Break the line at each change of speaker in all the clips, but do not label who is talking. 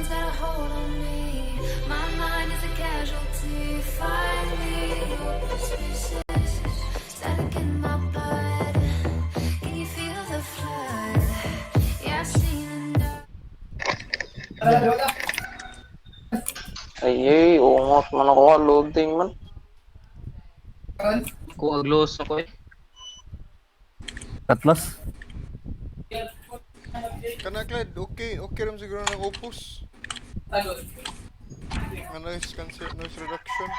got a hold on me. My mind is a casualty. Find me suspicious. Static in my blood. Can you feel the flood? Yeah, I've seen enough.
Ay, ungot man ako, loading man.
Kuha gloss ako eh.
Atlas.
Kana Clyde, okay ram siguro ng opus. Nga noise reduction.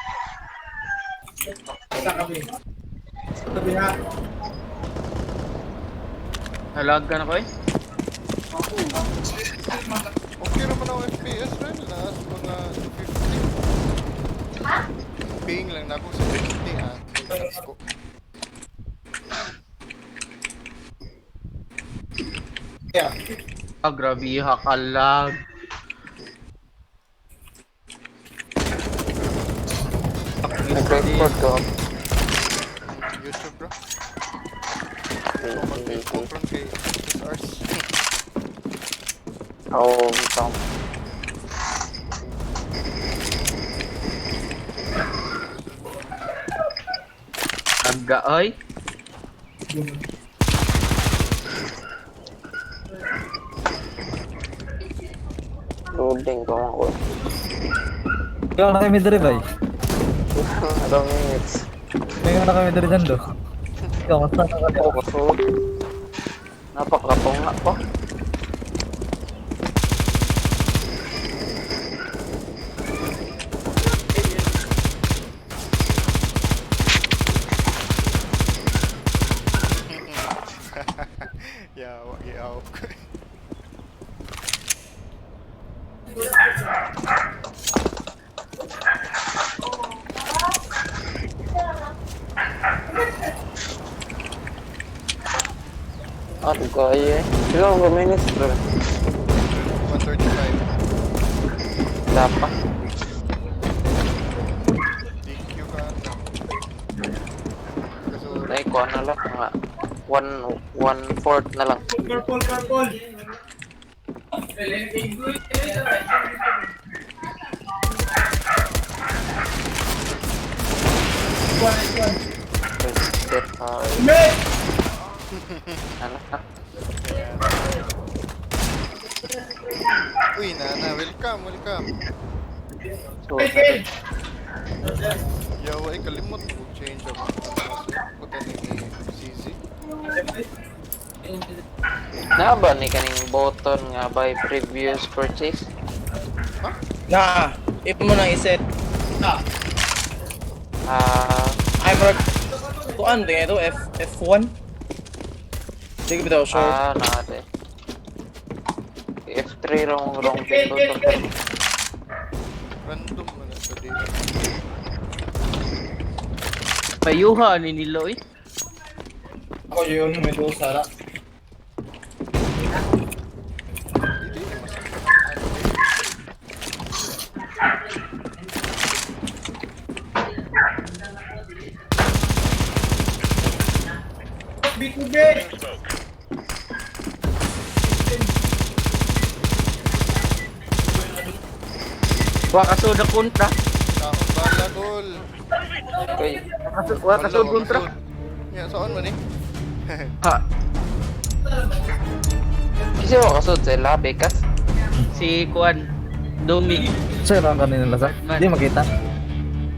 Nalagan ako eh.
Okay naman ako FPS rin, lahat mga 250. Ping lang na ako sa 50 ha. Ko.
Ah, grabe, hakalag.
Nag-record ko.
YouTube bro. Mag-Facebook ron kay SRs.
Oo, bitang.
Aga ay.
Loading ko ako.
Ikaw na kami diri bay.
Ilang minutes.
Ikaw na kami diri dyan do. Ikaw, masta na ka.
Oo, kaso. Napakatong nga po.
Yaw.
Ano kaya eh. Ilang mga minutes bro.
135.
Dapat.
Thank you ka. Kaso,
Naikuha na lang. Mga 1/4 na lang. Step ano na?
uy, Nana, welcome.
So,
Yawa, kalimot mo change ang puta ni CZ.
na ba ni kaning button nga by previous purchase?
Na, if mo nang iset. I'm rag kuan din ito F1. Sige bitaw short.
Nade. F3 wrong pindot.
Random man sa data.
Payuha ni nilo eh.
Ako yun may do sara.
Hindi na masakit.
Waka soda kontra.
Takot bala, tol.
Okay.
Waka soda kontra.
Ya, saan man eh?
Ha,
Kasi ako kasod sa labi kas.
si Kuan Domi.
Sa'yo lang kanina lasa. Hindi makita.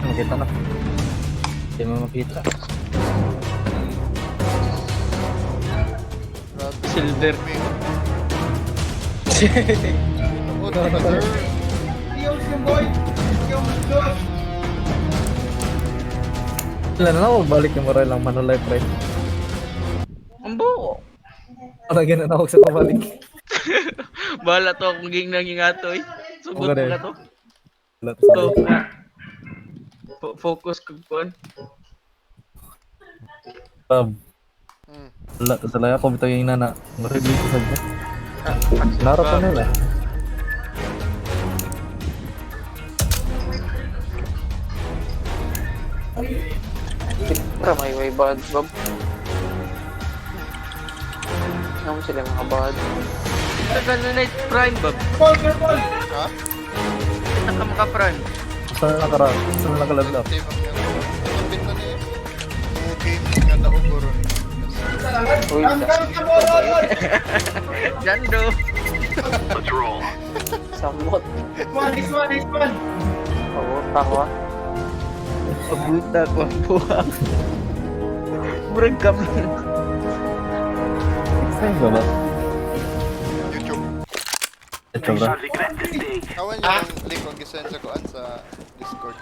Makita na. Hindi mo makita.
Silver.
Oh, brother.
Wala na ako, balik yung moral lang Manolay Pride.
Ambo.
Parang na ako sa kabalik.
Bala to akong ging nang ingatoy. Sugot
Okay.
mo na to.
Wala to
To
sa
na. Focus kag Kuan.
Wala to sa laya ko, bitaw yung nana. Marigay ko sa dyan. Larap pa nila.
Para may way bad, Bob. Ano sila mga bad?
Tagal na night prime, Bob.
Ha?
Kita ka maka-front.
Saan nakalevel up?
Save ang yan. Lapit na niya. Okay, nga nauguro.
Uy,
Jando.
samot.
Nice one.
Pagutang wa.
Pabuta ko ang buwak. Murag ka man.
Saan ba ba?
YouTube.
Ito bro.
Kawan niya ang link ang gisend sa kuan sa Discord.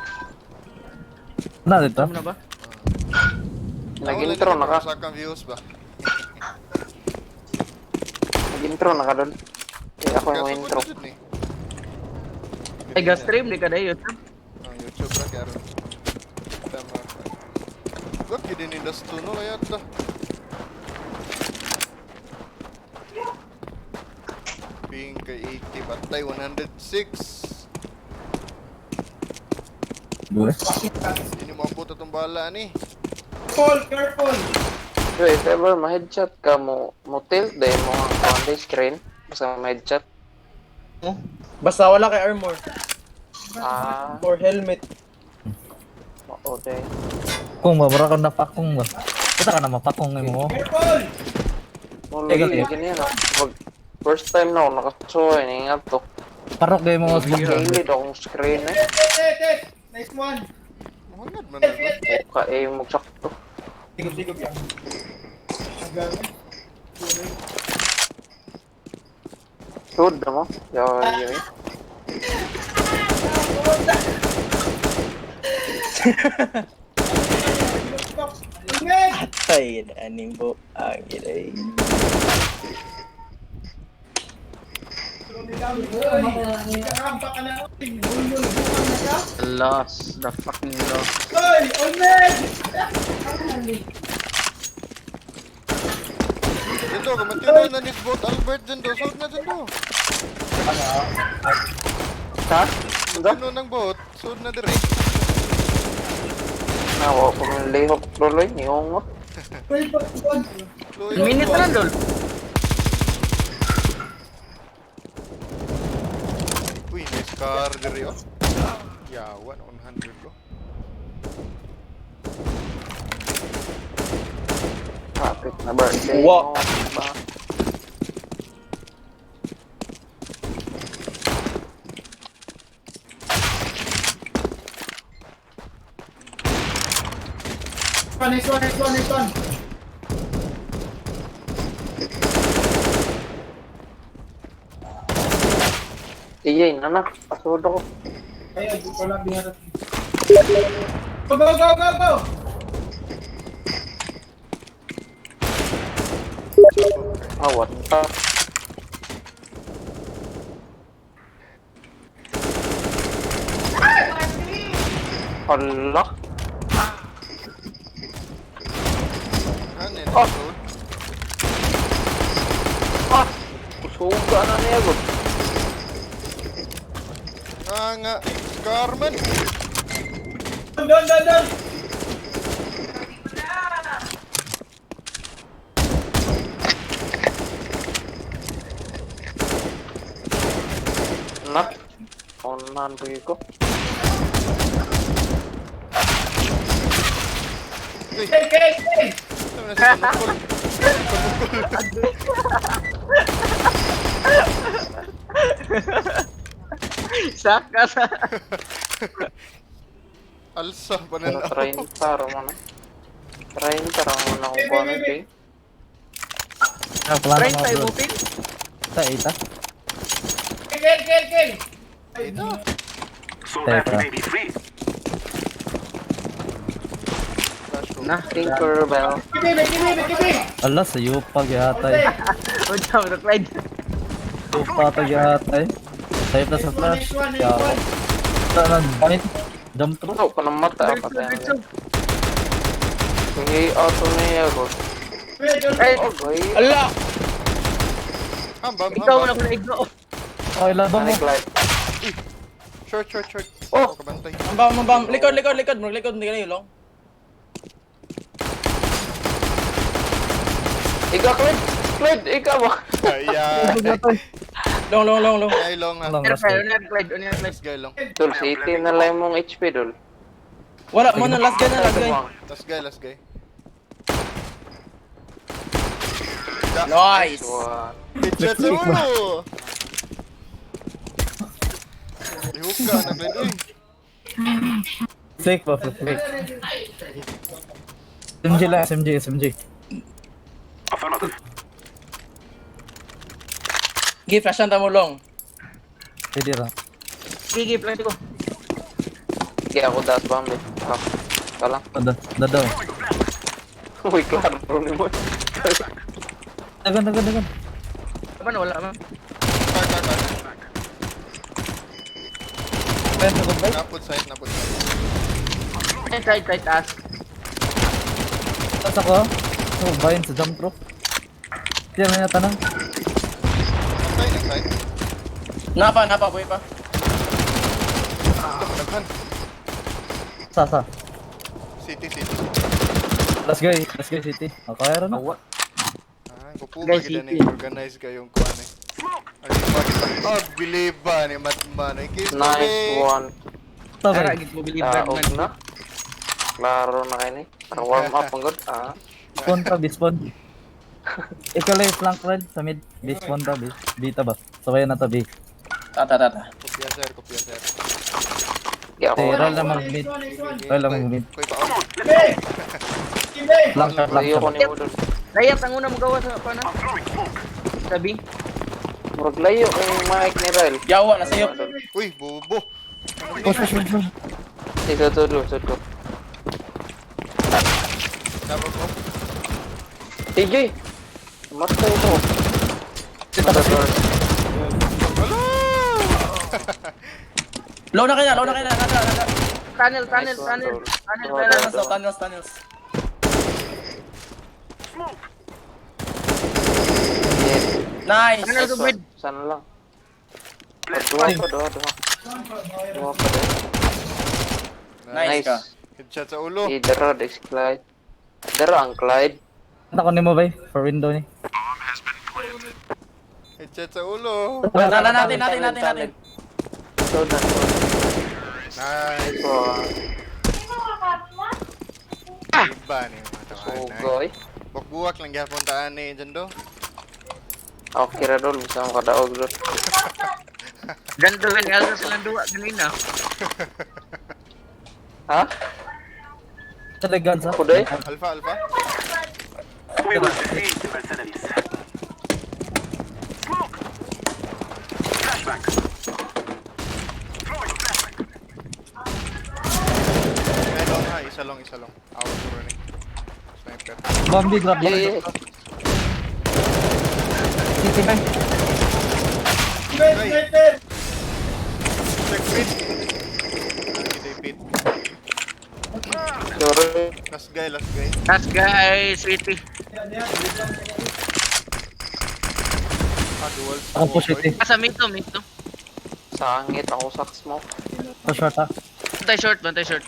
Na dito?
Ano na ba?
Nag-intro na ka.
Sa kang views ba?
Nag-intro na ka doon. Kaya ako yung
Kaso
intro.
ko na dun eh.
Ay, gas stream, di ka na YouTube.
Ang YouTube ra kaya ron. Tama. Wag gid ni das tuno kaya ta. Ping kay 80 patay 106.
Bukas.
Hindi mo abot atong bala ni.
Careful.
So, if ever ma-headshot ka mo tilt dahil mo ang on the screen. Basta ma-headshot.
Basta wala kay armor
Ah,
or helmet.
okay.
Kung mabara ka napakong ba? Kita ka na mapakong mo.
Mula
Ego,
yung ganyan na. First time na ako nakasuhay, ingat to.
Parok kayo mo mas
Magkilid akong screen eh.
Nice one.
Mahangad man na.
Ka-aim mo sakto.
Sigop yan.
Shoot na mo. Yun.
Patay na aning bu ang ilay.
Lost. The fucking lost.
Dito, kamantino na ni Bot Albert dyan do. Suot na dyan do.
Ha?
Kamantino ng bot. Suot na direct.
Nawa ko ng lihok tuloy. Niyong mo.
Minute na lol.
Uy, nice car diri oh. Yawan, 100 bro.
Traffic na birthday
Wow.
mo. Diba?
Nice one.
Iyay na na. Pasod ako.
Ayun, wala bingarap. Go!
Awat pa. Allah.
Ano yun?
Oh.
Suot?
Ah! Kusuga na niya bro.
Ah nga, Scarman.
Doon!
Nak. Onan ko ko.
Uy,
Hey!
ano na sa panukol?
Saka sa...
Alsa,
Pero
pananaw.
try ni Taro mo na. Try ni Taro mo na kung paano ito eh.
Ah, plano
Try
mo
tayo
bro.
moving.
Sa ita.
Kill!
Ito.
Tayo pa.
Flash room.
Na.
Tinkerbell.
Kibi!
Ala, sa yupag yatay.
O dyan, Clyde.
Yupag yatay. Tayo na sa flash. Yawa. Saan bite? Jump through.
Ito pa ng mata. Patay na. Sige, auto na yan bro.
Ay,
Okay.
Ala!
Hambam,
ikaw na
hambam.
ko na igno.
Okay, labang mo.
Panic light.
Short.
Oh!
Kabantay.
Ambam! Likod! Hindi ka na yulong.
Ikaw, Clyde! Clyde, ikaw ba?
Ayan.
Long.
Ay, long ha.
Long
Air
last
fire,
guy.
on your Clyde.
Last guy long.
Dol, city na lang mong HP, Dol.
Wala mo na, last guy.
Last guy.
Nice!
One.
Headshot sa ulo! Ihuk ka, nag-lead. Uy!
Fake pa, fake. SMG lang, SMG.
Give, flashan ta mo long.
Pwede ra.
Sige, plan ko.
Sige, ako das bomb eh. Ah, ito lang.
Dadaw.
Uy, klaro ni mo.
Dagan.
Apa wala man.
Car.
Pwede ko ba?
Napod side.
Side taas.
Tapos ako, bayan sa jump proof. Tira na tanang.
Side.
Napa, boy pa.
Daghan.
Sa.
City.
Last guy city. Okay, rin.
Ay, pupuga
Guys,
kita
city.
ni organize kayong kuan eh. Oh, believe ba ni Matman?
Nice one.
Tara,
Tabay.
git mo believe
Taog
man.
na. Klaro na kayo ni. Para warm up ang good. Ah.
Spawn pa, B-spawn. Ikaw lang yung flank red sa mid. B-spawn ta, B ta ba? Sabay na ta, B.
Tata.
Kopya sir.
Sige, ako.
Roll lang mag-mid. Roll lang mag-mid.
Koy pa ako.
Flank shot.
Layo ko ni mo, Dol.
Layat ang una mo gawa sa pana. Sabi.
Murag layo ang mic ni Rel.
Yawa na sa'yo.
Uy, bobo.
Push.
Sige, sud ko.
Sabi ko.
TJ! Matay ito. Matador.
Low na kaya. Nasa.
Tunnel.
Tunnels.
Yes.
Nice!
Tunnel to mid.
Sana lang. Dua pa.
Nice ka.
Headshot sa ulo.
Si Dara, Dex Clyde. Dara ang Clyde.
Ako ni mo ba? For window ni.
Headshot sa ulo.
Natin.
So,
Nice. Iba ni matamaan.
Sugoy.
Bukbuwak lang gyapon taan ni dyan do.
Okay ra Dol, bisa mo kadaog Dol.
Ganto kan alsa silang duwa kanina.
Ha?
Talagan sa.
Kuday?
Alpha. Ay, long ha. Isa long. Out running. Sniper.
Bombi drop.
Yeah.
City ba?
Check pit. Kita pit.
Sorry.
Last guy.
Last guy, sweetie.
Dual.
Ako po city.
Asa mid to.
Sangit ako sa smoke.
Sa short ha.
Bantay short.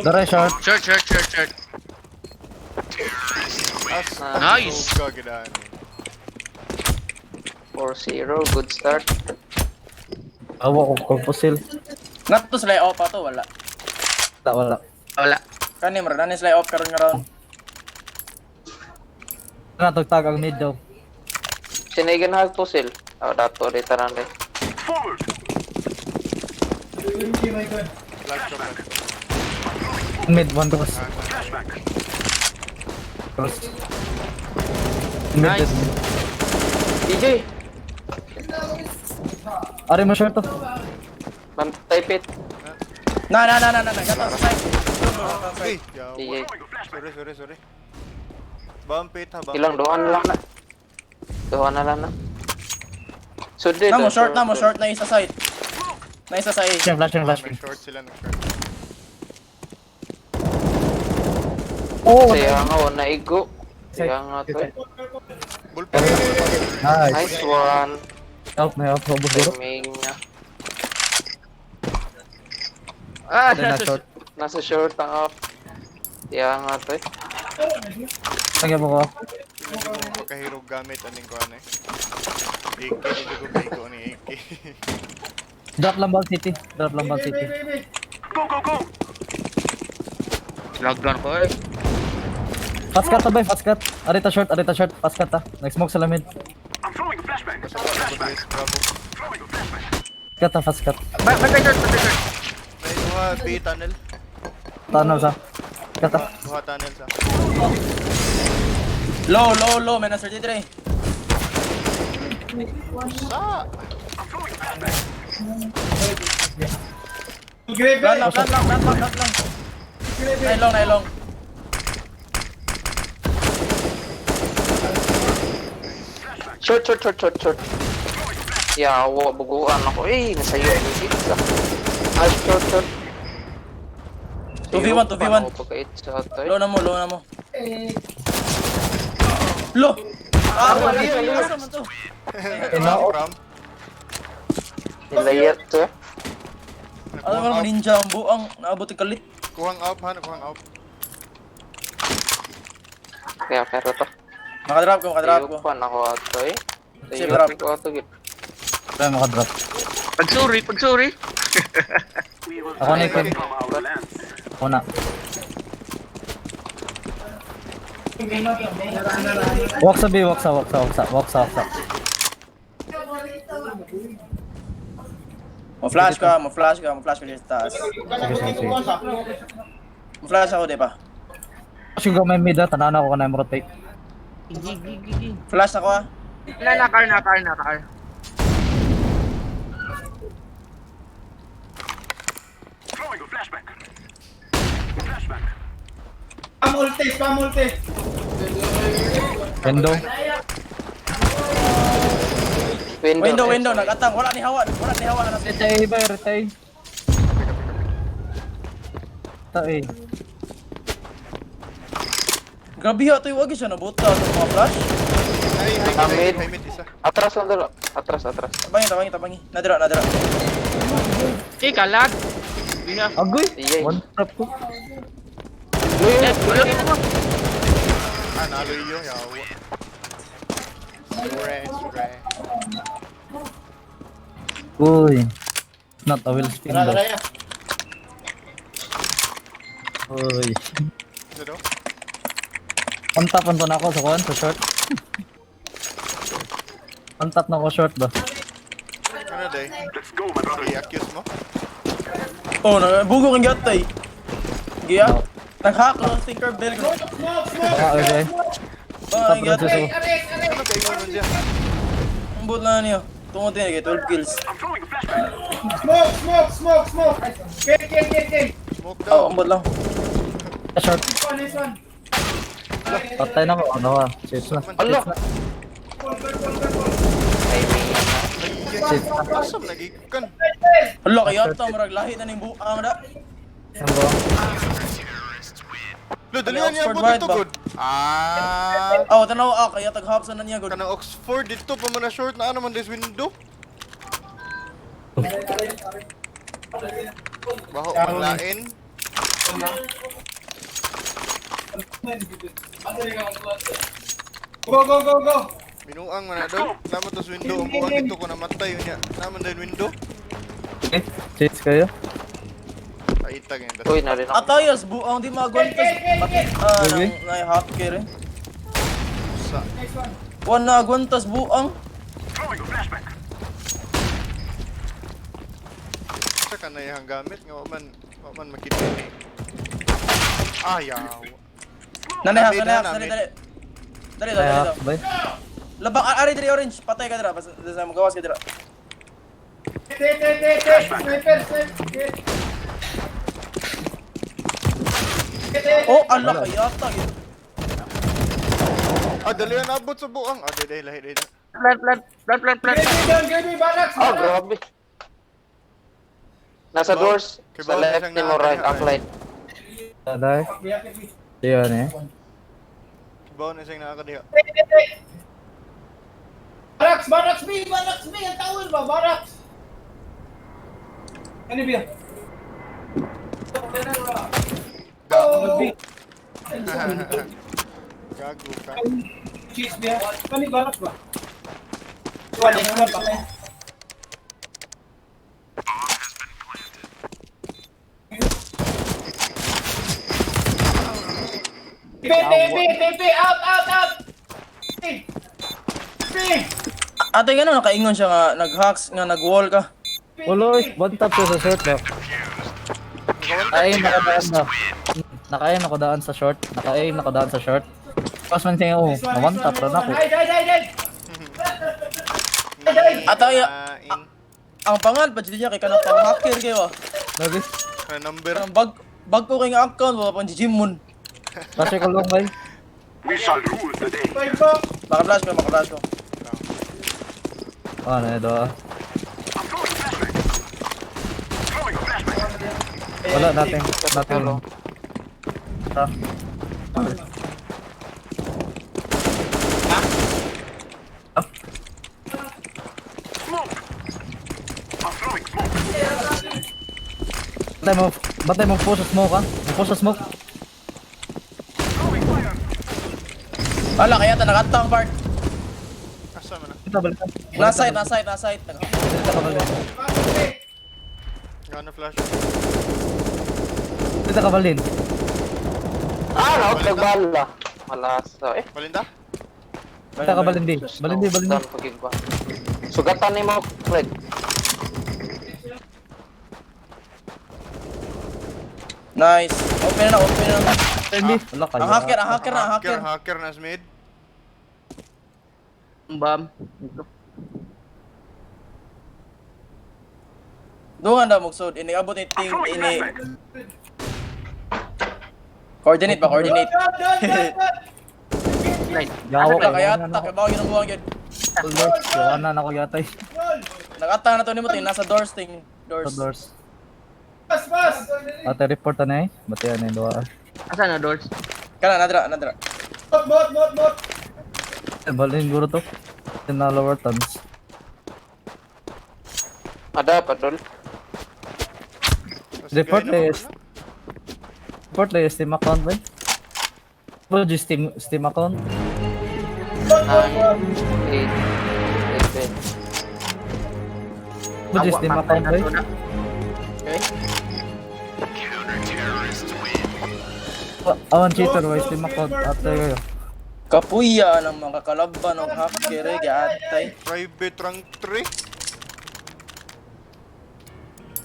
Dara short.
Short. Nice.
Gagidaan.
4-0, good start.
Awa ko kung pusil.
Nato slay off pa to, wala.
Wala.
Wala.
Kani mo, nani slay off karon nga round.
Natagtag ang mid daw.
Sinigan na to sil. Dato dito na rin.
Flash shot.
Mid, one cross. Cross. Mid,
Nice.
mid.
DJ!
Ari mo short to.
Bantay pit.
Na. Gato sa side.
Hey, yawa.
DJ.
Sorry. Bumpit ha, bumpit.
Ilang dohan lang na. Dohan na lang na. Sudid.
Na mo short na isa side. Na isa sa A.
Flash.
May short sila ng short.
Oh,
Sayang nga, naigo. Sayang nga to eh.
Bullpen.
nice.
Nice one.
Help. Robot duro.
Timing niya.
Ari na short.
Nasa short ang up. Sayang nga to eh.
Tangya mo ko.
medyo mo pagkahirog gamit aning ko ano eh. AK, hindi ko bigo ni AK.
Drop lang ball city. Drop lang ball city.
Lagdan ko eh.
Fast cut bay, fast cut. Arita short, fast cut ah. Next smoke sa lamid.
Basta pa ako guys, bravo.
Cut ah, fast cut.
Batay short, batay short.
May buha B tunnel.
Tunnel sa. Cut ah.
Buha tunnel sa.
Low, minus 33.
Sa!
Plan lang. Nailong.
Short. Yawa, buguan ako. Nasayo ni Sitsa. Short.
2v1.
Ako pagkait sa atay.
Low na mo. Low! Wala man to.
From.
Nilayat to.
Ano naman ninja ang buang naabot kali.
Kuhang out, Han. Kuhang out.
Kaya pero to.
Makadrop ko.
Ayupan ako atay.
Sige, drop.
Ko ato gid.
Try makadrop.
Pagsuri.
Ako na ikon. Ako na. Walk sa B, walk sa.
Mo-flash ka dito taas.
Sige.
Mo-flash ako, di ba?
Kasi may mid ah, tanahan ako ka na rotate.
Gigi.
Flash ako ah.
Nakar.
Window.
Window, nag-atang. Wala ni hawa.
Retay ba, retay. Tay.
Grabe ha, ito yung wagi siya nabuta sa mga flash.
Ay,
Amid.
high mid isa.
Atras lang dalo. Atras.
Tabangi. Nadira.
Kalag. Bina.
Agoy.
Iyay.
One trap ko.
Gulo mo.
Nalo iyo. Yawa. Sure.
Uy. Not a will spin though. Uy.
Ito daw?
On top na ako sa kuwan, sa short. On top na ako short ba?
Ano day? I-accuse mo?
Oh, bugo kang gatay. Giya. Nag-hack no, thinker bell ko.
Baka okay.
Oh, ang
Top na
gatay.
Ano kayo mo nun dyan?
Ang boot na niyo. Tungod din, 12 kills.
Smoke
Oh,
daw.
ang boot lang.
Sa short. Patay na ko, ano ka? Chips na.
Allah.
Asam nagikan.
Hala, kaya ito, marag lahi na ng buang na.
Yan ba?
Lo, dalihan niya
Oxford
po
wide
dito,
ba?
good.
Oh, tanaw kaya tag-hopsan na niya, good.
Kanang Oxford dito pa man na short na ano man this window. Baho malain.
Go!
Binuang man na doon. Naman to sa window. Ang buang dito ko namatay yun niya. Naman din window.
Okay, chips kayo.
Paitag yun.
Uy, narin ako.
Atayos, buang di magwantas.
Sige.
Na-hack kere.
Sa.
One na agwantas buang.
Sa ka na yung gamit. Nga waman makita ni. Ayaw.
Nanehas,
Namin.
Dali.
Kaya, bay.
Labang, ari dali orange. Patay ka dira. Basta magawas ka dira. Oh, ala kaya tayo.
Dalihan abot sa buang. Lahi.
Plant.
Oh, grabe. Nasa
Kibaw.
doors.
Kibaw
Sa
na
left
siyang
ni mo, right,
nakakaya.
upline.
Taday. Yan eh.
Bawa na siyang nakakadiha.
Barracks B! Ang tower ba? Barracks! Ano ba?
Gago ka.
Cheese beer. Kani barak ba? Wala naman pa kaya. TP, out! TP!
Ate nga nakaingon siya nga nag-hacks nga nag-wall ka.
Ulo, one tap siya sa short ba? Naka-aim nakadaan ba? Naka-aim nakadaan sa short. Naka-aim nakadaan sa short. Tapos man siya oh, na one tap rin ako.
Day!
Atay ang pangal pa dito niya kay kanang pang-hacker kayo.
Lagi.
Number.
Ang bag ko kay nga account wala pang Jimon.
Kasi ko lang bay.
Maka-flash ko.
Ah, na ito ah. Wala natin. Ah. Batay mo push sa smoke ah. Push sa smoke.
Wala kaya ta nakatang part.
Asa man na?
Kita balik.
Na-site.
Kita ka balik.
Gana flash.
Kita ka balin.
Nagbala. Malasa.
Balinda?
Kita ka balin di. Balin di.
Saan pagigba? Sugatan ni mo, Fred.
Nice. Open na.
Hindi. Wala kayo.
Ang hacker.
Hacker na mid.
Bam.
Dungan daw magsud iniabot ni team ini. Coordinate.
Gawa
Wala
ka
kaya ta kay bawo yun ang buwang gyud.
Gawanan ako yatay.
Nakatang na to nimo ting nasa doors.
Sa doors.
Pas!
Ate report na eh. Bati yan eh. Doa.
Asa na doors?
Kana nadra.
Bot!
Balin guro to. Na lower tons.
Ada pa dol.
Report na yung Steam account ba? Bro, just Steam account.
9, 8, 7.
Bro, just Steam account ba?
Okay.
Awan cheater ba? Steam account. Ate kayo.
Kapuya ng mga kalaban ng hacker gyatay.
Private rank 3.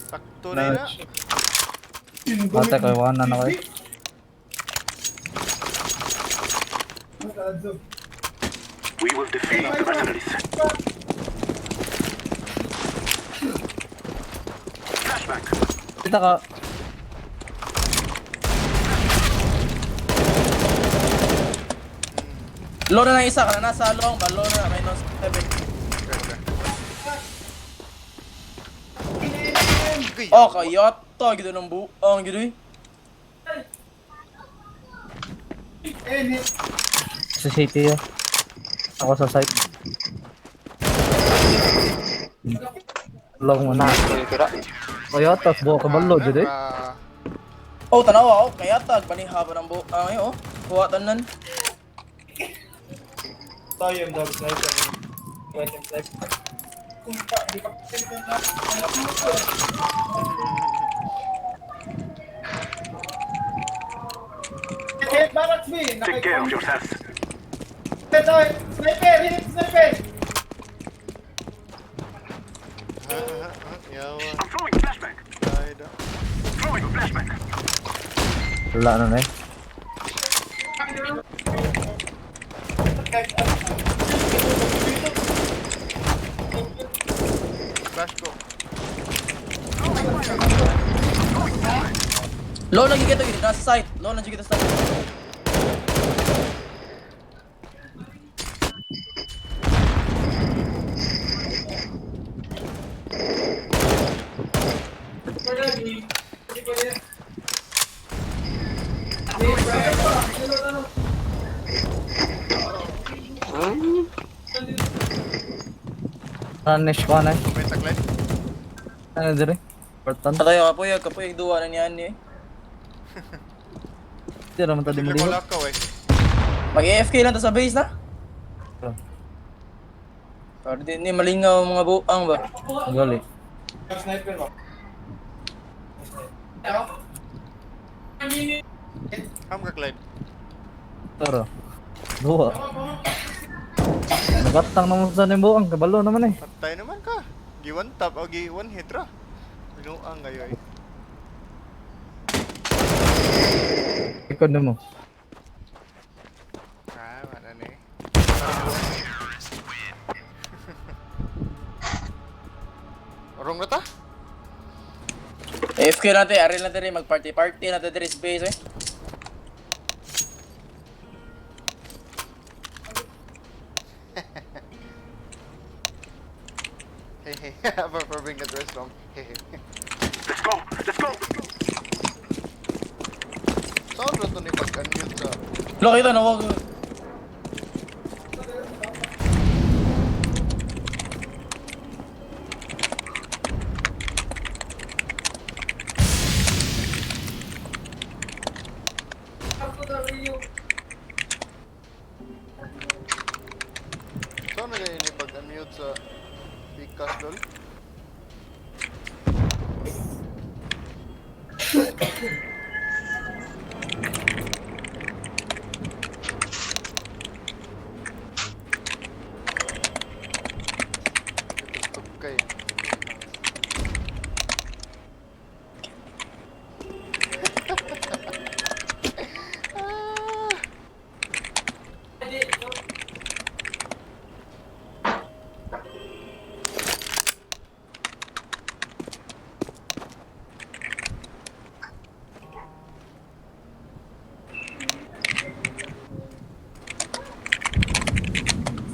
Sakto na.
Ate kayo, wanan na kayo. Kita ka.
Low na isa ka na nasa long ba low na minus 7. Oh kayata gitu ng buang gitu eh.
Sa city ya. Ako sa site. Long mo na.
Kira.
Kaya tas buo ka balo jud eh.
Oh tanawa oh kayata panihaba ng buang oh. Kuha tanan.
Tayo yung dog sniper. Hit barracks me. Take care of yourself. Sniper!
Yawa.
Wala na na eh.
Flash ko.
Low lagi kita gini nasa site. Low lagi kita site.
Nish ko na eh.
May taglay.
Ano dire? Portan.
Tayo kapoy duwa na niyan ni.
Hindi naman tadi
Dili
muli.
ko lakaw eh.
Mag AFK lang ta sa base na. Para di malingaw ang mga buang ba?
Gali.
Sniper ba?
Kam ka, Clyde.
Tara. Duha. Nagatang naman sa nimbuang. Kabalo naman eh.
Patay naman ka. Gi one tap o gi one hit ra. Binuang ngayon eh.
Ikod na mo.
Ah, mana ni. Orong na ta?
AFK natin, aril natin rin, mag-party-party natin rin space eh.
Hehe, for being the dress wrong. Hehe. Saan ba ito ni pag-unmute sa...
Look, ito, nawag.
Saan na ganyan ni pag-unmute sa... Picas lol? Tutup kayo.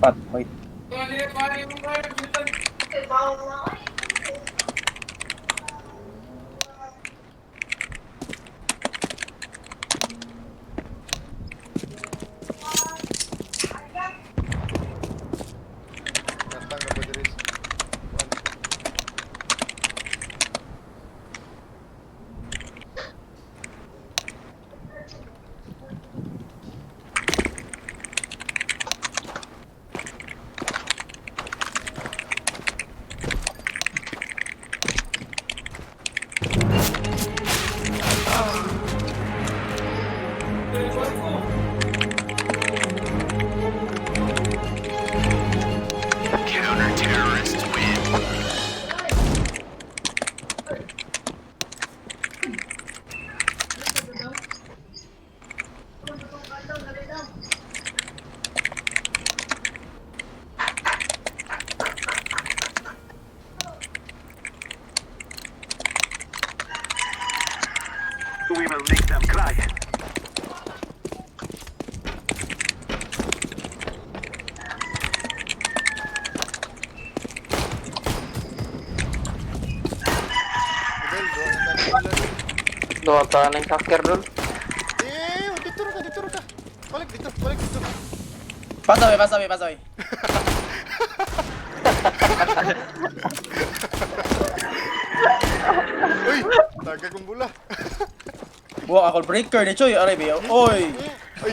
Fat, wait.
Gantang na ba diris? Miguel, bro, ang dami pala.
Duha ka ng hacker doon.
Dito ra ka. Balik dito.
Pass away.
Uy! Taga kong bula.
Buwak ako breaker ni Choy, aray ba? Oy!
Uy!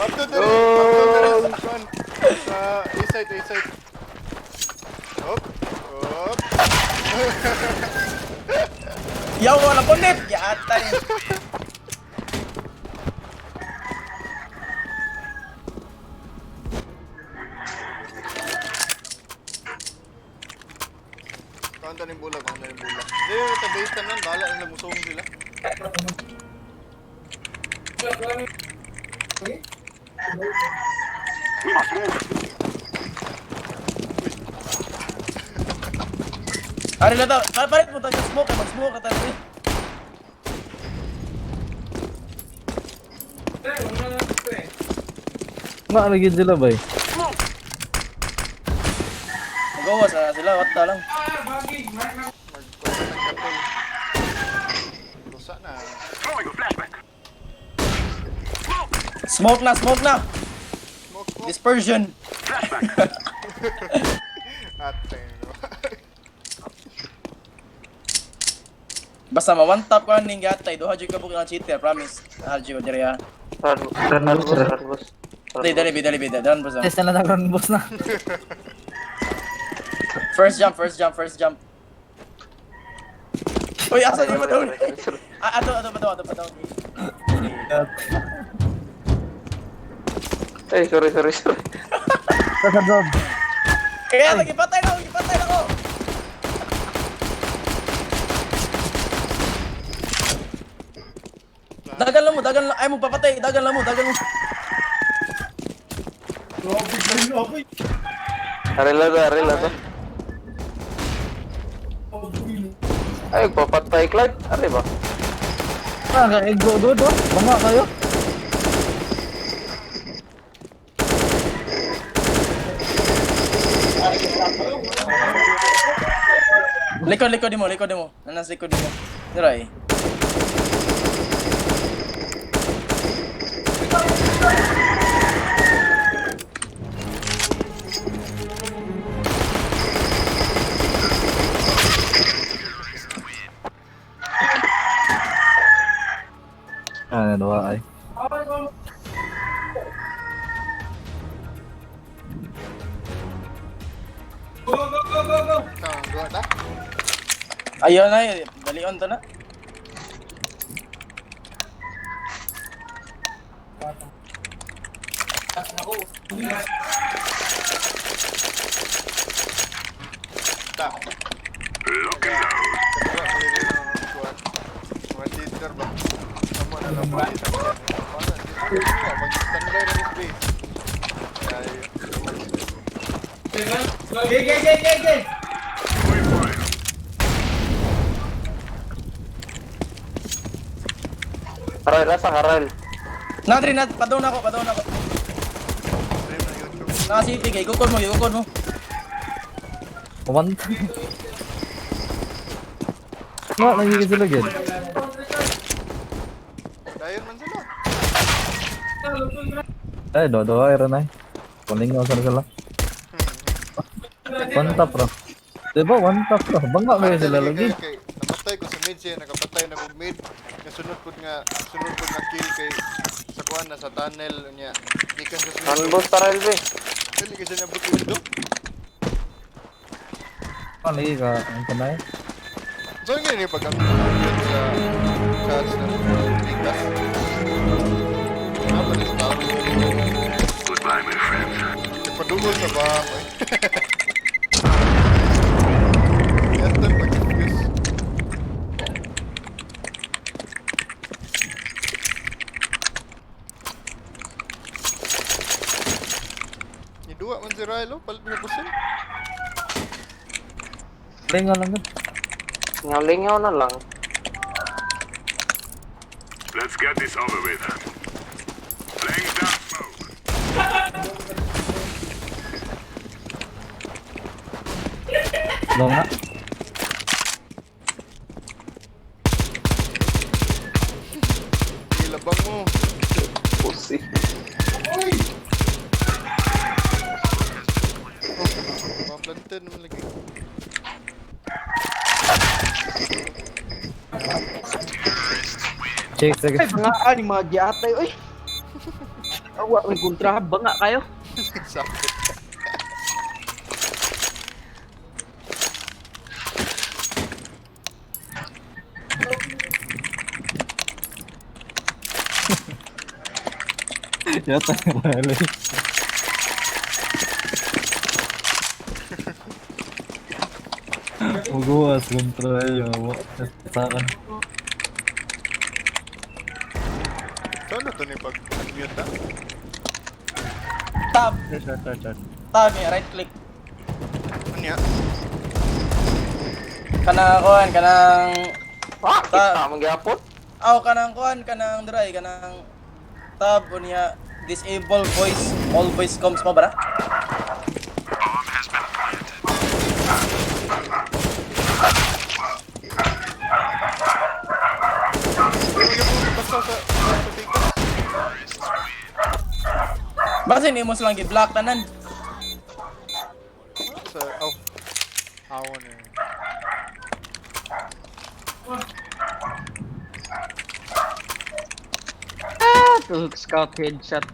Abdo dali! Sa A-side. Hop!
Yaw, wala po net! Yatay!
Kaunta ng bulag. Hindi, tabase ka nun. Bahala sila, musong sila.
Ari na daw, palit mo tayo sa smoke, mag-smoke ka tayo.
Nga, naging sila ba eh?
Magawas na sila, what the lang.
Magkuha ng katol. Lusa na.
Smoke na!
Smoke.
Dispersion!
Ate, no?
Basta ma-one tap ka ning gatay, doha jud ka bukang cheater, promise. Alji ko diri ha.
Rarbus.
Dali, down boss.
Test na lang ng boss na.
First jump. Uy, asa yung madon? Ato.
Ay, sorry.
Sa loob.
Kaya, nagipatay na ako! Dagan lang mo. Ay, mo papatay. Dagan mo.
Arila to. Ay, papatay Clark. Ari ba?
Go. Banga kayo.
Likod mo. Nanas likod mo. Diray.
Dua ay.
Dua na.
Ayaw na, balion to na.
Gay.
Aral, asa aral.
Natri, padaw na ako. Nakasiti kay, gukod mo.
One. Nagiging sila again.
Dayon man sila.
Dua iron ay. Kuning nga sila. One tap bro. Diba one tap bro? Banga kayo sila lagi.
Namatay ko sa mid siya, nakapatay na kong mid. Sunod ko nga kill kay sa kuan na sa tunnel niya. Gikan sa
Ano
swing.
boss taral be?
Dili kasi na buti do.
Lagi ka. Ang kanay.
So nga ni pag sa chats na ligas. Apa ni tao? Goodbye my friend. Ipadungol sa ba? Yato pag-focus. Dua man si Rilo, palit na pusin.
Lingaw lang yun.
Ngalingaw na lang.
Let's get this over with. Laying down smoke.
Long na.
Ilabang mo.
Pussy.
Maplantin naman lagi.
Check, sige.
Bangaan yung mga giatay, oy. Awa, may kontra, banga kayo.
Sakit.
Yata yung rally. Uguas kontra yung sa akin.
Saan na to ni pag-mute ha?
Tab
Short.
niya, right click.
Ano niya?
Kanang
Kita magyapon.
kanang dry, kanang tab niya, disable voice, all voice comms mo ba?
Basta sa bigas.
Basin imo lang gi-block tanan.
Sa, awan na yun.
Scout headshot.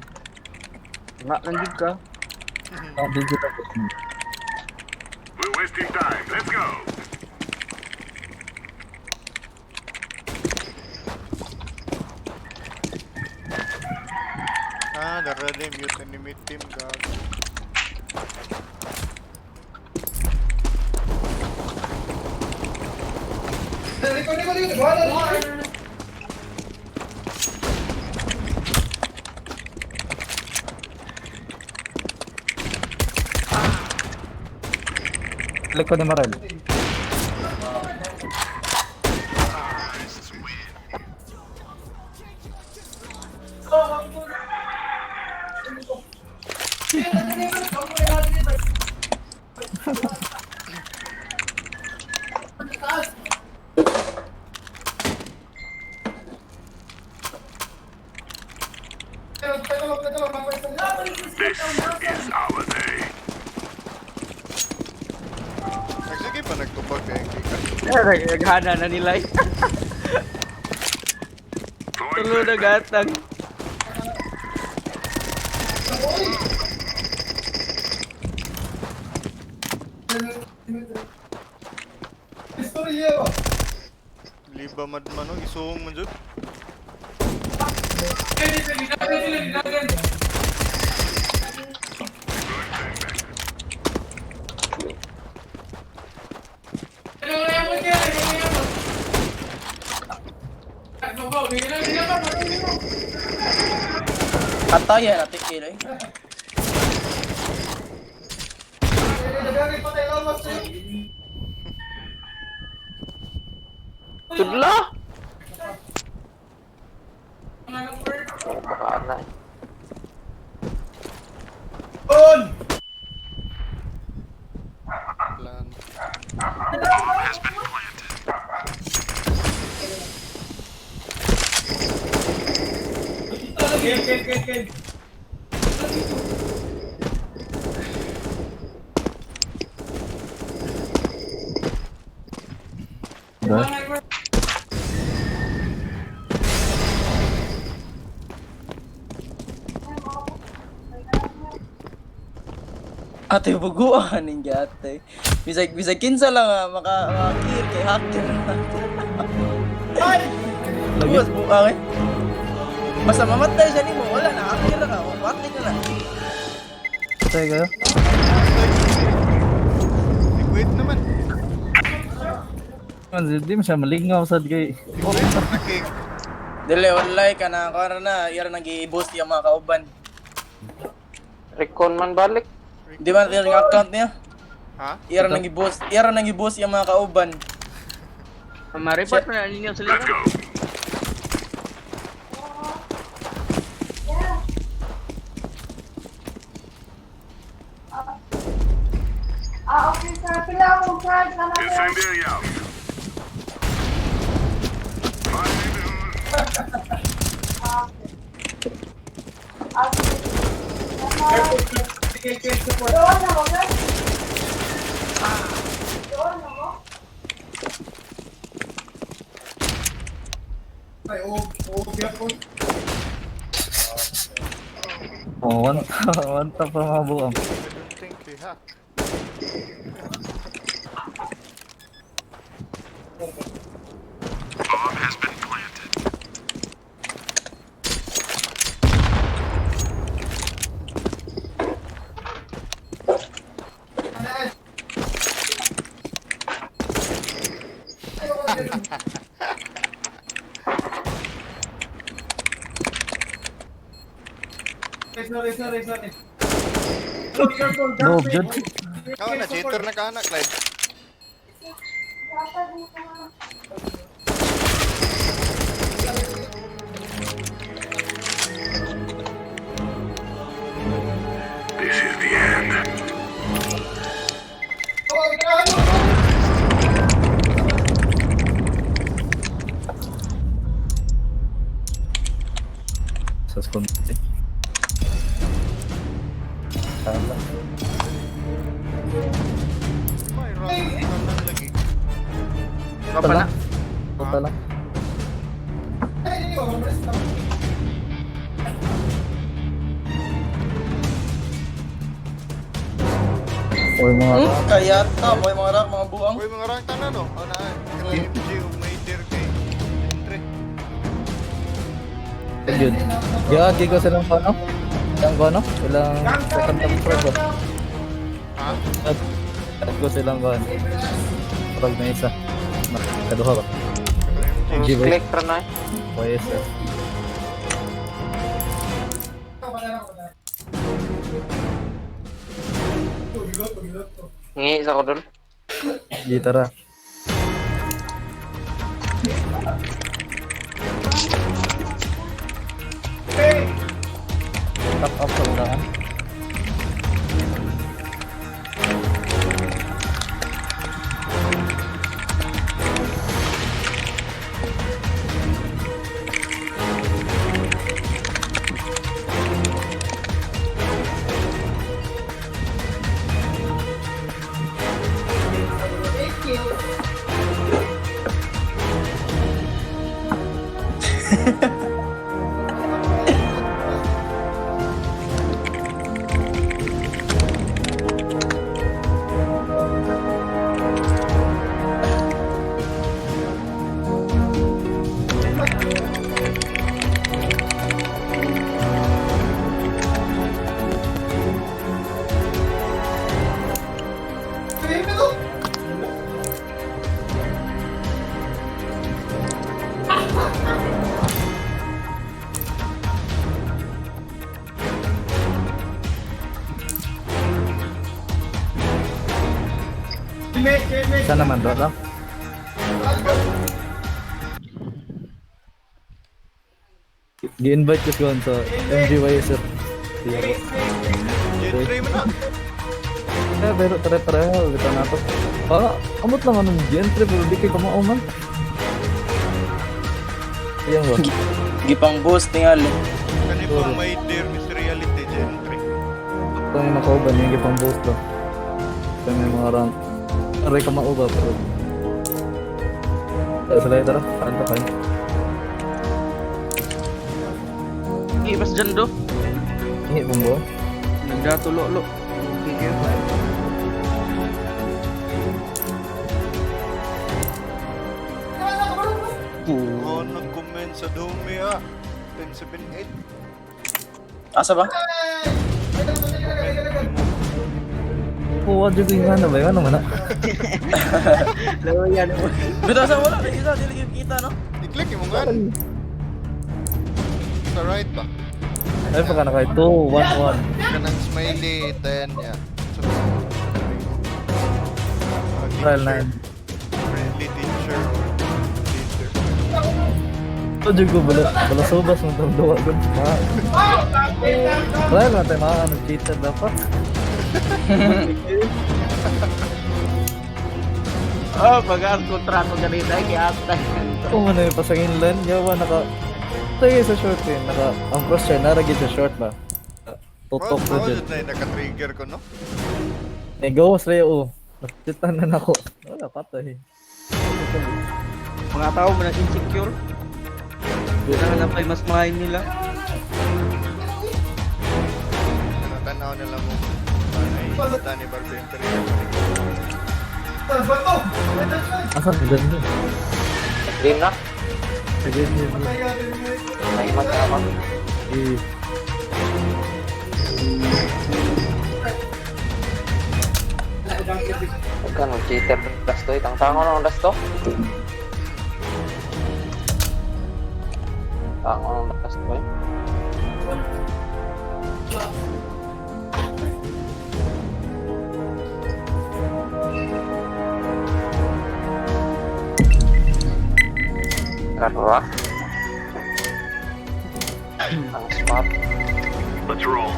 Nga, nanggig ka.
Oh, did you
We're wasting time. Let's go.
Darada mute enemy team gag.
Likod ni Marel.
This is our day.
Nagsige pa nagtubag kay Kika.
Naghana na nila. Tulo na gatag.
Liba madman og isuong man jud.
Katayan natin kilay.
Tudla! Baka na.
Plan.
Ate buguan ninyo ate. Bisag kinsa lang maka-kill kay hacker. Buwas buang eh. Basta mamatay siya nimo, wala na hacker na, bakit na lang.
Patay kayo?
Wait naman.
Hindi mo siya malingaw sad kay.
King.
Dili online ka na kara na, ira nang gi-boost yung mga kauban.
Recon man balik.
Di ba natin yung account niya?
Ha?
Ira nang gi-boost yung mga kauban.
Maripot na ninyo sila.
Let's go.
Okay, sir. Pila akong card na natin.
Incendiary out.
Doon na mo, guys. Doon na mo.
Oh, one tap pa mga buang.
I don't think he hack.
Bomb has been planted.
No, good.
Kao na cheater na ka anak, Clyde.
This is the end.
Sa skunti. Sala.
May round lagi.
Apa na?
Punta lang. Oy mga
Kaya ta, mo mga rak, mga buang.
Uy, mga rank tanan, no? O na, LMG, Umayder kay Entre.
yun. Gagi ko silang paano? Ilang Ilang second time pro ba?
Ha?
At ko silang gano. Pag may isa. Kaduha ba?
LMG.
Give it.
Click ra na.
Pues.
Ngi sa ko dun.
Gitara. Top up sa unahan. Saan naman doon lang? Gi-invite ko siya sa MGYSF.
Gen 3 mo na.
Pero tara kita na to. Amot lang anong gentry pero di kayo kumao man. Ayan ba?
Gipang boost tingali.
Kani pa Umayder, Miss Reality, Gen 3.
Ito yung nakauban yung gipang boost lang. Ito yung mga rank. Aray ka mauba pero. Tara. Kanta kayo.
Ibas dyan do.
Hingi pong buwan.
Nagdatulo-lo. Okay,
Oh, nag-comment sa Dumi, 1078.
Asa ba?
Oo, adyo ko yung ano ba? Ano man na?
Laro yan.
Bitaw sa wala, isa dili kita no.
I-click mo nga. Sa right ba?
Ay pa ka na kayo. 2, 1, 1.
Kanang smiley, 10, yeah. So,
Trial
teacher,
9.
friendly teacher. Teacher.
Adyo ko balasubas mo itong duwa ko. Trial natin mga cheater dapat.
Oh, pag-ang kontrato ganito ay kiyatay.
Kung ano yung pasanginlan, yawa naka... Tagay sa short yun, ang cross siya, naragid sa short ba? Tutok ko dyan.
na yung naka-trigger ko, no?
Eh, gawas rin o. Nakititan na ako. Wala, patay.
Mga tao mo na insecure. Kailangan pa mas mahin nila.
Tanaw nila mo. Nakikita ni Barbentry.
Asan ka dyan dyan?
Green na.
Sige, sige.
May mat na ako.
Eh,
Kan cheater das to, tango nang das to. Tango nang das to. Karwa. Ang smart.
Let's roll.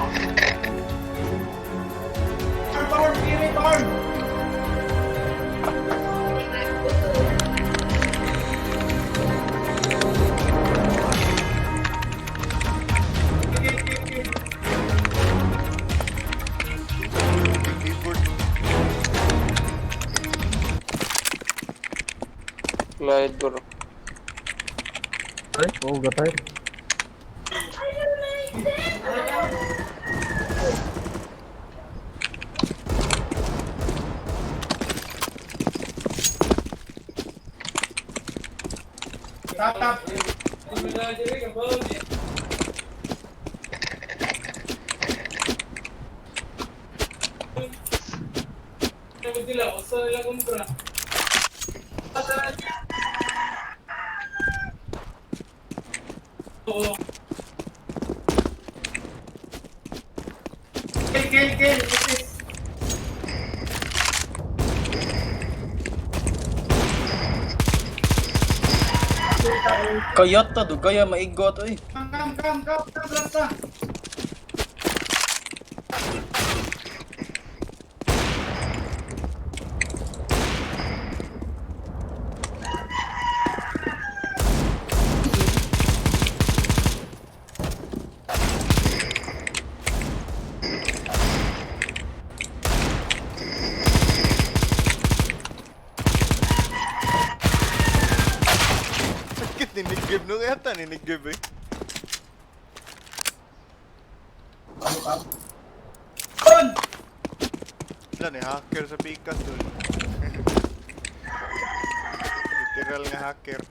Keyboard.
Glide bro.
ay, oo, gatay.
Tatap. Kill.
Kayat to, kaya maigot eh.
Kam, basta.
Sakit ninigib no kaya ta ninigib eh. Wala ni hacker sa pikas dun. Literal nga hacker.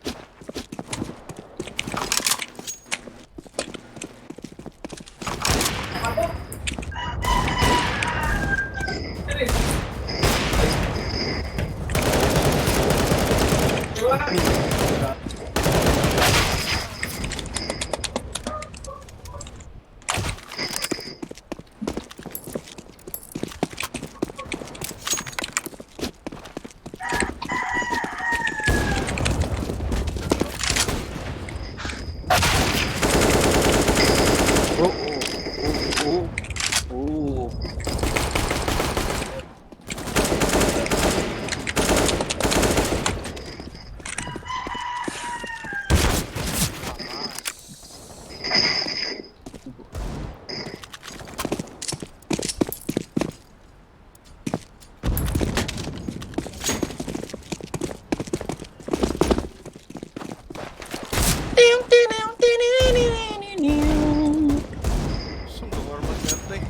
Sungguh hormat natin.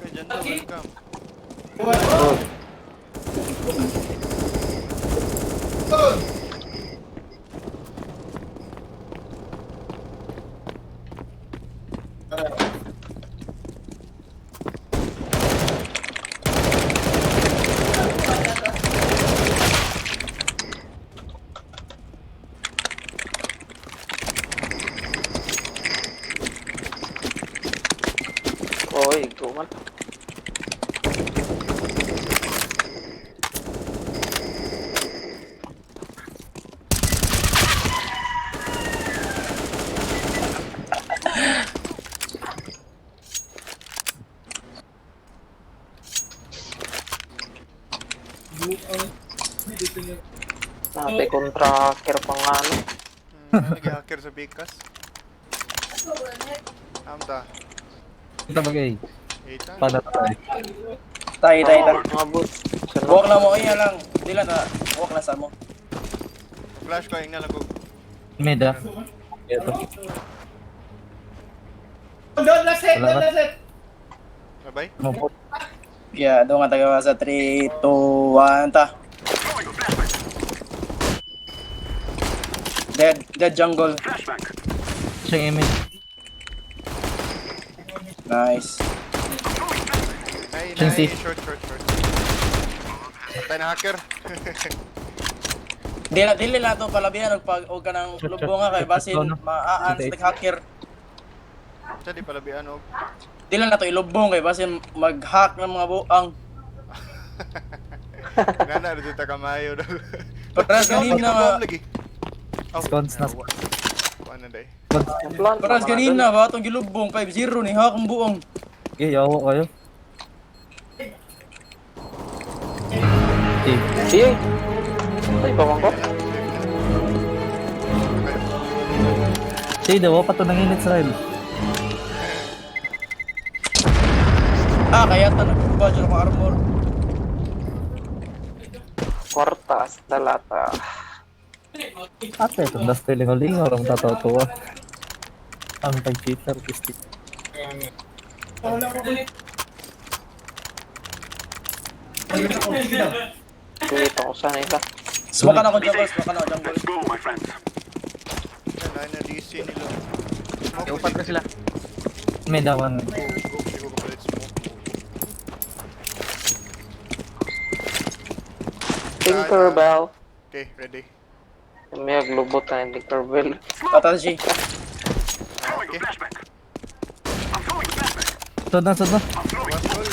Eh, dyan daw, welcome.
Oy, guman. Nate kontra hacker pang ano.
Nag-hacker sa pikas. Amta.
Ito bagay.
Eita.
Pada tayo.
Tay.
Mga boss.
Walk na mo, iya lang. Dila na, walk na sa mo.
Flash ko yung nalagog.
Mid ah. Ito.
Doon, last hit.
Bye-bye.
Mabot.
Yeah, doon nga tayo sa 3, 2, 1, ta. Dead jungle.
Siya image.
Nice.
Ay,
Chinsi.
short. Tayo na hacker.
Dili na to palabihan og kanang lubo nga kay basin maaan sa hacker.
Siya di palabihan og.
Dili na to ilubong kay basin mag-hack ng mga buang.
Gana rin dito kamayo daw.
Paras ganina nga.
Lagi. Oh,
Scones na.
Ano day?
Paras ganina ba atong gilubong 5-0 ni hack ang buong.
Okay, yawa kayo. Okay.
Sige. Ay, pamangko.
Sige, dawa pa ito nanginit sa rin.
Kaya ta nag-budget ng armor.
Kwarta hasta lata.
Ate, ito na stiling uling. Orang tatawa-tawa. Ang tag-cheater, pistik.
Dito ko sana ila.
Smoke ka na ako jungle, smoke ka na ako jungle.
Let's go, my friends.
Yan, ayun na DC nila. Smoke
Upat na sila.
May dawan.
Go, hindi ko kapalit smoke.
Tinkerbell.
Okay, ready.
May aglubot na yung Tinkerbell.
Tata G.
Throwing a flashback. I'm throwing a flashback.
Sud na, sud na.
I'm throwing.
One goal.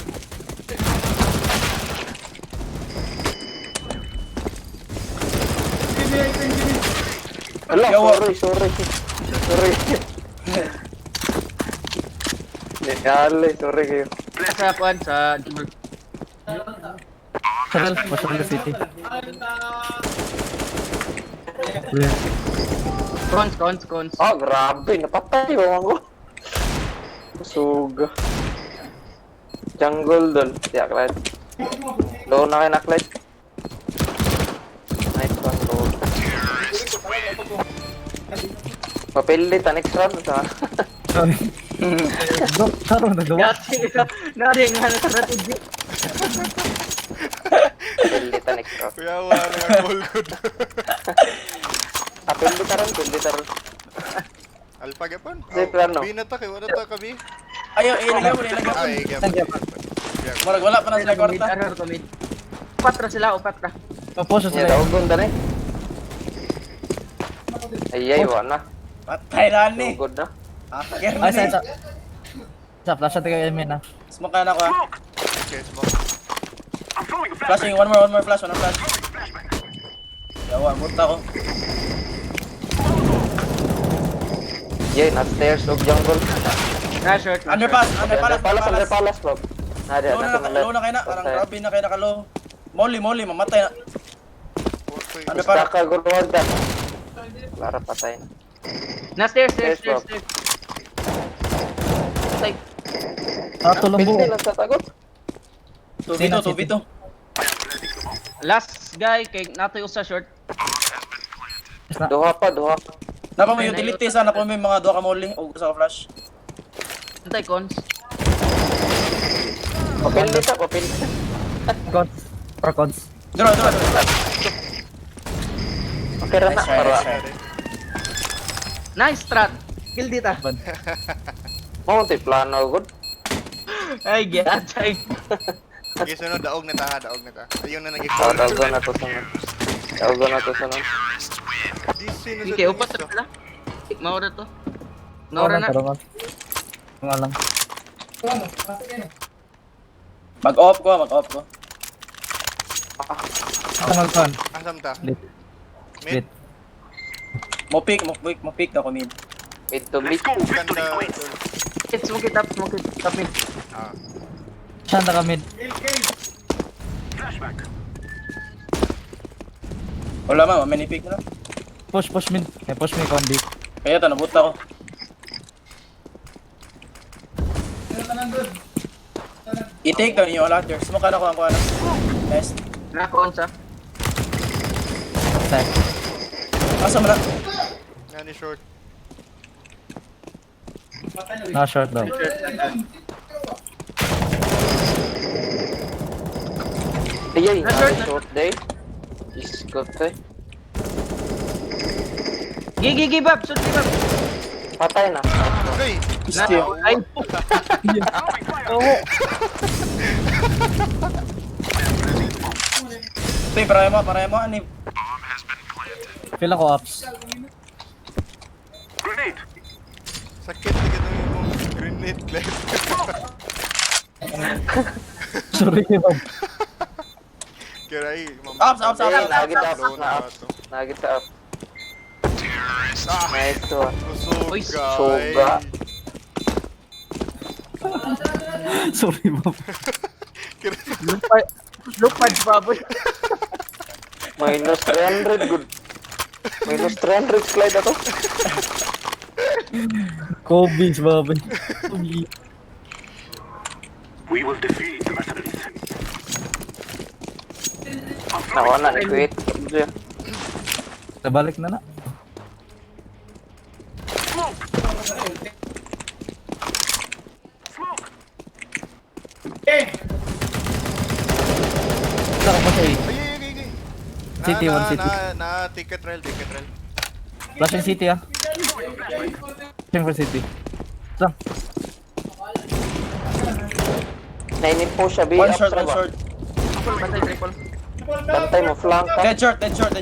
Ala,
Yawa.
sorry. Dale, sorry kayo.
Sa kuan sa jungle.
Sa Gulf, sa Gulf City.
Cons.
Ah, grabe, napatay ba ko? Suga. Jungle doon, si Aklet. Low na kayo na Aklet. Nice one, low. Papilit, next round sa.
Bro, saro nagawa.
Nari nga na strategy.
Papilit, next round.
Kuya, wala nga goal good.
Papilit ron.
Alpha gapon?
Safe lang, no?
B na ta, kay wala ta ka B.
Ayaw, ilagay mo, ilagay mo.
Ay, gapon.
Marag wala pa na sila kwarta.
Error to mid. Upat ra sila, upat ra.
Paposo
Yeah,
sila.
daw ganda na Ayay, wala.
Patay na ni.
Good na.
Aker
Ay,
ni.
sa flash natin kayo Emin na.
Smoke ka na ako ha.
Okay, smoke.
I'm throwing a flashback.
Flashing, one more flash, one more flash. Yawa, muta ko.
Yay, na stairs of jungle.
Na short.
Underpass,
Underpalas, Bob. Nadi,
Low na kayo na, parang grabe na kayo nakalow. Molly, mamatay na.
Okay.
Ano para?
Basta ka gulwag ka. Lara patay na.
Na stairs.
Stairs, Bob.
Patay.
Tulong buo.
Pinti lang sa tagot.
2v2.
Last guy kay nato yung sa short.
Duha pa.
Napa may utilities ha, napa may mga 2 ka molly o gusto ka flash.
Antay cons.
Papil.
Cons. Or cons.
Draw.
Okay ra na.
Nice try,
Para.
nice try.
Nice strat. Kill dita.
Maunti plano, good.
Ay, giatay.
Okay, sunod, daog na ta. Ayun na nag-call.
Dago na to sunod.
DC na sa
Sige, upat ra sila. Maura to.
Naura
Naura na.
Kung alam.
Mag-off ko.
Ako mag-con.
Asam ta?
Lit.
Mid?
Lit.
Mo pick na ko mid.
Mid to mid.
Go, victory
Ganda.
wins.
Smoke it up mid.
Ah,
Siya na kami.
Flashback.
Wala may pick na.
Push mid. Push me con B.
Kaya ta nabuta ko. I-take down yung lahat there. Smoke ka na ko ang kuha na. Nice.
Na cons ah.
Side.
Asa mo na?
nani short.
Na short daw.
Ayay,
short na.
short day. Is good eh.
Gigi Bob, shoot give up.
Patay na.
Hey!
Still.
Ay,
Tay, pareho mo. Ani?
Feel ako ups.
Grenade.
Sakit na ganun yung grenade glide.
Sorry, Bob.
Kiray,
Ups.
Nagita up.
Low na ba to?
Nagita up. Nice one.
Uy,
soga.
Sorry, Bob.
lupad baboy.
Minus 300 good. Minus 300 slide ako.
Kobe's, Bob.
We will defeat the mercenaries.
Nakuha na, quit.
Nabalik na na.
Smoke. Smoke.
Isa ka pa sa A.
Ay.
City, one city.
Ticket rail.
Flashing city ah. Flashing for city. Isa.
Nainin po siya, B.
One
Up
short,
sa
one
ba?
short.
Bantay, triple.
Bantay mo, flank ka.
Dead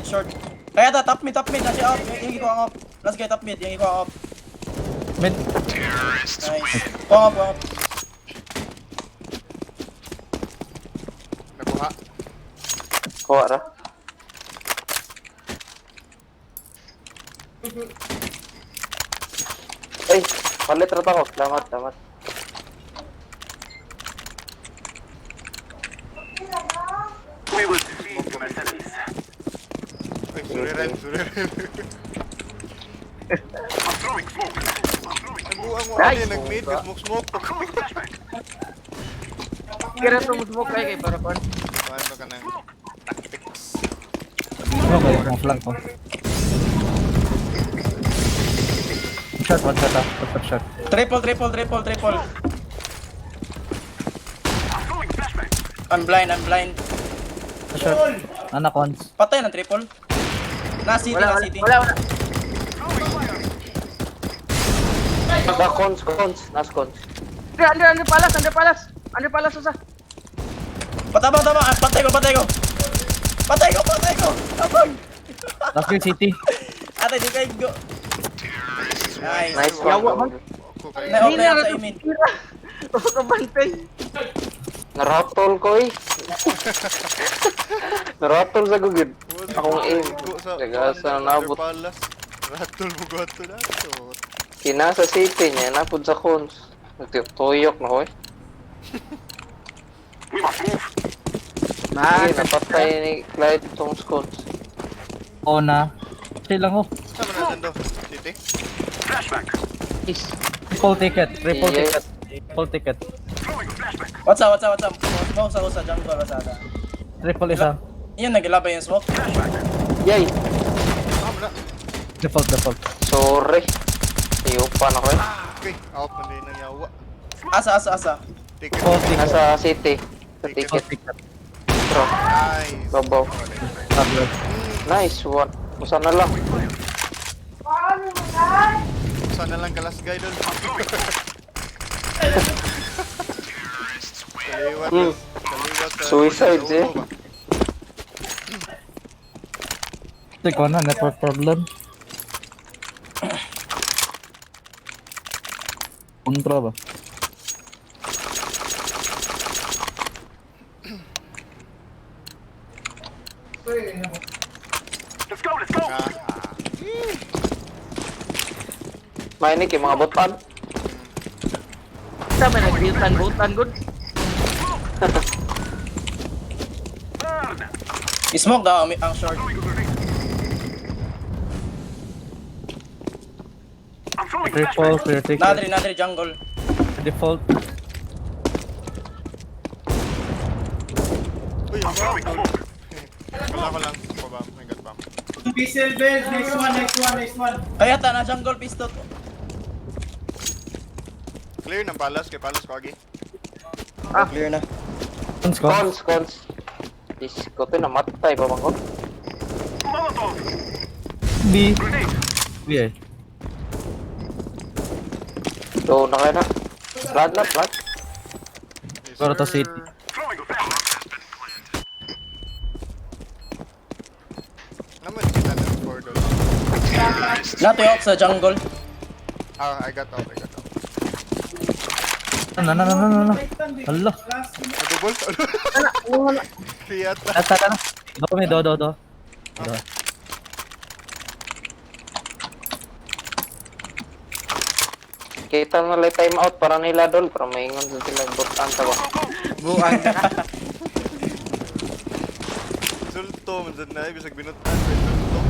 short. Kaya top mid, na siya up. Yung ko ang up. Last guy top mid, yung ko ang up.
Mid.
Nice. Go up.
Nakuha.
Kuha ra. Ay, palit ra ako. Salamat.
We will defeat your enemies.
Ay, sorry rail.
I'm throwing smoke.
Ang buang mo,
Nice.
nag-mid, smoke.
Kira to musmok kay para kon.
Paano ka nang tactics?
Okay, mga flank ko. One shot ah. One shot.
Triple. I'm blind.
One shot. Anak ones.
Patay ng triple. Na city.
Wala.
Da cons. Nas cons.
Under palas sa.
Pataba. Patay ko. Abang.
Last kill city.
Ate, di kayo go. Nice.
Nice
Yawa
one.
man.
Na-off na yan sa imin.
Ka bantay.
Narotol ko eh. Narotol sa gugid. Akong aim. Kagasa nabot.
Ratol mo gato na to.
Kinasa city niya, napod sa cons. Nagtuyok na ko eh.
We must move.
Sige, napatay ni Clyde itong cons.
O na. Okay lang oh.
Saan mo na nando? City?
Flashback.
Full ticket.
Yes.
Full ticket.
Throwing flashback.
What's up? Smoke sa jungle basada.
Triple isa.
Yun, naglabay yung smoke.
Yay!
Na.
Default.
Sorry. Iyupan ako eh.
Okay, out man din ng yawa.
Asa.
Ticket.
Full ticket.
Nasa city. Sa
Full
ticket.
ticket.
Bro.
Nice.
Babaw.
Tablet.
Nice one. Usa na lang.
Sana lang kalas guy doon. Kaliwat.
Hmm. Suicide, eh.
Ito ko na. Network problem. Kontra ba?
Let's go.
Mainik yung mga botan.
Sa may nagbutan good.
Burn.
Smoke daw ang short.
I'm throwing
Triple.
flashback.
Clear ticket.
Nadri jungle.
Default.
Uy,
I'm throwing smoke.
Wala ko lang. Pabam. May gat bam.
Pixel Bell, next one.
Kaya ta na jungle pistol.
Clear ng palas. Kay palas ko agi.
Clear na.
Cons. Isko to namatay pa man ko.
Molotov.
B.
Grenade.
B eh.
So, na kayo na. Flat.
Yes,
Pero to
sir.
city.
Throwing flashback.
Naman kita ng score doon.
Natuyok sa jungle.
I got off.
Na. Hala.
Double? Fiyat.
Tata na. Do.
Kita na lang time out para nila dol. Para maingon sa sila botan ta ba.
Buang ka.
Sulto. Manzad na. Bisag binutan. Sulto.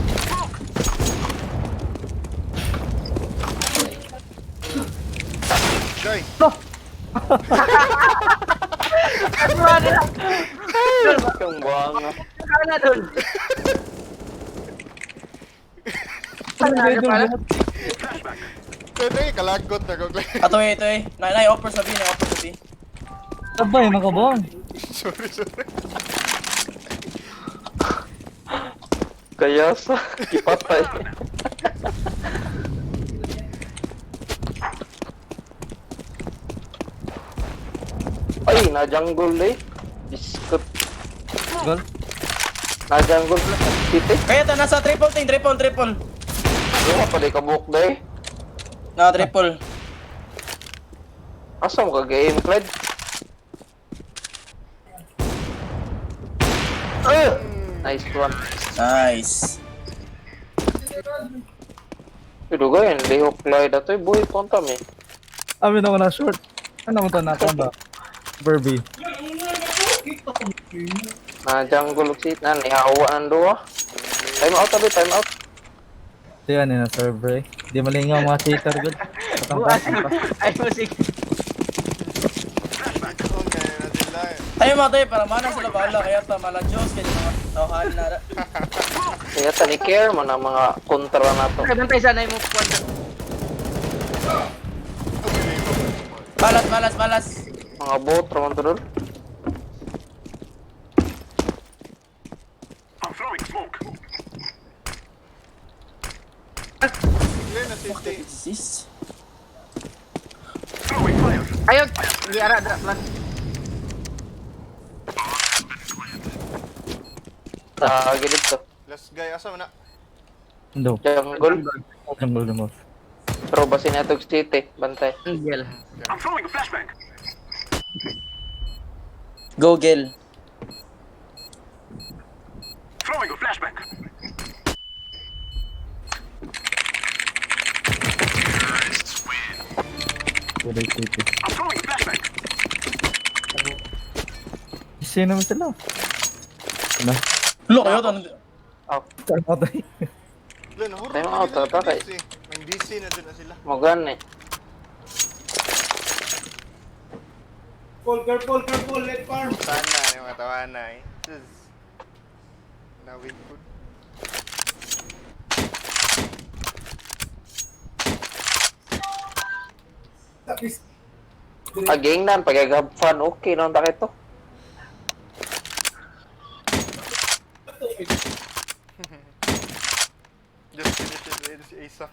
Joy.
Yung buwanga.
Kana dun.
Pwede kalagot na ko.
Ato ito eh. Na offer sa B.
Sabay, makabong.
Sorry.
Kaya sa ipatay. Ay, na-jungle eh. Biskot.
Gol.
Na-jungle na. Tite.
Kaya ta nasa triple ting, triple.
Yung nga pala kabuk na eh.
Na triple.
Asa mo ka-game, Clyde? Nice one.
Nice.
Pero gayon, lihok Clyde ato'y buhay kontam eh.
Amin ako na short. Ano mo to na ba? Burby.
Na-jungle seat na, nihawa ng duwa. Time out tabi, time out.
Ito yan na server eh. Di malingaw mga cheater good.
Ay, musik.
Ang kaya na sila eh.
Tayo mga tayo, para mana sila bahala. Kaya ta, mala Diyos, kaya mga tauhan na.
Kaya tani-care mo na mga kontra na to.
Bantay sana yung move point.
Balas.
Mga bot, ramon to doon.
I'm throwing smoke.
Clear na safety.
Sis.
Throwing fire.
Ayun! Hindi ara, plan.
Sa gilid to.
Last guy, asa mo na?
Hindi.
Jungle.
Jungle mo.
Pero basin na itong city, bantay.
Angel.
I'm throwing a flashbang.
Go, Gil.
Throwing a flashbang.
Kulay city.
I'm throwing a flashbang.
Sino naman sila? Ano?
Lo, kayo to.
Patay.
Clear na, hurot
Time
na
out,
nila
tatay.
DC. May DC na doon na sila.
Mogan eh.
Careful, let farm.
Sana yung mga tawana eh. Sus. Nawig po.
Tapos,
Aging nan, pag-agab fun, okay nang takit to.
Just finish it with ASAP.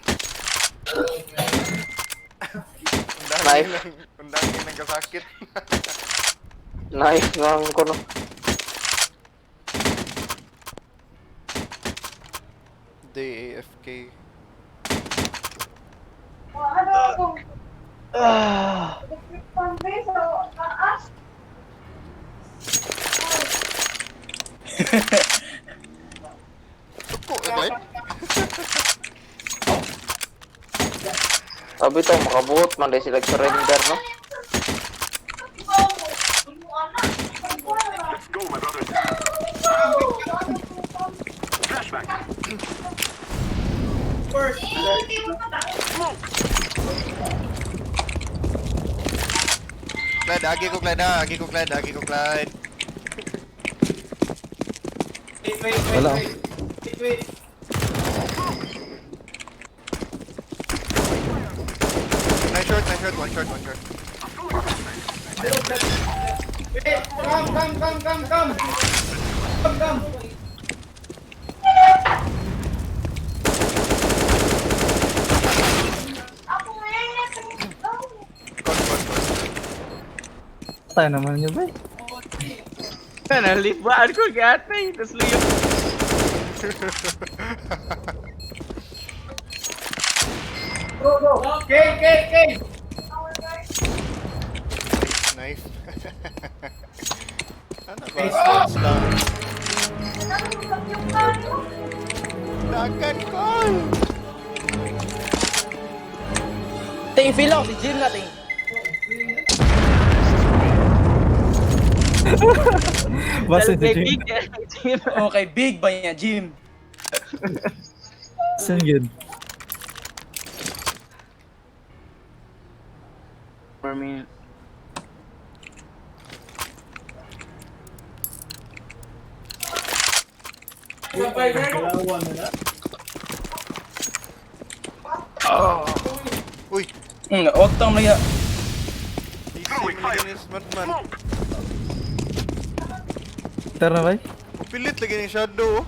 Knife.
Ang dami nang kasakit.
Nice ng kuno.
Day AFK. Suko, right?
Sabi to, makabuot man dahil sila surrender, no?
Let's go, my brothers. Flashbang.
Clyde, agi ko Clyde ha. Agi ko Clyde.
Wala.
wait.
Nice short, one short.
Wait, come.
Tayo naman niyo ba?
Nalibaan ko gatay. Tapos liyo. Go. Okay.
Knife. Ano ba? Sports lang. Dagan call!
Ting, feel ako si Jim natin.
Basta si Jim.
Okay, big ba niya, Jim?
Saan yun?
For me.
Uy!
Huwag tang maya.
DC, malinis, madman.
Filter na ba?
Pilit lagi ni Shadow.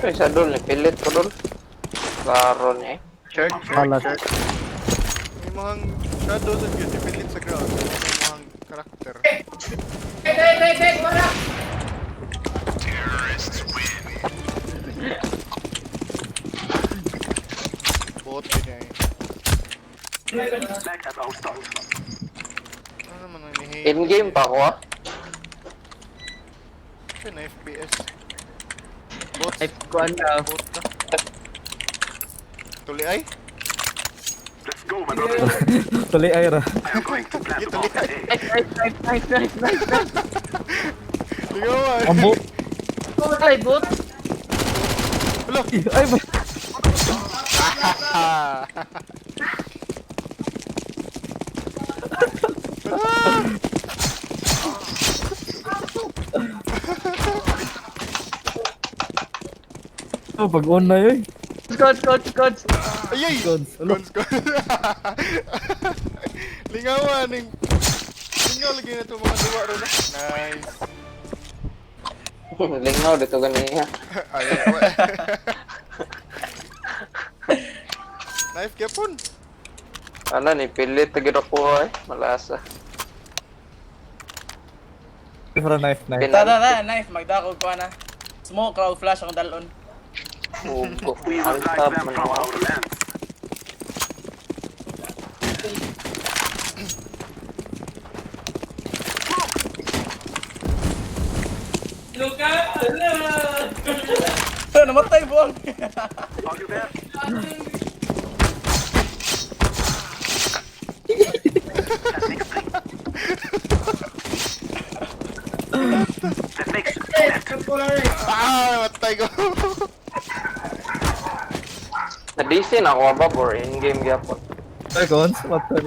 Ay, sa dul, pilit ko dul. Klaro niya eh.
Shirt,
Balat.
shirt.
May mga Shadow sa yun, pilit sa ground. May mga karakter. Bot din eh. Ano naman ang nihi?
In-game pa ako ah.
Ay, na FPS. Bots.
Ay, kuan na.
Bot ka. Tuli ay?
Tuloy ay ra.
Sige, tuli ay.
Nice.
Ligawan.
Ambo.
Ay, bot.
Hello.
Ay, ba? Oh, pag-on na yun.
Coach.
Ayay!
Cons. Hello.
Cons. Lingawan. Lingaw lagi na itong mga duwa rin na. Nice.
Lingaw dito ganiya.
Ayaw ko. Knife kapon.
Ano ni, pilit na gino ko eh. Malasa.
Para knife.
Tada, knife, magdakog ko na. Smoke, crowd flash akong dalon.
Ugo. Altab man ako.
Namatay buwang.
Matay ko.
Na-DC na ako ba or in-game gyapon?
Ay, Cons. What the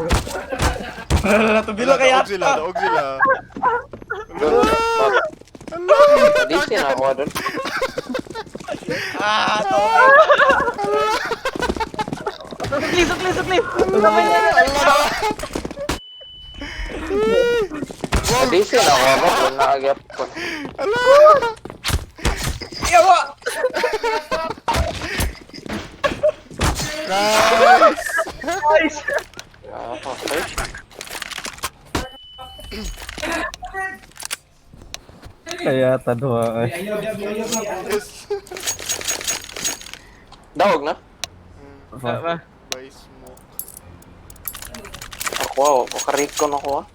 Natubilo kay
Daog sila,
Yata.
daog sila.
Na-DC na ako doon.
To.
Sukli.
Na-DC na ako ba or nakagyapon?
Yawa!
Nice!
Okay.
Kaya tadwa ay.
Yes.
Dawag na.
By smoke.
Ako ah, makarikon ako ah.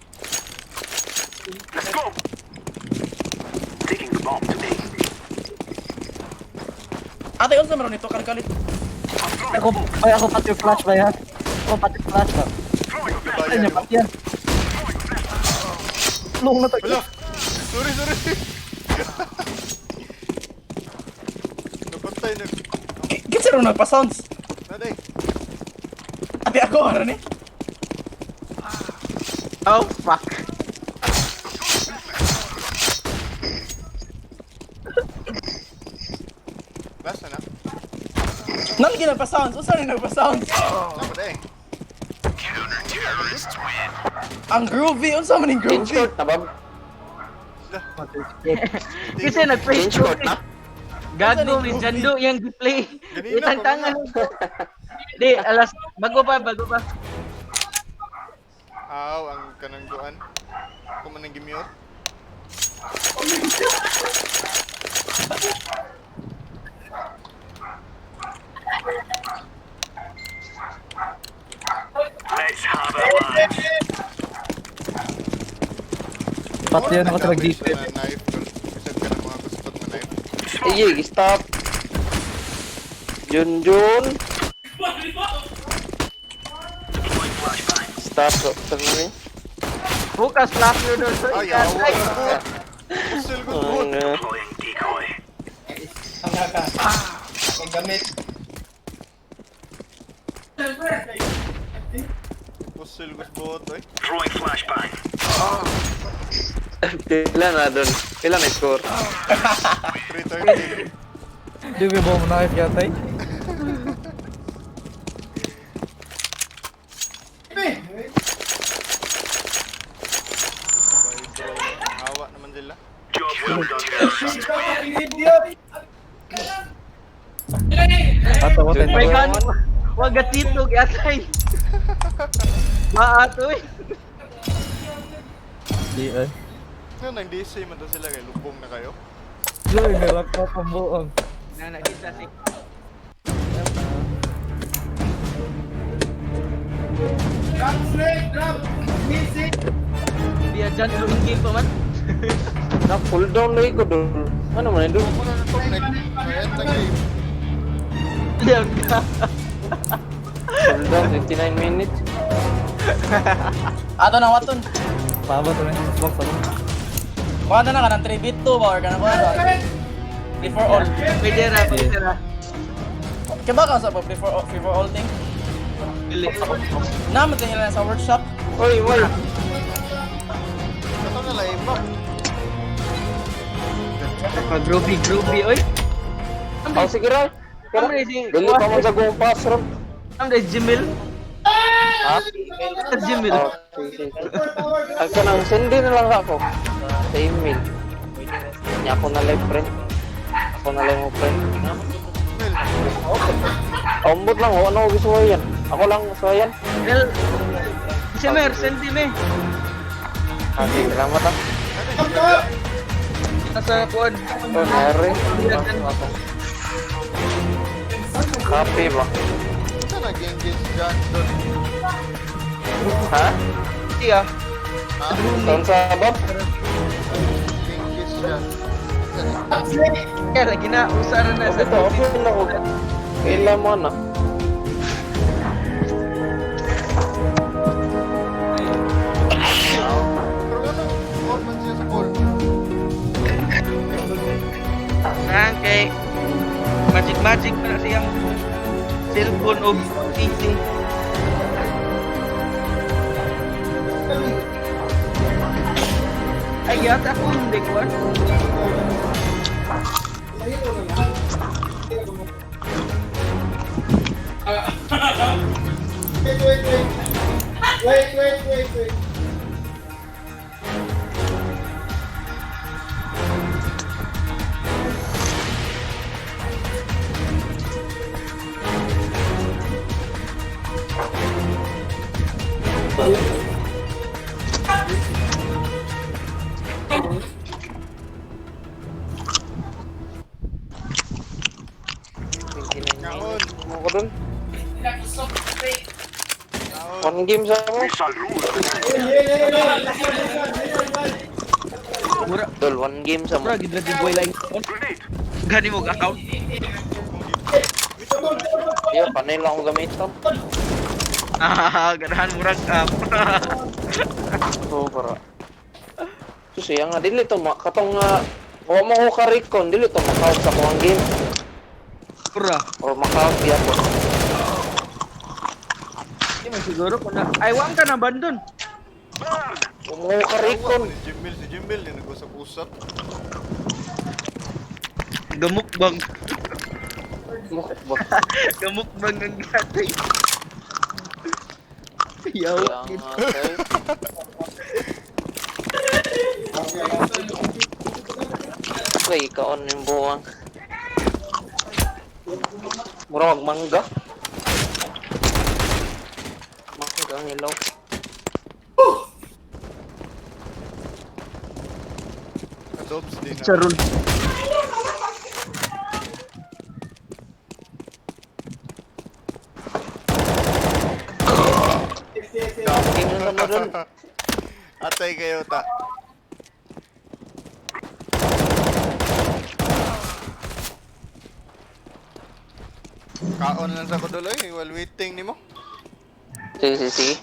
Ate, unsa meron nito? Karkalit.
Ako pati flash ba yan? Ako pati flash ba? Ay, niya pati yan. Long na tayo.
Wala! Sorry! Napantay na.
Kinsa ron nagpa-sounds?
Naday.
Ate, ako ano ni?
Oh, fuck.
Basta na.
Nang ginagpa-sounds? Unsa rin nagpa-sounds?
Napaday.
Ang groovy. Unsa man yung groovy?
In-short na ba?
Kasi nag-face
In-short na?
Gago, may jando yung display.
Ganina
Itang
pa
tangan. Di, alas, bago pa.
Aw, ang kanangguan. Ako man ang gimute.
Pati yan ako talaga dito.
Na knife. Isad ka ng mga kustot na knife.
Ay, stop. Junjun. Stop. Stop na rin.
Bukas, flap yun doon.
Ay, awa. Pusil ko po.
Ano?
Ang gamit.
Pusil ko po. Ay.
Pila na doon. Pila na score.
330.
Di ba mo knife yata eh?
Bye, bro.
Ato mo tayo.
May gano. Wag gatitog yatay. Maato eh.
Di ay.
Nga nang DC man to sila kay lubong na kayo.
Loy, nilak ko pambuong.
Na nakita si
Drop straight, drop. Music.
dia jan yung game pa man.
Na full down lagi ko dul. Ano man dul?
Muna na to, nag-end na game.
Dia
Full down 59 minutes.
Ato na waton.
Pabot to eh. Smoke pa rin.
Kuha na ka ng 3v2 ba or kana kuha na. Before all.
pwede ra.
Kaya ba ka sa before all thing?
Dili.
Naman tingin na sa workshop.
Oy, oy.
Ito na lang iba.
Groovy oy.
Oh, sige ra.
Am re si
Dili pa man sa gumpas ron.
Am re Jimil.
Ha?
Jimil.
Oh, sige. Ang kanang sendi na lang ako. Sa email. Nya ako na live friend. Ako na lang mo friend. Ombot lang, ano ko gusto yan? Ako lang gusto yan.
El Simer senti me.
Okay, salamat ah.
Nasa kuan.
Ito, nari. Kape ba?
Ito na Genghis Khan doon.
Ha?
Iya.
Ha?
Saan sabab?
Genghis Khan.
Kaya lagi na usaran na sa
Ito, okay na ako. Kailan mo na?
Pero ano? Performance niya sa call.
kay magic pa na siyang cellphone o PC. Ay, yata ako hindi ko.
Wait.
Kaon.
Ako dun.
Kaon.
One game sa mo.
Mura,
Dol, one game sa mo.
mura gid lagi boy like. Gani mo account.
Iya, panay lang akong gamiton.
Ganahan murag
Oo, para. Susiya nga, dili to, katong nga, huwag mo ko karikon, dili to makaut sa kuwang game.
Pura.
Or makaut di ako.
Di man siguro ko na. Ay, wang ka na bandon.
Huwag mo ko karikon.
Si Jimbil, yung nag-usap-usap.
Gamukbang.
Mukbang.
Gamukbang ang gatay. Yaw.
Kaya nga, tayo. Ay, ikaon yung buwang. Mura magmangga. Mangga ang ilaw.
Adobs din na.
Charun.
Game na naman dun.
Atay kayo ta. Kaon lang sa kuduloy while waiting nimo.
Sige.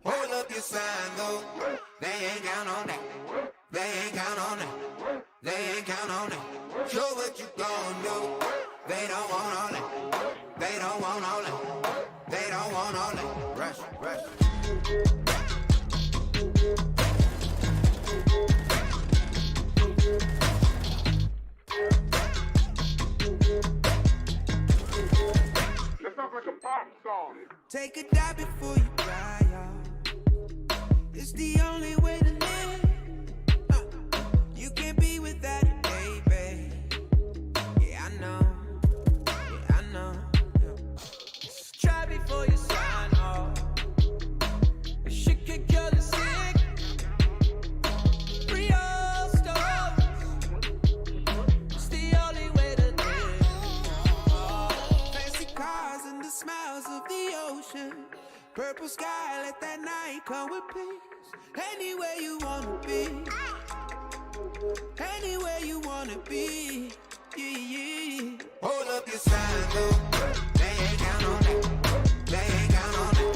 Hold up your sign though. They ain't count on that. They ain't count on that. They ain't count on that. Show what you gon' do. They don't want all that. They don't want all that. They don't want all that. Rush. Take a dive before you die, y'all. It's the only way to live. You can't be without it, baby. Yeah, I know. Yeah, I know. Yeah. Try before you sign off. Shit can kill the sick. Real stories. It's the only way to live. Fancy cars and the smiles of the ocean. Purple sky, let that night come with peace. Anywhere you wanna be. Anywhere you wanna be. Yeah, yeah. Hold up your sign, though. They ain't count on that. They ain't count on that.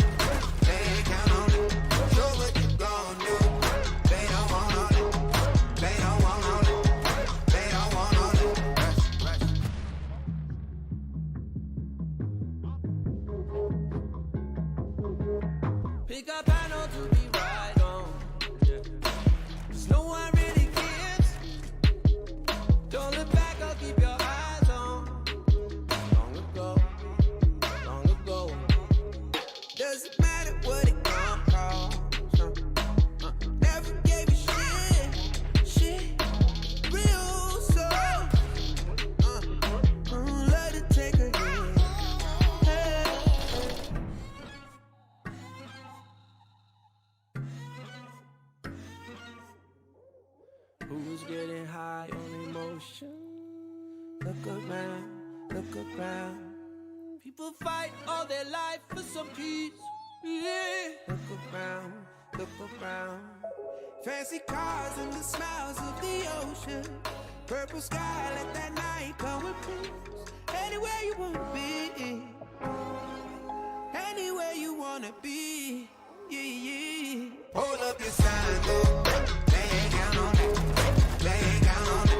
They ain't count on that. Show what you gon' do. They don't want all that. They don't want all that. They don't want all that. Rush, rush. Pick up panel to be right on. Cause no one really gives. Don't look back, I'll keep your eyes on. Long ago, long ago. Doesn't matter what it gon' cost. Never gave a shit. Real soul. Let it take a hit. Hey. Who's getting high on emotion? Look around, look around. People fight all their life for some peace. Yeah. Look around, look around. Fancy cars and the smiles of the ocean. Purple sky, let that night come with peace. Anywhere you wanna be. Anywhere you wanna be. Yeah, yeah. Hold up your sign, though. They ain't count on that. They ain't count on it.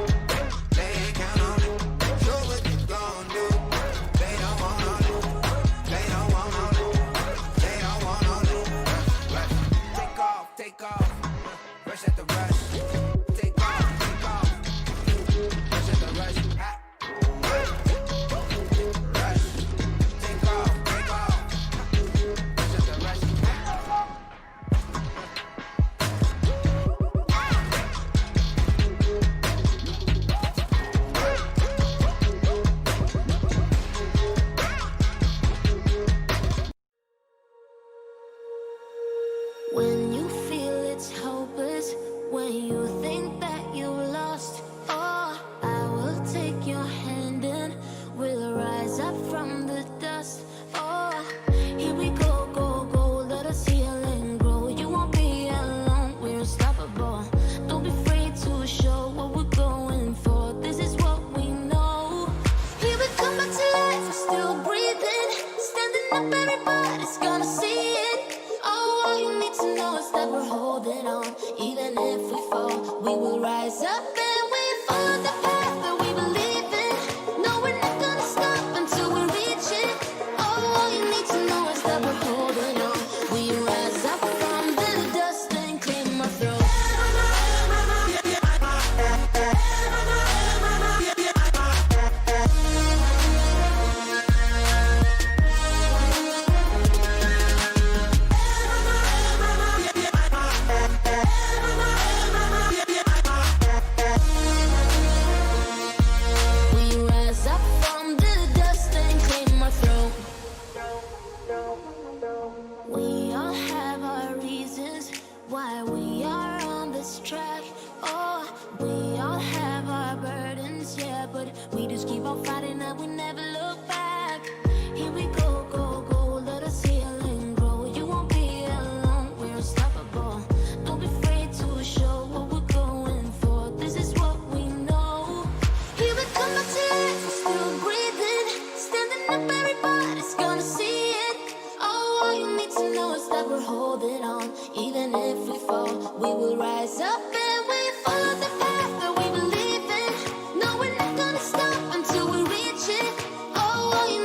They ain't count on it. Show what you gon' do. They don't want all it. They don't want all it. They don't want all it. Rush, rush. Take off, take off. Rush at the rush. Take off, take off. Rush at the rush. Rush. Take off, take off. Rush at the rush.
When you feel it's hopeless, when you think that you lost, oh, I will take your hand and we'll rise up from the dust. Oh, here we go, go, go, let us heal and grow. You won't be alone, we're unstoppable. Don't be afraid to show what we're going for. This is what we know. Here we come back to life, we're still breathing. Standing up, everybody's gonna see it. Oh, all you need to know is that we're holding on. Even if we fall, we will rise up and we follow the path that we believe in. No, we're not gonna stop until we reach it. Oh, all you need to know is that we're holding on. We rise up from the dust and claim our throne. We rise up from the dust and claim our throne. We all have our reasons why we are on this track. Oh, we all have our burdens, yeah, but we just keep on fighting and we never look back. Here we go, go, go, let us heal and grow. You won't be alone, we're unstoppable. Don't be afraid to show what we're going for. This is what we know. Here we come back to life, we're still breathing. Standing up, everybody's gonna see it. Oh, all you need to know is that we're holding on. Even if we fall, we will rise up and we follow the path that we believe in. No, we're not gonna stop until we reach it. Oh, all you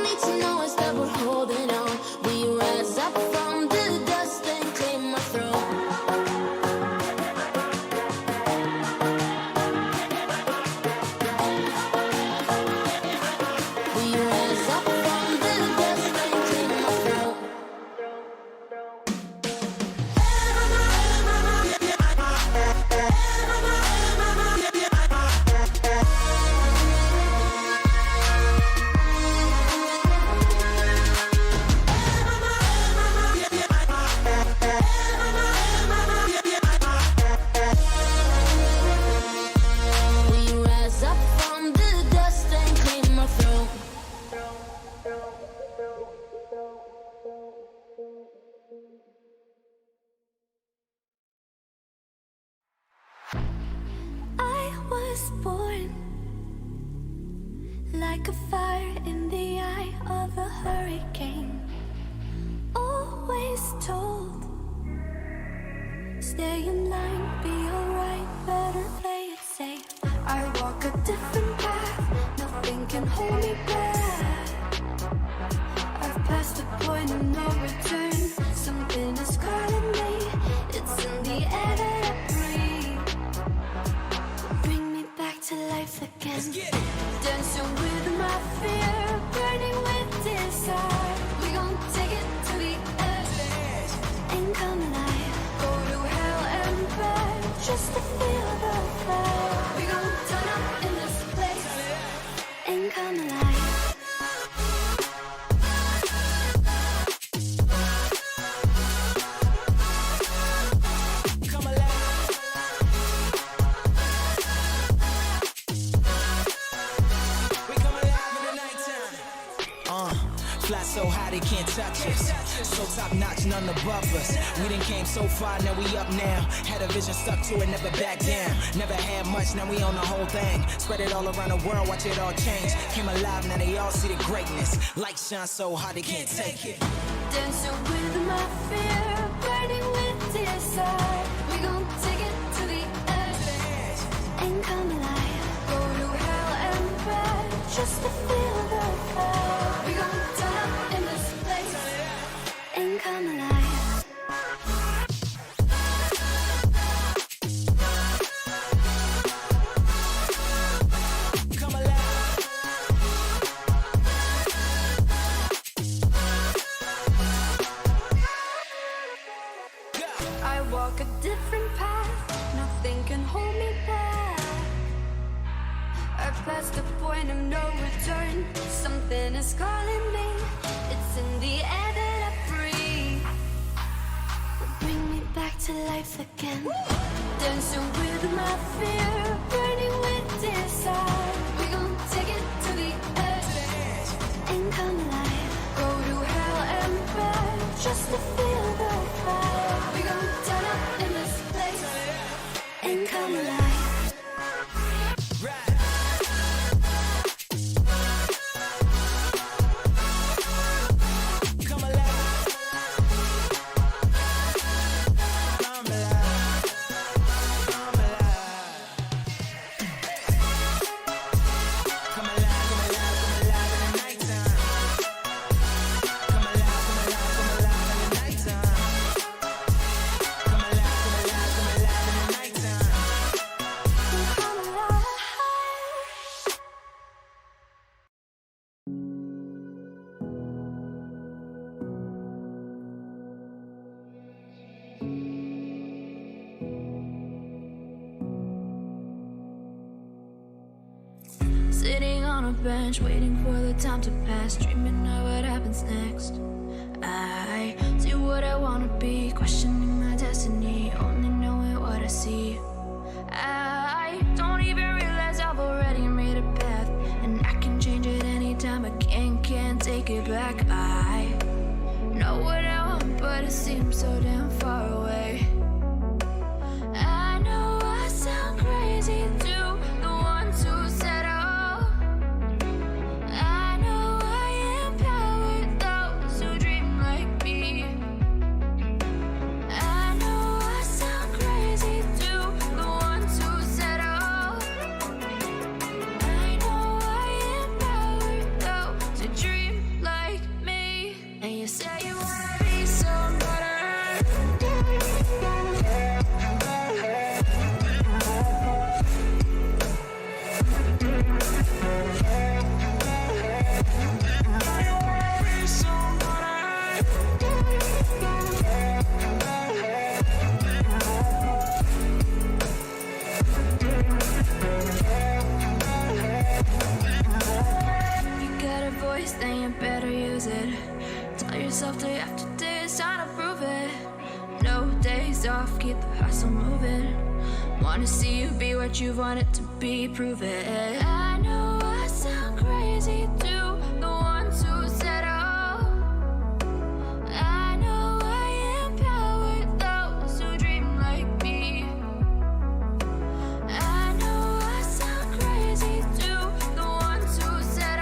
like a fire in the eye of a hurricane. Always told, stay in line, be alright, better play it safe. I walk a different path, nothing can hold me back. I've passed the point of no return, something is calling me, it's in the air that I breathe. Bring me back to life again, dancing with my fear, burning with desire. We gon' take it to the edge and come alive. Go to hell and back just to feel the fire. We gon' turn up in this place and come alive.
Fly so high they can't touch us. So top notch, none above us. We done came so far, now we up now. Had a vision, stuck to it, never back down. Never had much, now we own the whole thing. Spread it all around the world, watch it all change. Came alive, now they all see the greatness. Light shine so hard they can't take it.
Dancing with my fear, burning with desire. We gon' take it to the edge and come alive. Go to hell and back just to feel the fire. We gon' turn up in this place and come alive.
Come alive.
I walk a different path, nothing can hold me back. I passed the point of no return, something is calling me, it's in the air that I breathe. Bring me back to life again, dancing with my fear, burning with desire. We gon' take it to the edge and come alive. Go to hell and back just to feel the fire. We gon' turn up in this place and come alive. Sitting on a bench, waiting for the time to pass, dreaming of what happens next. I do what I wanna be, questioning my destiny, only knowing what I see. I don't even realize I've already made a path, and I can change it anytime. I can't take it back. I know what I want, but it seems so damn far away. I know I sound crazy to the ones who said then you better use it. Tell yourself day after day it's time to prove it. No days off, keep the hustle moving. Wanna see you be what you want it to be, prove it. I know I sound crazy to the ones who said oh. I know I empower those who dream like me. I know I sound crazy to the ones who said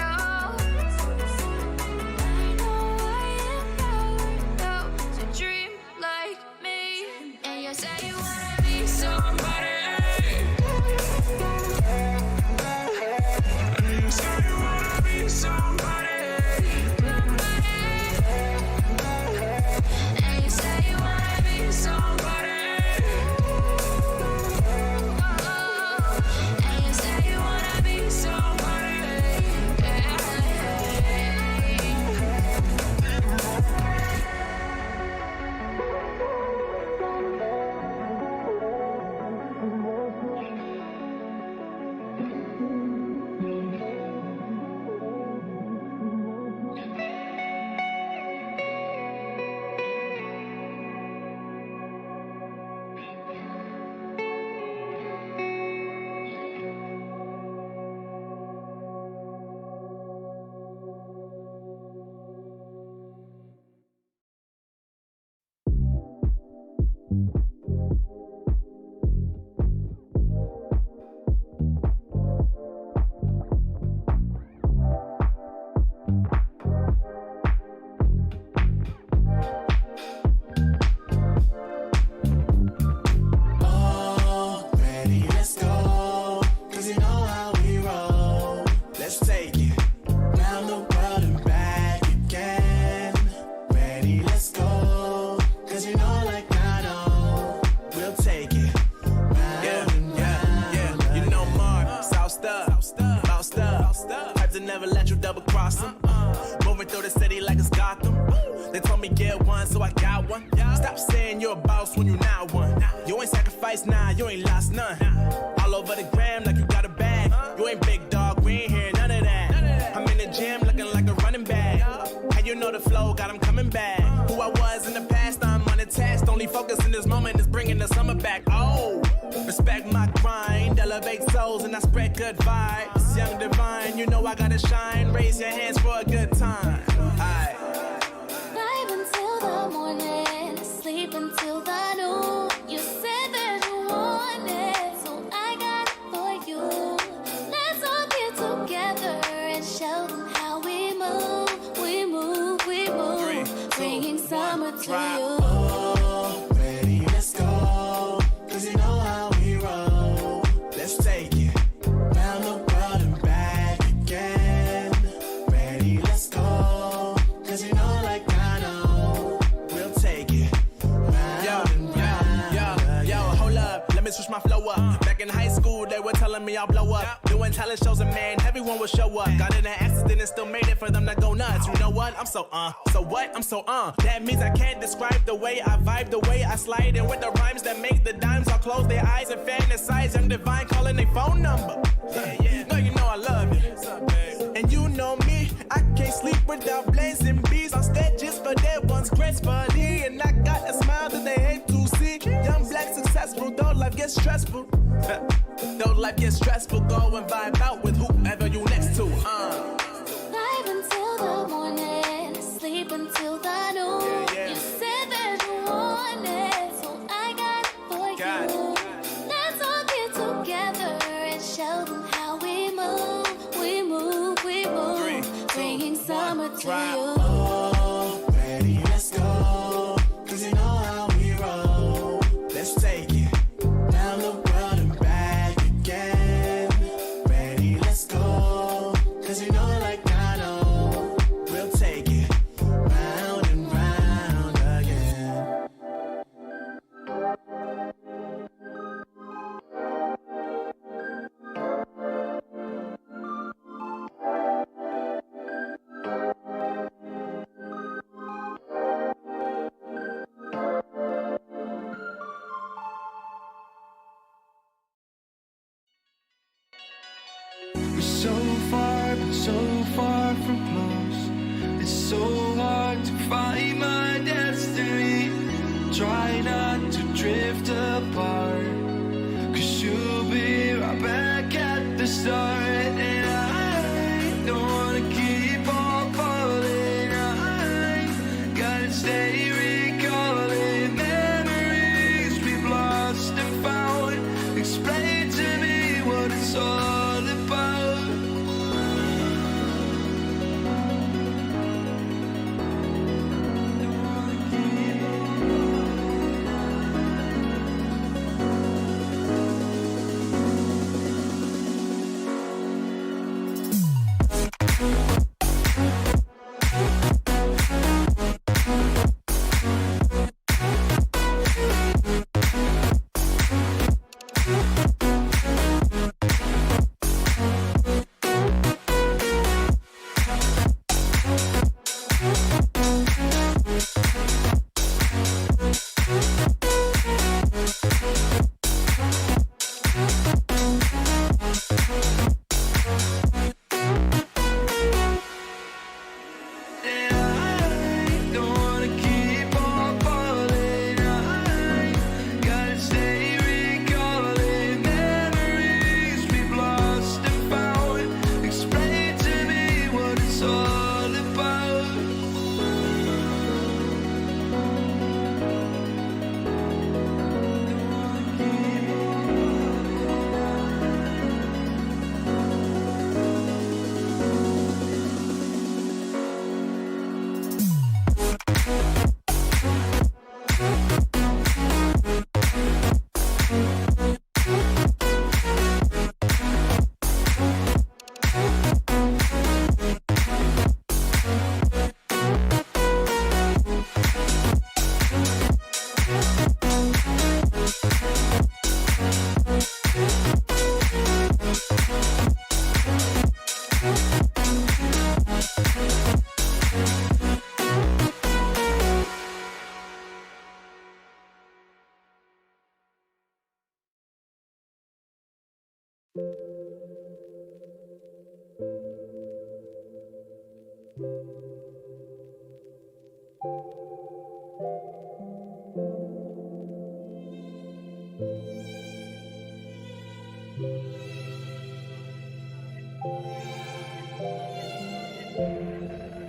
words and never let you double cross them. Moving through the city like it's Gotham. They told me get one, so I got one. Stop saying you're a boss when you not one. You ain't sacrificed, nah, you ain't lost none. All over the gram like you got a bag. You ain't big dog, we ain't hear none of that. I'm in the gym looking like a running back. And you know the flow, got 'em coming back. Who I was in the past, I'm unattached. Only focus in this moment is bringing the summer back. Oh, respect my grind, elevate souls and I spread good vibes. Young divine, you know I gotta shine. Raise your hands for a good time. Aight.
Vibe until the morning, sleep until the noon. You said that you want it, so I got it for you. Let's all get together and show them how we move. We move, we move.
3, 2,
Bringing summer
1,
to
drop.
you.
Oh, ready, let's go. Cause you know how we roll. Let's take it round the world and back again. Ready, let's go. Cause you know like I know. We'll take it round and round. Yo, hold up, let me switch my flow up. Back in high school, they were telling me I'll blow up. Doing talent shows and man, everyone will show up. Got in an accident and still made it for them to go nuts. You know what? I'm so what? I'm so That means I can't describe the way I vibe, the way I slide. And with the rhymes that make the dimes, I'll close their eyes and fantasize. Young divine calling their phone number. Yeah. No, you know I love it. And you know me, I can't sleep without blazing beats. On stages for their ones gracefully. And I got a smile that they hate to see. Young black successful, though life gets stressful. Though life gets stressful, go and vibe out with whoever you next to.
Vibe until the morning, sleep until the noon.
Yeah.
You said that you want it, so I got it for
Got
you. Let's all get together and show them how we move. We move, we move.
3, 2,
Bringing summer
1,
to
drop.
you.
Oh, ready, let's go. Cause you know how we roll. Let's take it round the world and back again. Ready, let's go. Cause you know like I know. We'll take it round and round again.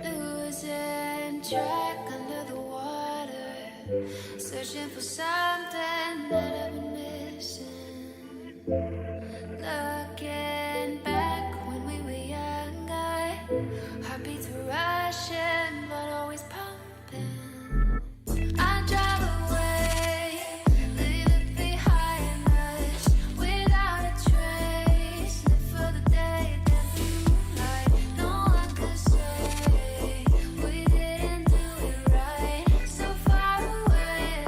Losing track under the water, searching for something that I've been missing. Looking back when we were younger, heartbeats were rushing, but always pumping. I drive away, leave it behind us without a trace. Live for the day, dance in the moonlight. No one could say we didn't do it right. So far away,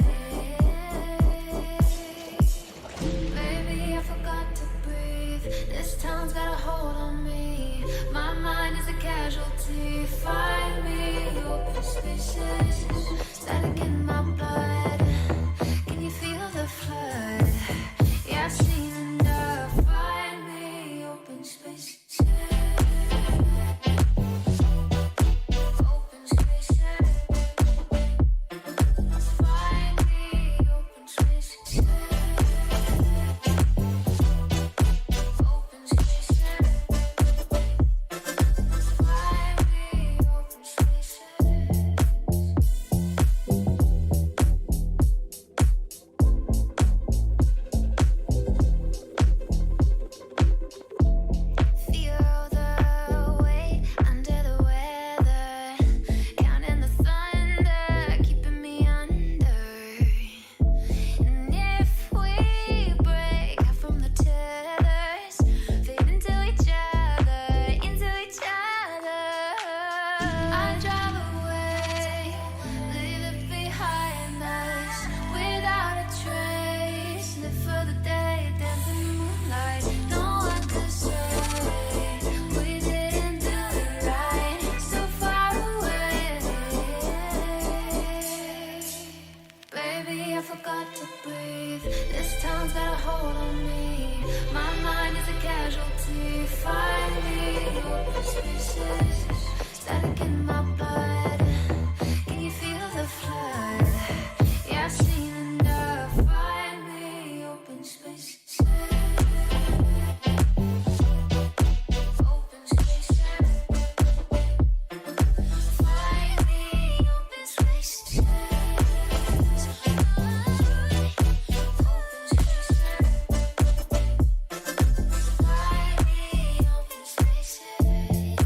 baby, I forgot to breathe. This town's got a hold on me. My mind is a casualty. Find me open spaces, static in my blood. Can you feel the flood? Yeah, I've seen enough. Find me open spaces. Open spaces. Find me open spaces. Open spaces. Find me open Feel the weight under the weather, counting the thunder, keeping me under. And if we break out from the tethers, fade into each other, into each other. I drive away, leave it behind us without a trace. Live for the day, dance in the moonlight. No one could say we didn't do it right. So far away, baby, I forgot to breathe. This town's got a hold on me. My mind is a casualty. Find me open spaces, static in my blood. Can you feel the flood? Yeah, I've seen enough. Find me open spaces. Open spaces. Find me open spaces. Open spaces. Find me open spaces.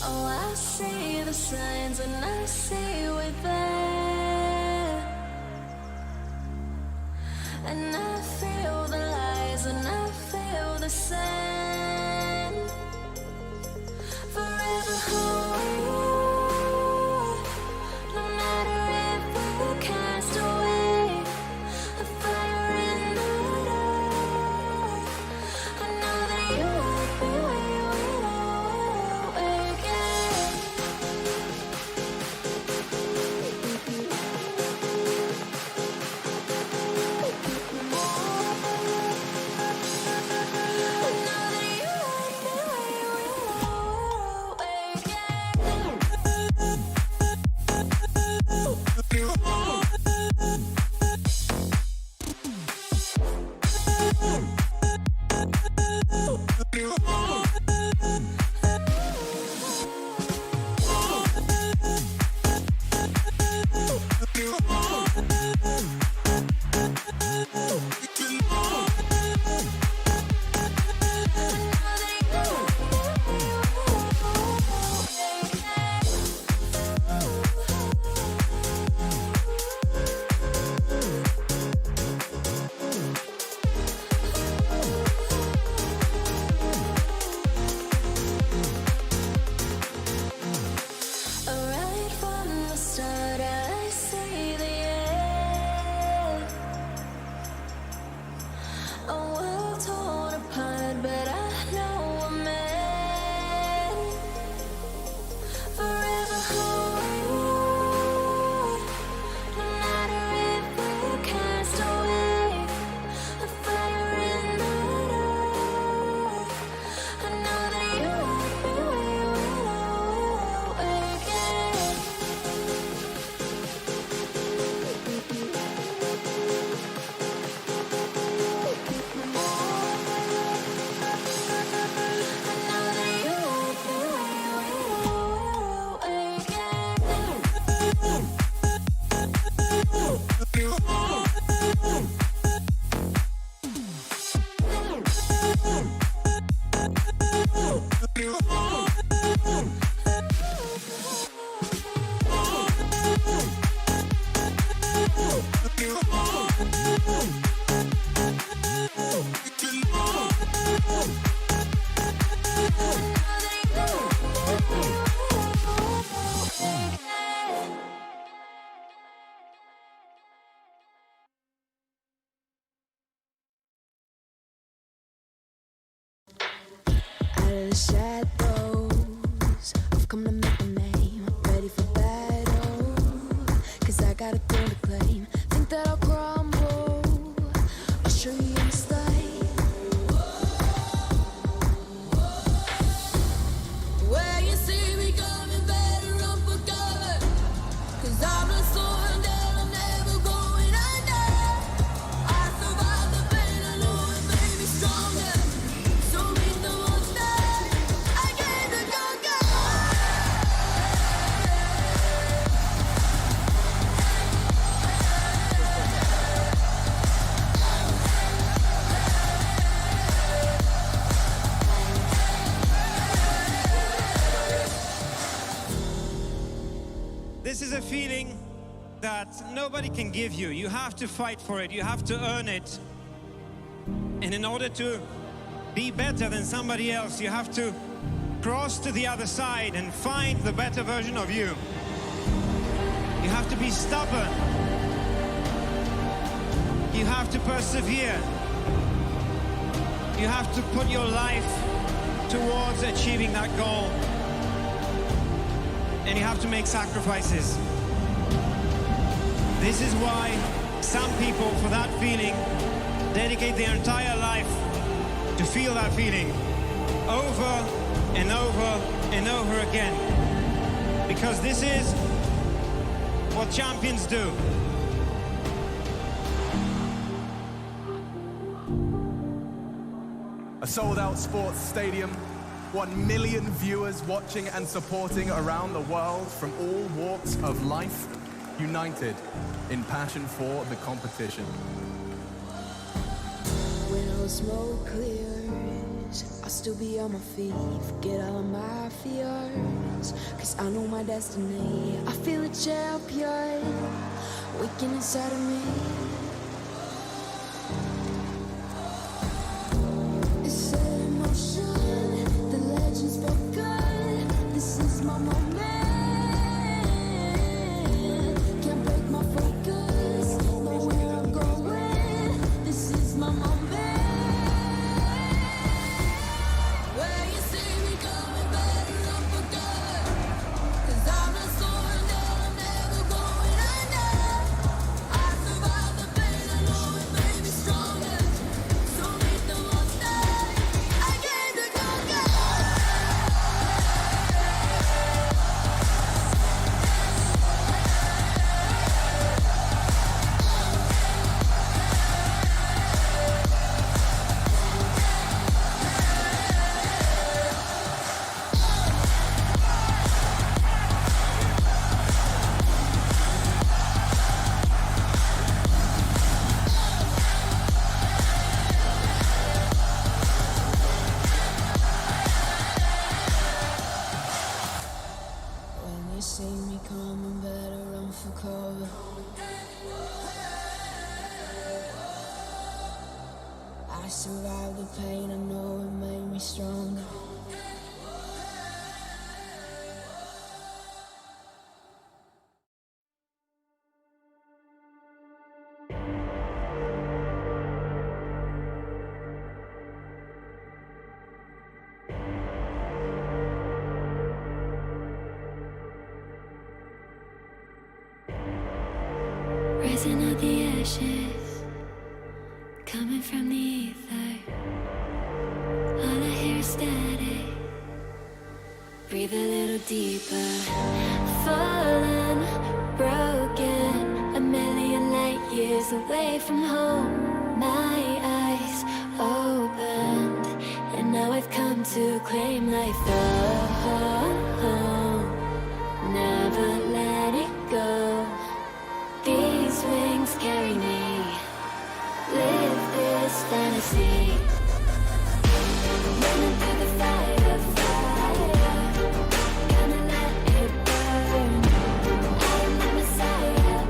Oh, I see the signs and I see we're there. And I feel the lies and I feel the sand. Forever hold, no matter if we're cast away. A fire in the dark. I know that you won't be where again. Oh, Out of the shadows, I've come to make a name. Ready for battle, 'cause I got a throne to claim. Think that I'll crumble, I'll show you in style. Where you see me coming, better run for cover, 'cause I'm not soaring down, I'm never going under. I survived the pain, I know it made me stronger. So meet the monster, I came to conquer.
This is a feeling that nobody can give you. You have to fight for it. You have to earn it. And in order to be better than somebody else, you have to cross to the other side and find the better version of you. You have to be stubborn. You have to persevere. You have to put your life towards achieving that goal. And you have to make sacrifices. This is why some people, for that feeling, dedicate their entire life to feel that feeling over and over and over again. Because this is what champions do.
A sold-out sports stadium, 1 million viewers watching and supporting around the world from all walks of life, united in passion for the competition.
When all the smoke clears, I'll still be on my feet. Forget all of my fears, 'cause I know my destiny. I feel a champion waking inside of me. It's set in motion, the legend's begun. This is my moment. Can't break my focus, know where I'm going. This is my moment. Where you see me coming, better run for cover, 'cause I'm not soaring down, I'm never going under. I survived the pain, I know it made me stronger. So meet the monster, I came to conquer. When you see me coming, better run for cover. I survived the pain, I know it made me stronger. Rising out the ashes, coming from the ether. All I hear is static. Breathe a little deeper. Fallen, broken, a million light years away from home. My eyes opened, and now I've come to claim life. Oh, never let it go. These wings carry me. Live this fantasy. Running through the fire, gonna let it burn. I am the Messiah,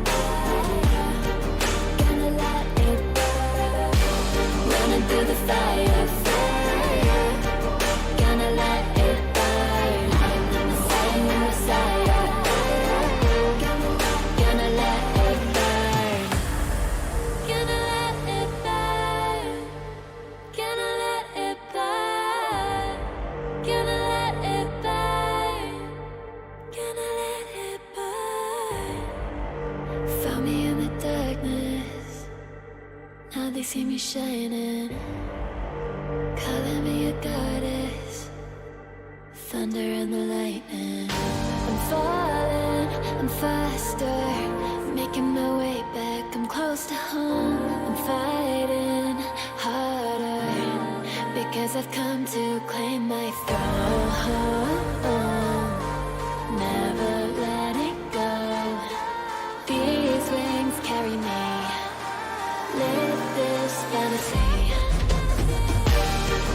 they see me shining, calling me a goddess, thunder and the lightning. I'm falling, I'm faster, making my way back, I'm close to home. I'm fighting harder, because I've come to claim my throne. Never letting go, these wings carry me, live this fantasy.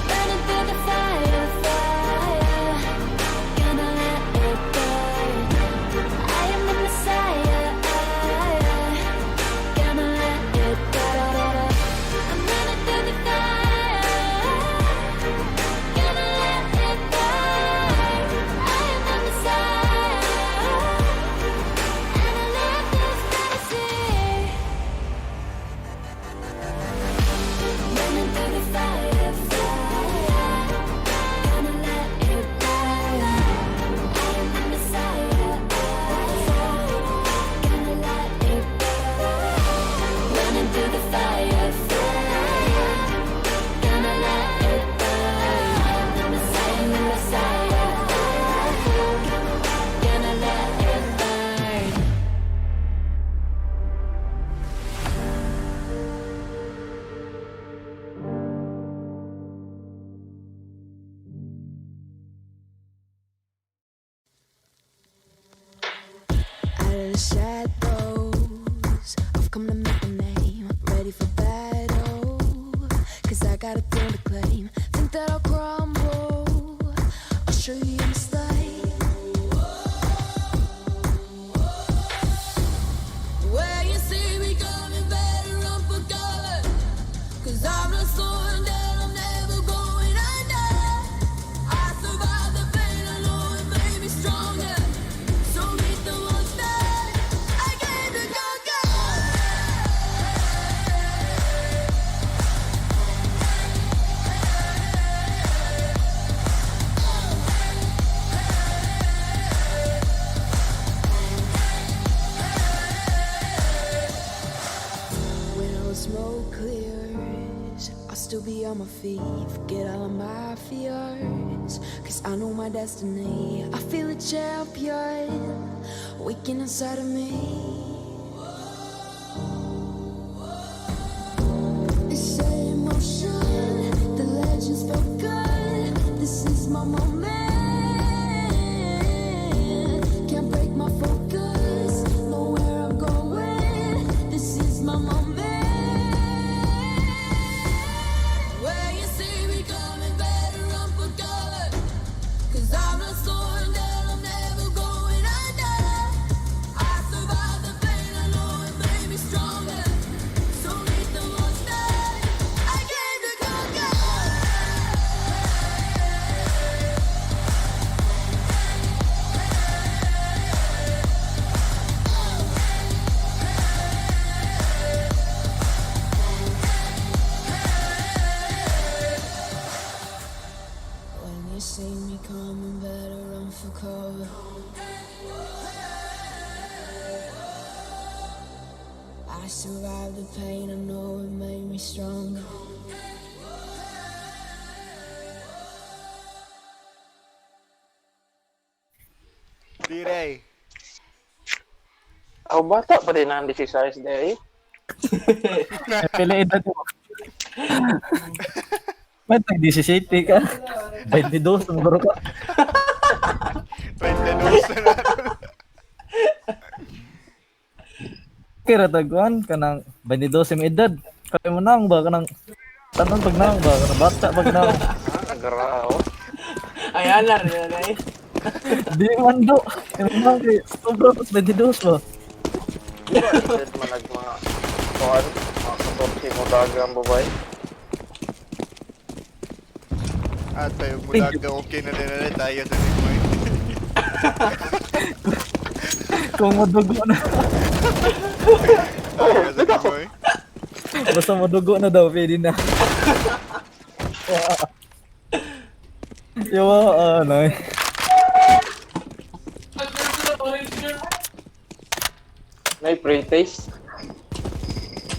Burning through the fire, fire, gonna let it burn. I am the Messiah, gonna let it burn. I'm running through the fire, gonna let it burn. I am the Messiah, and I live this fantasy. Running through the fire, fire, gonna let it burn. I am the Messiah, gonna let it burn. Running through the fire, fire, gonna let it burn. I am the Messiah, gonna let it burn. Out of the shadows, I've come to make a name. Ready for battle, 'cause I got a throne to claim. Think that I'll crumble, I'll show you a mistake. Where you see me coming, better run for cover, 'cause I'm not slowing down, I'm never going under. I survived the pain, I know it made me stronger. So meet the monster, I came to conquer. When all the smoke clears, I'll still be on my feet. Forget all of my fears, 'cause I know my destiny. I feel a champion waking inside of me. It's set in motion, the legends feel good. This is my moment, can't break my focus, know where I'm going. This is my moment. Where you see me coming, better run for cover, 'cause I'm not slowing down, I'm never going under. I survived the pain, I know it made me stronger. So meet the monster, I came to conquer. When you see me coming, better run for cover. I survived the pain, I know it made me stronger.
Diray.
Ako bata pa din ang 16 day.
Pila edad mo. Ba't nag-17 ka? 22, siguro ka.
22 na.
Kira tagwan ka ng 22 yung edad. Kaya mo nang ba ka ng tanong pag nang ba ka ng bata pag nang.
Nagarao.
Ayan na, yan na eh.
Di man do. Emang kay sobrang 22 ba?
Isid man mga kuhan, mga katorsi mo dagang babay.
At tayo mulaga, okay na din na tayo sa Nimoy.
Kung madugo na.
Tayo sa Nimoy.
Basta madugo na daw, pwede na. Yawa, ano eh.
May pre-taste.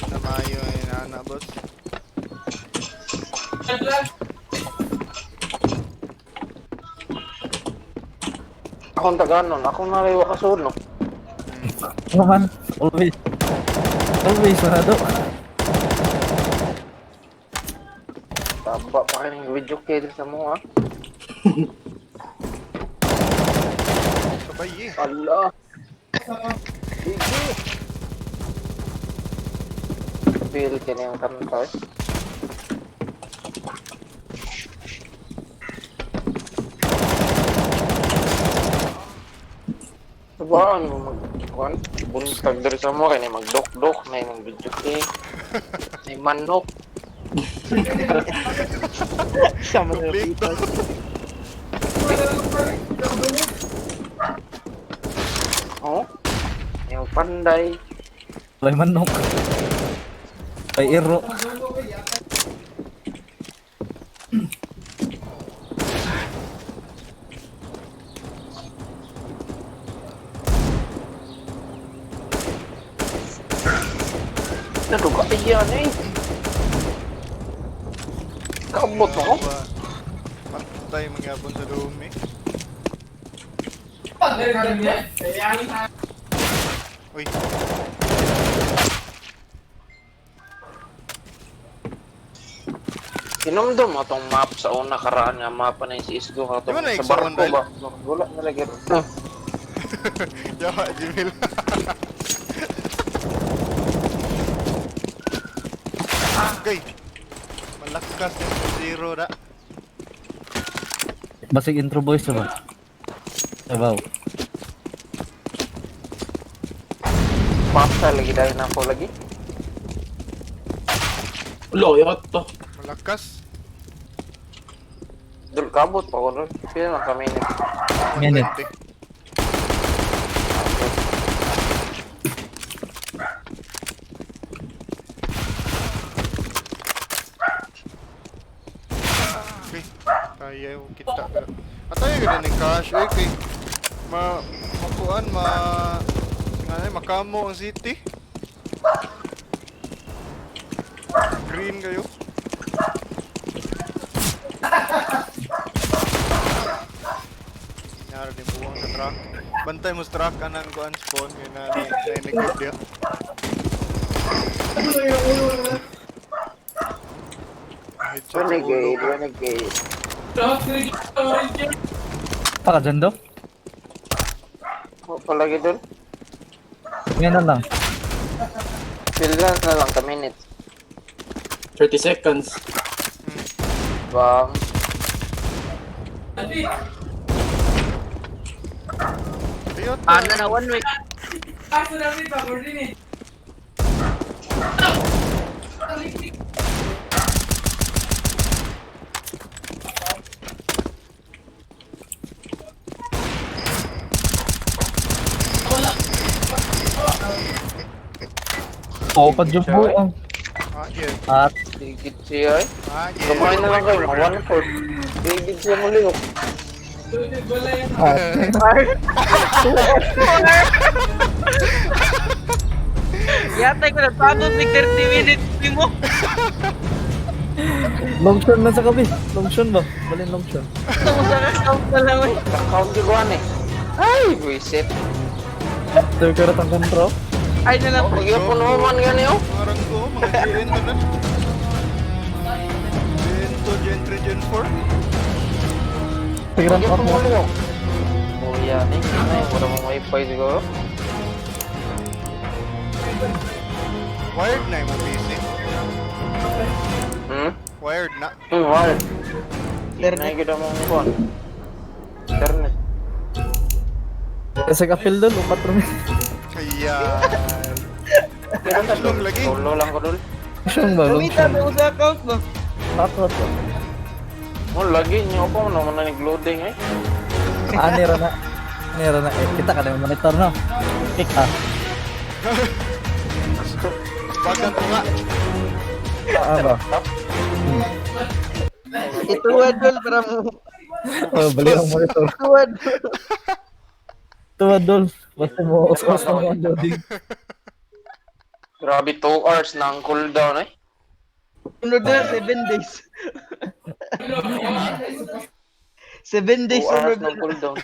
Namayo ay na, boss.
Akong taganon, akong nariwa kasunod, no?
Ano man? Always. Always, manado.
Taba pa kayo ng video kaya sa mo, ha?
Sabay eh.
Ala! Sige! Feel ka na yung kanta, eh. Sabaan mo mag-kuhan? Buntag dari sa mo, kaya mag-dok-dok na yung video kaya. May manok. Sama na yung pitas. Oh? Yung panday.
May manok. May iro.
Naduga iyan eh. Kabot mo ko?
Pantay mangyapon sa dumi. Uy.
Sinumdum mo tong map sa una karaan nga mapa na yung CSGO ka
Di ba
sa
na-examon
barko
dahil?
ba? Wala na lagi.
Yawa, Jimil. Okay. Malakas yung zero na.
Basig intro boys ba? Sabaw.
Map sa lagi dahil na ako lagi.
Loyot to.
Malakas.
Dul kabot pa ko nun. Pila na kami ni.
Minute.
120. Okay. Kaya yung kita. At tayo ganun yung cash. Okay. Makuan, makamo ang city. Green kayo. Nara din buwang sa truck. Bantay mo sa truck ka ng kuan spawn. Yun na nainikod dia. Headshot sa ulo.
Renegade.
Paka dyan daw?
O palagi dun.
Ngayon lang.
Pila na lang ka minutes.
30 seconds.
Bang.
Ayot.
Na 1 week.
Oo, pa dyan po.
Yeah.
At
Digit siya eh.
Yeah.
Kumain na lang kayo, mga 1/4. Digit siya muli oh.
Yatay ko nagpabot ng 30 minutes mo.
Longshot na sa kabi. Longshot ba? Balin longshot.
Gusto mo sa account na lang eh.
Count di ko eh. Ay, buisit.
After ka ratang kontrol.
Ay na lang.
Pagyan po naman gani oh.
Parang ko, mga GN to na. Gen 2, Gen 3, Gen 4.
Tigran
Pagyan
pa
po
mo.
muli oh. Oh yan eh. Ay, wala mong wifi siguro.
Wired na yung PC. Wired na.
Wired. Hindi na yung ganda mong phone. Internet.
Kasi kapil doon, upat rin.
Ayan. Long lagi.
Solo lang ko dul.
Siyang ba?
Kumita
Longshot.
mo sa account mo.
Takot.
Oh, lagi niyo ako naman na nag-loading eh.
Nira na. Nira na. Eh, kita ka na yung monitor, no? Kick ah.
Bagan ko nga.
Ba?
Ituwad dol para mo.
Oh, bali ang monitor.
Ituwad.
Tuwa dol. Basta mo os-os na mga loading.
Grabe 2 hours na ang cooldown eh.
Sunod na, 7 days. 7 days
2 hours
sunod
ng
na.
cooldown.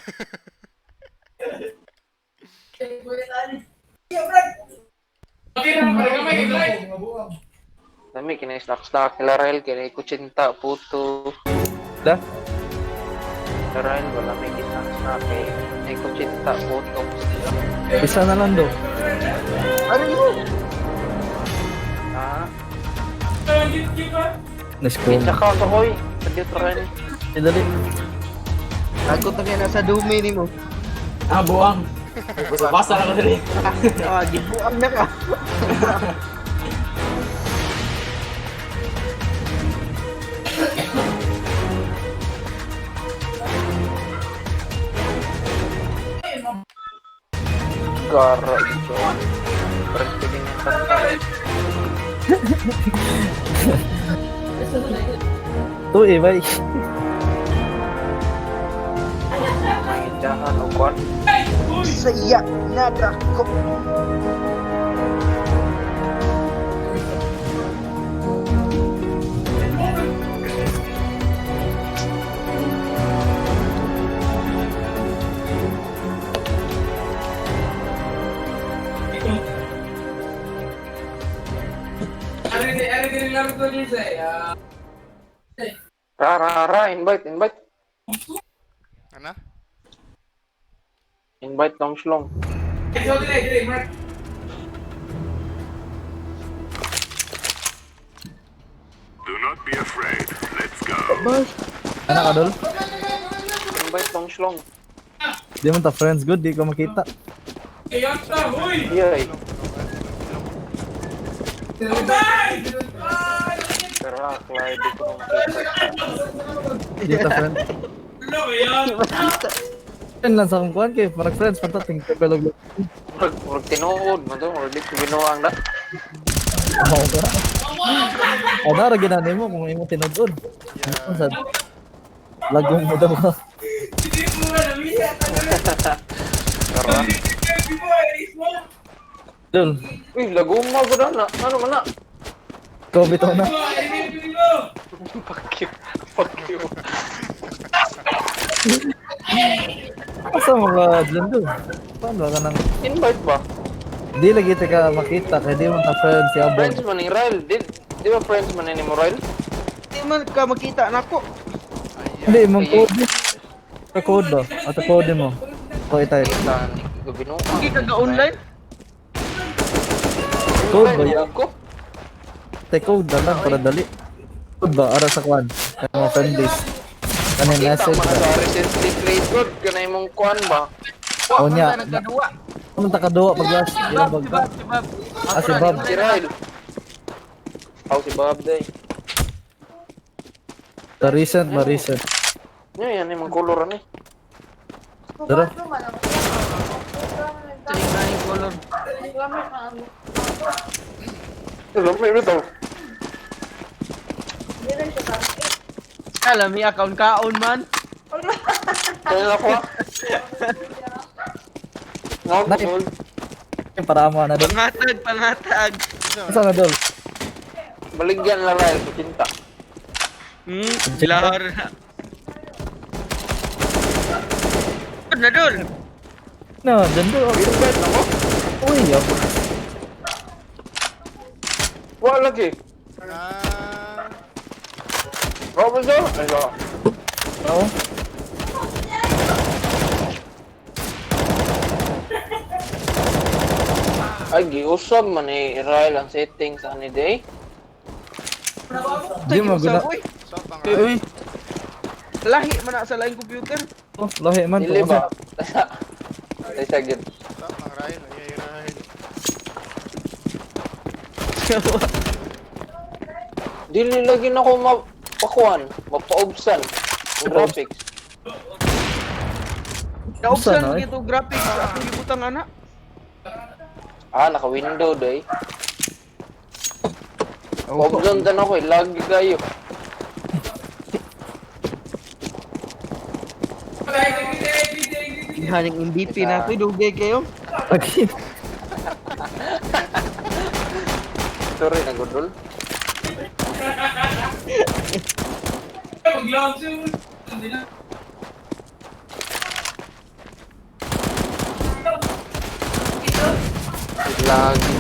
Dami, kinay-snack-snack nila Rael, kinay-kutsinta, puto.
Da?
Rael, wala may kinay-snack eh. Kinay-kutsinta, puto.
Isa na lang do.
Ano mo?
Ha?
Let's go.
Tsaka ako, hoy. Pagyo Rael.
Dali.
Ako tayo nasa dumi ni mo.
Ah, buwang. Basta lang dali.
Ah, gibuang na ka.
Gara ito. Berhenti dengan kata.
Tuh baik.
Main jahat, ukuan.
Saya nada ko.
Ra, invite.
Ano?
Invite Long Shlong.
Do not be afraid. Let's go.
Anak ka dol?
Invite Long Shlong.
Di man ta friends good, di ko makita.
Iya, Gerak lah, di ko makita.
Di ta friends. Yan lang sa akong kuhan kay parang friends patating kapelog.
Murag tinuod man to, murag di ko binuang na.
Oo ka. O na ra ginani mo kung imo tinudod. Ano sad? Lagong mo daw.
Gerak.
Dol,
Uy, laguma ko na. Ano man na?
ko bitaw na.
Fuck you.
Asa mo ka dyan do? Paano ka nang...
Invite ba?
Di lagi ka makita kaya di mo ta friends si Abon.
Friends man ni Rael. Di ba friends man ni mo Rael?
Di man ka makita na ko.
Hindi, mong code. Sa code ba? At code mo. Okay tayo.
Tan, ko binuang.
Hindi ka ga-online?
Code ba yan?
Ko?
Take code na lang para dali. Code ba? Ara sa kwan. Kaya mga friend list. Ano yung
Kita
message
man
ba?
sa recently played good. Kanay mong kuan ba?
O niya.
Nagkadua.
Kamunta ka doon pag last. Ilabag ka. Ah, si Bob.
Si Rael. Si Bob day.
Sa recent ba? Recent.
Yan yung mga koloran eh.
Tara.
Tingnan na yung color.
Alam mo ito.
Alam mo, kaon man.
Kaya ako ah. Nakakul.
Para mo na doon.
Pangatag.
Saan na doon?
Baligyan lang Rael sa cinta.
Lahar na. Na dul.
No, dyan doon.
Invite na mo?
Uy, yun.
Wala lagi. Robinson? Ayo.
Oo.
Ay, giusab man eh. Rael ang settings ani day.
Di mo guna.
Saan pang
Uy.
Lahi man na sa laing computer.
Oh, lahi man.
Dili ba? Ay, sagid.
Saan pang Ryan? Ay, Ryan.
Dili lagi na ako mapakuan, mapaubsan. Ang graphics.
Naubsan
Saan,
mo
ay?
ito graphics. Ako gibutang ana.
Naka-window day. Paubsan dan ako eh. Lagi kayo.
Haning MVP na ito. Dugay kayo.
Lagi.
Sorry, nagudol. Lagi.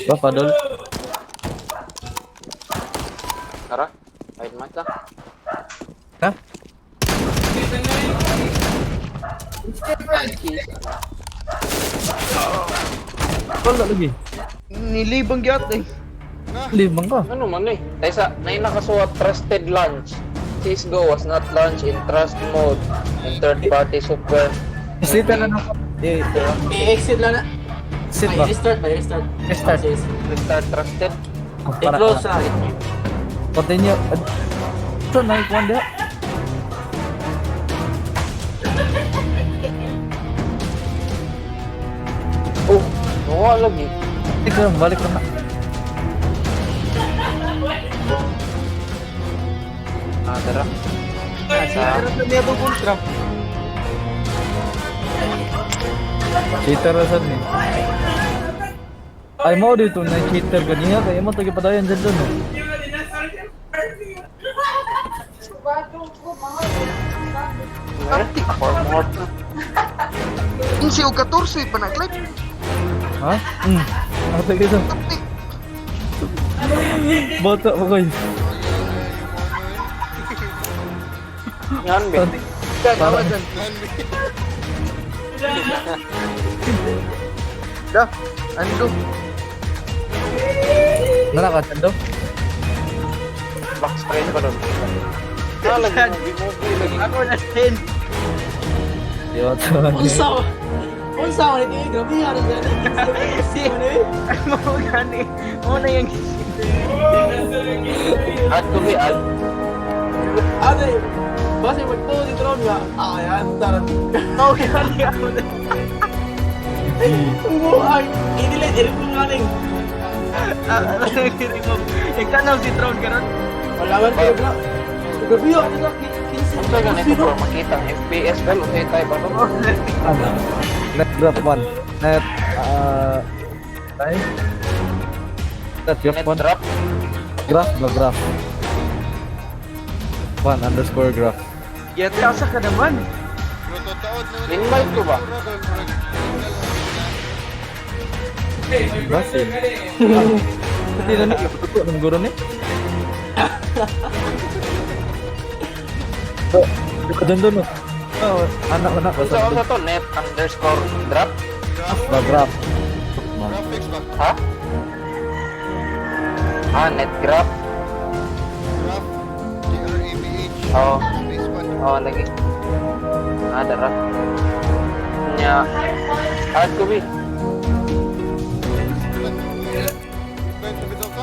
Ba, padol?
Tara, fight match lah.
Ha? Wala lagi.
Nilibang gyat eh.
Limang ka.
Ano man eh? Taysa, na yung nakasuot trusted launch. CSGO was not launched in trust mode and third party super.
Isita na ako.
I-exit lang na.
Exit ba?
Restart ba? Restart.
Restart.
Restart trusted.
I-close na.
Continue. Ito, naikuan dia.
Oh, nawa lagi.
Balik lang na.
Tara.
Pero sa niya itong ultra.
Cheater na sad ni. Ay mo dito na cheater ganiya kay mo tagi padayon dyan doon.
Insi o 14 pa nag-click.
Ha? Ako tagi doon. Bata mo kayo.
Yan be.
Gagawa dyan. Dah, ando.
Nalakad do?
Back screen pa doon. Lagi movie lagi.
Ako na sin.
Yo, tuwan.
Unsa man ito? Grabe yan.
Si, mo gani. Mo na yung
Add to be add.
Ate, basta magpo di drone nga. Yan, taran.
mo gani ako na.
Ay, i-delete, i-remove nga ning.
Ikaw na si Tron karon.
Wala man kayo bro. Grabe yan.
Ang sa ganito bro, makita ang FPS ba? Lusay tayo ba doon?
Ano? Net drop 1. Net ay. Net drop
Net
1.
drop.
Graph ba graph? 1_ graph.
Yate asa ka naman.
Bro, tataod na.
Invite ko ba?
Basil. Pati na ni ito ng guro ni. Ito doon. Oh, anak ko
Sa to net underscore drop.
ba graph.
Graphics ba?
Ha? Net graph.
Graph. GRAPH.
Oh,
Space 1.
oh lagi. Dara. Nya. Add ko be.
Pwede bitaw ka?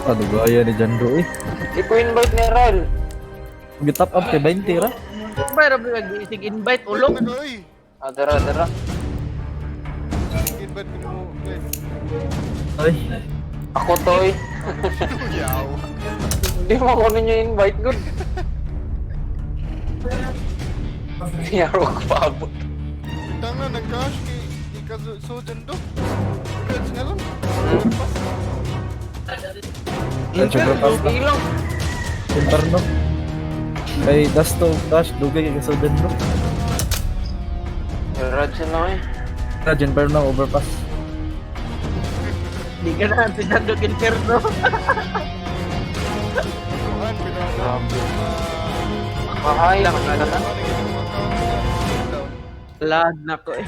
Ano gaya ni Jando eh.
Di ko invite ni Rel.
Gitap up kay 20 ra.
Bayra ba nag-isig invite ulong?
Ano oy?
Dara.
Invite ko mo.
Ay.
Ako to eh.
Yaw.
Hindi mo ako ninyo invite good. Yaro ko pa abot.
Bitang na nag-crash kay ikazudan do. Congrats nga lang.
Sobrang pa.
Ilang.
Inferno. Kay Dasto Cash dugay kay Sudan no.
Rad siya lang eh.
Raj Inferno overpass.
Di ka na sinando Inferno.
Kuhan, pinaka.
Makahay lang na.
Lag na ko eh.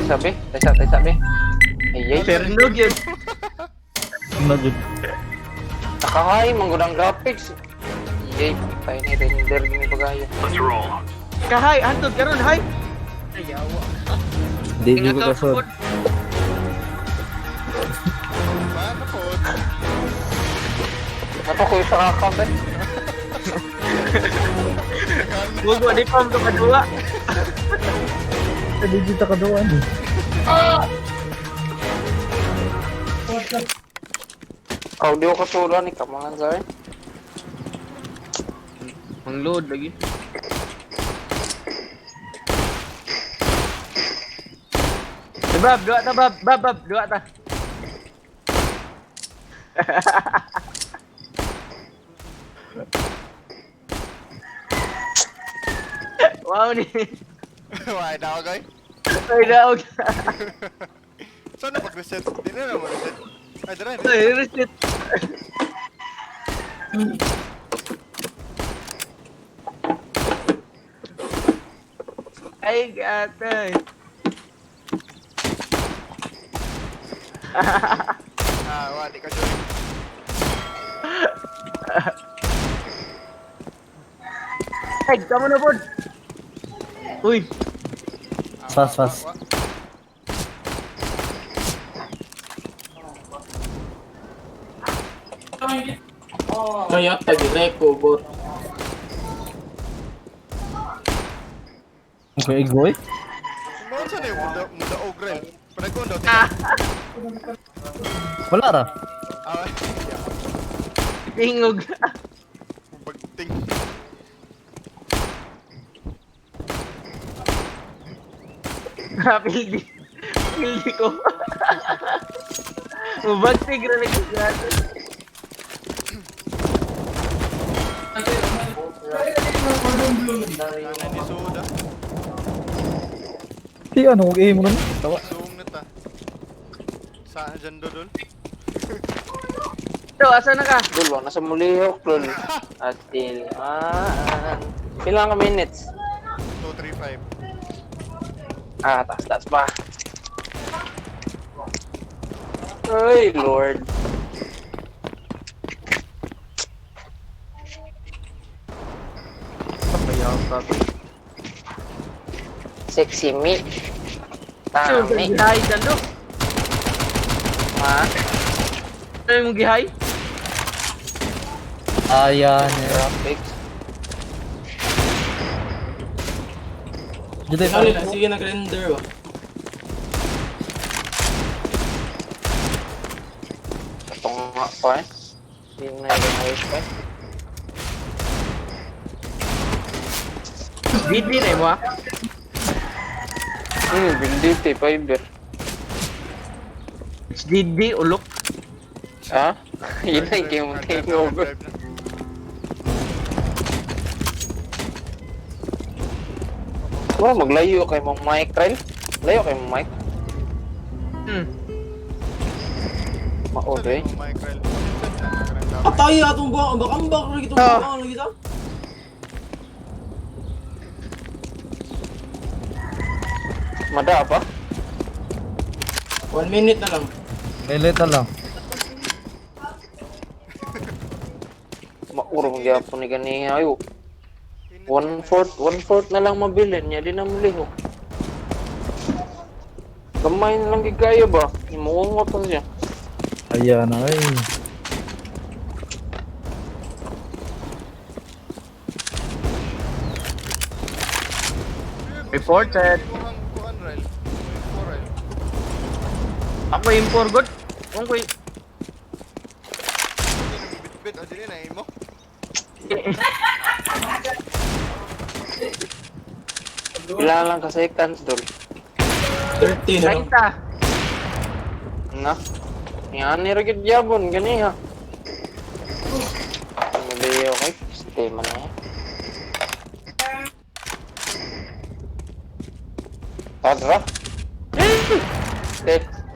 Sabi. Ay,
Inferno yun.
Ano jud?
nakahay, manggudang graphics. Yay, patay ni render ni bagaya.
Let's roll.
Kahay, hantod karon hay. Ayawa.
Di ko kasod.
Paano po?
Ano ko yung sa kakab eh?
Gugo di pa mo kadua.
Di kita kaduan eh.
Audio kasura ni kamangan sa
Mang load lagi. Bab, dua ta bab, bab, dua ta. Wow ni.
Why daw guy?
Ay daog.
Saan na mag-reset? Di na mag-reset. Ay, dara.
Ay reset. Ay gatay.
Di ka join.
Ay, kamu na pod. Uy,
Fast.
Kaya tag-direct ko, bot.
Okay, goy.
Noon saan yung muda ogrel? Panagkoon daw.
Wala ra.
tingog.
Pagting.
Pildi. Pildi ko. Mabagtig na nagkagato.
Nanay ni Soda.
Di ano, mag-aim mo nun. Tawa.
Zoom na ta. Saan dyan dodol?
So, asa na ka?
Dulo, nasa mulihok, lol. Atil. Ilang ka minutes?
235.
Taas pa. Ay, Lord. Sexy me. Tami.
Gihay dyan do.
Ha?
Ano yung gihay?
Ayan.
Graphics.
Dito
Kali na, sige nag-render ba?
Itong nga pa eh. Hindi na yung ayos pa eh.
Bidi na mo ah.
Bildite, fiber.
HDD, ulok.
Ha? Yun na yung game over. Wala, maglayo kay mong mic, Rel. Layo kay mong mic. Maoday.
Patay atong buwang, ambak lagi itong buwang lagi ito.
Mada pa?
1 minute na lang.
Elite na lang.
Maurong gyapon ni gani ayo. 1/4 na lang mabilin niya, di na muliho. Kamay na lang gigayo ba? Imuungot na siya.
Ayan na ay.
Reported. Ako yung for good. Kung ko'y...
Bit-bit, o sini na imo.
Ilan lang ka seconds, dol.
30 na lang.
Kaita.
Na? Yan ni Ragid Yabon, gani ha. Mabiyo kay sistema na yan. Tadra?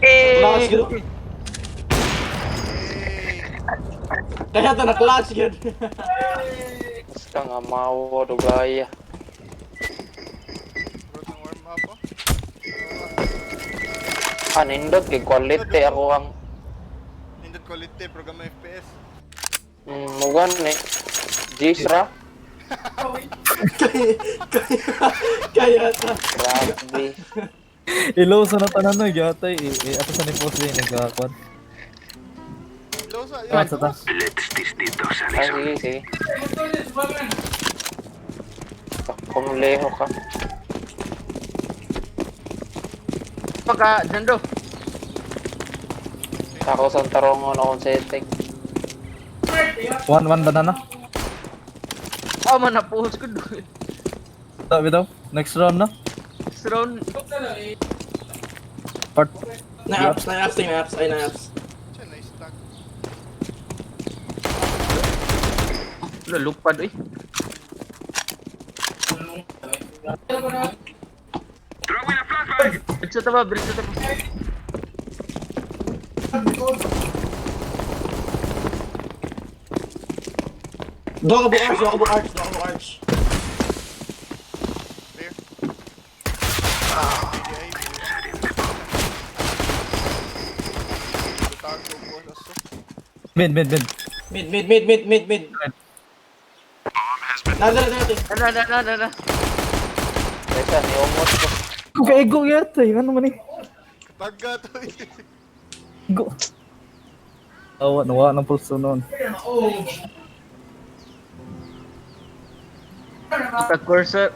Clutch gitu. Kaya ito na-clutch yun.
Basta nga mawa do gaya. Nindot kay quality ako ang
Nindot quality, programa FPS.
mugan ni Jisra.
Kaya ito.
Grabe.
Ilaw sa natanan no, gatay. Ato sa nipos din, nagkakwan.
Losa,
Ay, sa ta.
Ay, sige. Kumuleho ka.
Pagka, dyan do.
Ako sa tarongon akong setting.
1-1 banana.
Man, napuhos ko do.
Sabi daw, next round na.
Next round.
Part.
Na-apps. Ay, na-apps.
Siya, nice tag.
Lupad eh.
Throwing a flashbang.
Bridge sa taba.
Doka book arch.
Clear. Tag ko po aso.
Mid.
Mid. Nada.
Na.
Teka, niumot ko.
Okay, go yata eh. Ano man eh.
Tagga to eh.
Go. Nawa ng pulso noon.
Sa cursor.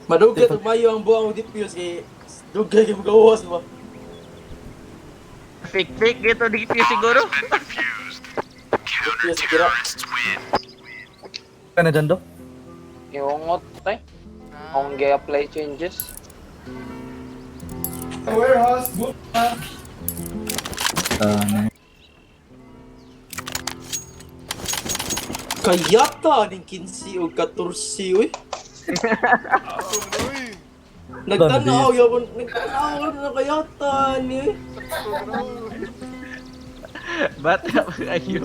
Madugay ug mayo ang buang diffuse kay dugay kay magawas ba.
Fake gitu dikit siguro.
Diffuse kira.
Kana dyan do?
Niumot tay. Kung gi-apply changes.
Warehouse, book.
Kayata ning 15 o 14 uy.
Uy.
Nagtanaw na kayata ni.
Bata pa kayo.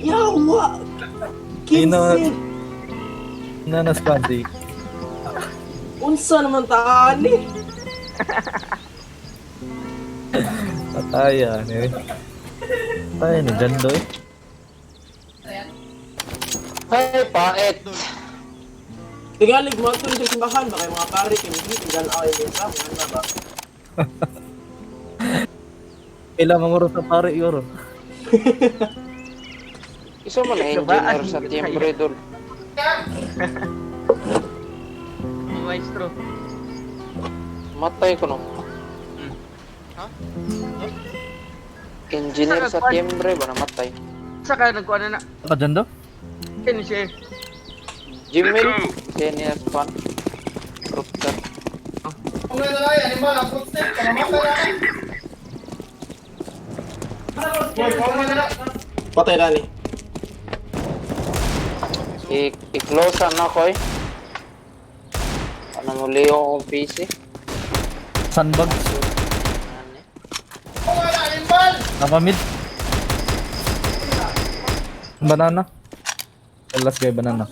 Yawa.
Ina-
15.
Nanas pandi.
Unsa naman taan ni?
Patayan eh. Tayo na dyan do eh.
Ay, pait.
Tingalig mo ito sa simbahan ba kay mga pare kay hindi tinggal ay sa ano ba?
Ilang manguro sa pare yoro.
Isa man na engineer sa Timbre dol.
Maestro.
Matay ko no.
Ha?
Engineer sa Timbre ba namatay?
Saka nagkuha na.
Ka dyan do?
Yan siya.
Jimil, senior fan. Rupter.
Kung ito na yan, animal, ang footstep, kamamatay na. Boy, kung ito na.
Patay na ni.
I-close na ko eh. Ano muli yung PC?
Sandbag.
Kung wala, animal.
Napa mid. Banana. Last guy banana.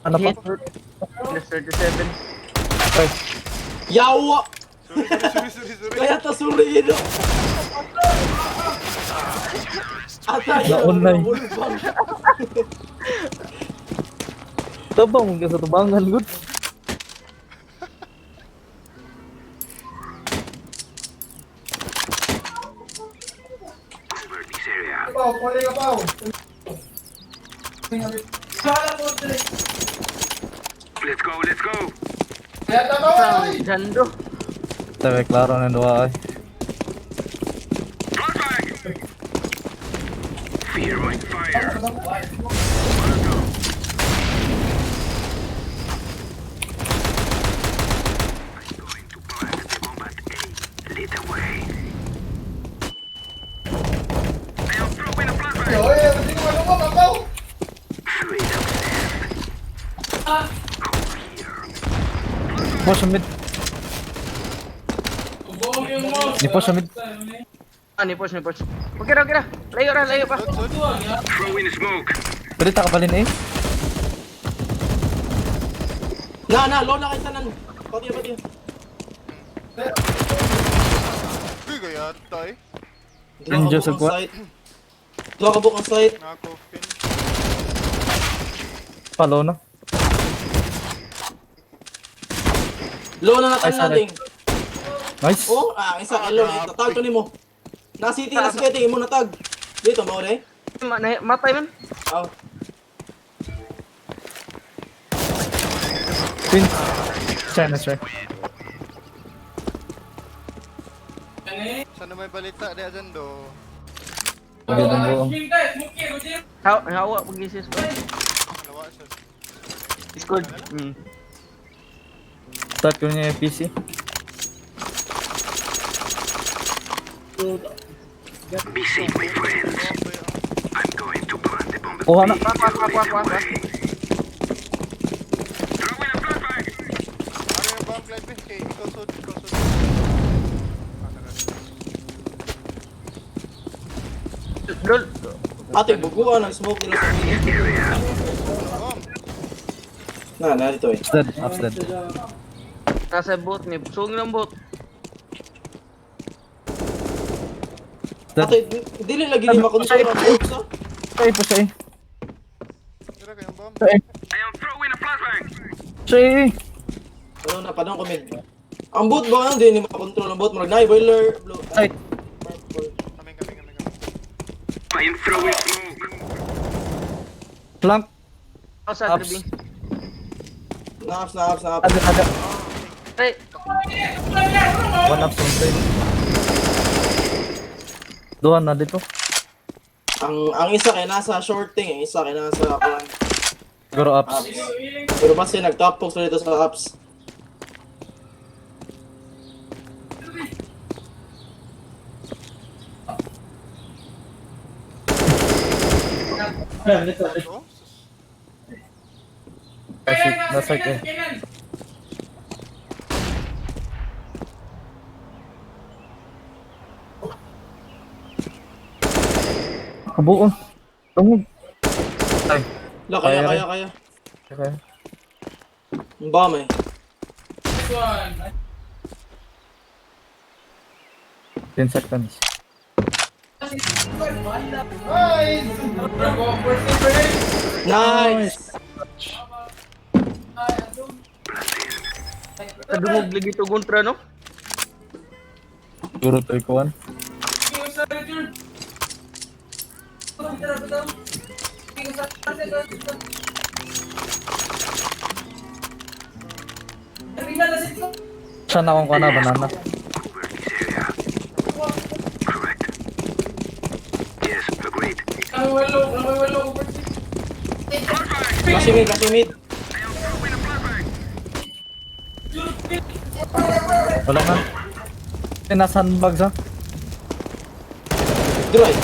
Ano pa?
Plus 37.
Okay.
Yawa.
Sorry.
Kaya ta surido. Ataya
Na-online.
bulbang.
Tabang mungkin sa tubangan good.
Cover this area.
Pao, pwede ka pao.
Let's go.
Kaya tama ay.
Dyan do.
Tayo klaro na dua ay.
Flashbang. Fear like fire. I'm going to plant the bomb at A. Lead the way. I am throwing a flashbang.
Oy, hindi ko ano mo, pao.
Straight upstairs. Over here.
Push sa mid. Di push sa mid.
Ni push. Okay na. Layo pa.
Throwing smoke.
Pwede ta kapalin eh.
Na, lola kay tanan. Pati.
Uy, kaya tay.
Ninja sa kuha.
Dua ka book ang site.
Nakakofin.
Follow na.
Lola na
Ay,
tanan
sorry.
ding.
Nice.
Oh, isa alo tatag to nimo. Na city na skete imo natag. Dito mo re.
Matay man.
Aw.
Pin. China try.
Sana may balita di dyan do.
Pwede na buong.
Hawa pag-isis ko.
Nawa siya.
Discord.
Start ko niya yung PC.
Be safe, my friends. I'm going to plant the bomb.
Kuha na.
Throw in a flashbang.
Ano yung bomb light ba? Okay, ikaw sud.
Drol.
Ate, buguan ang smoke nila sa mini. Na dito eh.
Up's dead. Up's dead.
Nasa boat ni. Sungin ng boat.
Ate, dili lagi ni makontrol ang boat sa.
Ay, pa siya eh.
Tira kayong bomb.
Siya eh.
I am throwing a flashbang.
Siya eh.
Ano na, padang ko mid. Ang boat ba nga, hindi ni makontrol ang boat. Marag na, boiler, blow.
Ay.
Kaming.
I am throwing smoke.
Flank.
Ako sa
Ups.
grabe.
Na-ups.
Ada.
Ay.
One up something. Doon na dito.
Ang isa kay nasa shorting, ang isa kay nasa
Siguro ups.
pero basta nag-top post dito sa ups.
Kasi nasa eh. Kabuo. Tungog. Ay.
La, kaya.
Okay.
Ang bomb eh.
10 seconds.
Nice!
Kadungog lagi to kontra no.
Siguro to ikuan. Siya na akong kana banana.
Yes, agreed.
Flashing mid.
Wala na. Nasa handbags ha.
Droid.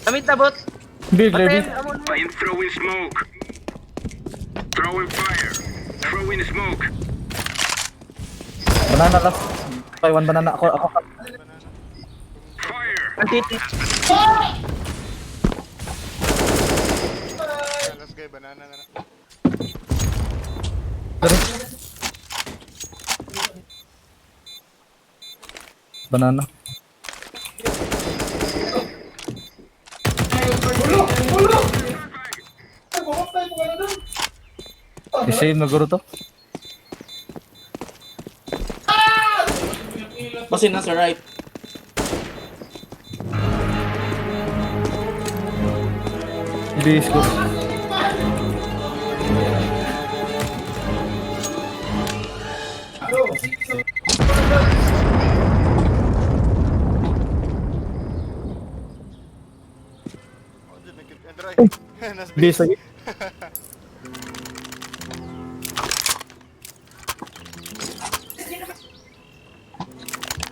Kami tabot.
Big lady.
I am throwing smoke. Throwing fire. Throwing smoke.
Banana last. Okay, one banana. Ako.
Fire.
Antiti.
Let's go, banana na.
Banana. Isave na guro to.
Basta nasa right.
Bilis ko.
Oh, dyan nag-kill. Androy. Nas
Bilis lagi.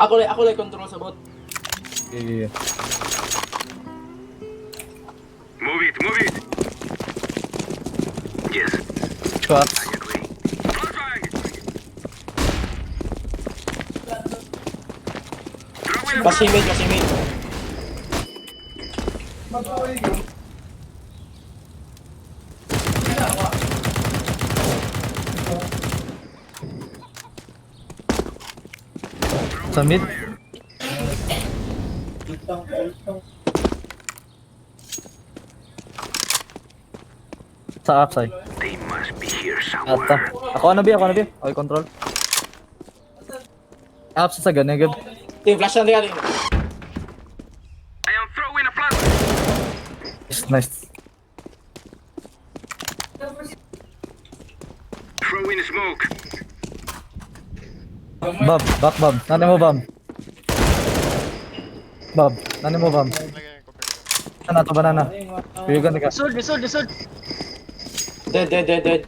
Ako lang control sa bot.
Yeah.
Move it. Yes.
Shot.
I agree. Flashbang. Throwing a
Flashing mid.
Sa mid. Sa upside.
They must be here
Ata.
somewhere.
Ako na bi. Okay, control. Ups sa ganyan gab.
Team flash na rin.
I am throwing a flashbang.
Nice.
Throwing smoke.
Bob, back Bob. Nani mo Bob? Bob, nani mo Bob?
Lagyan ko.
Ano to banana? Pigan ka.
Disod.
Dead.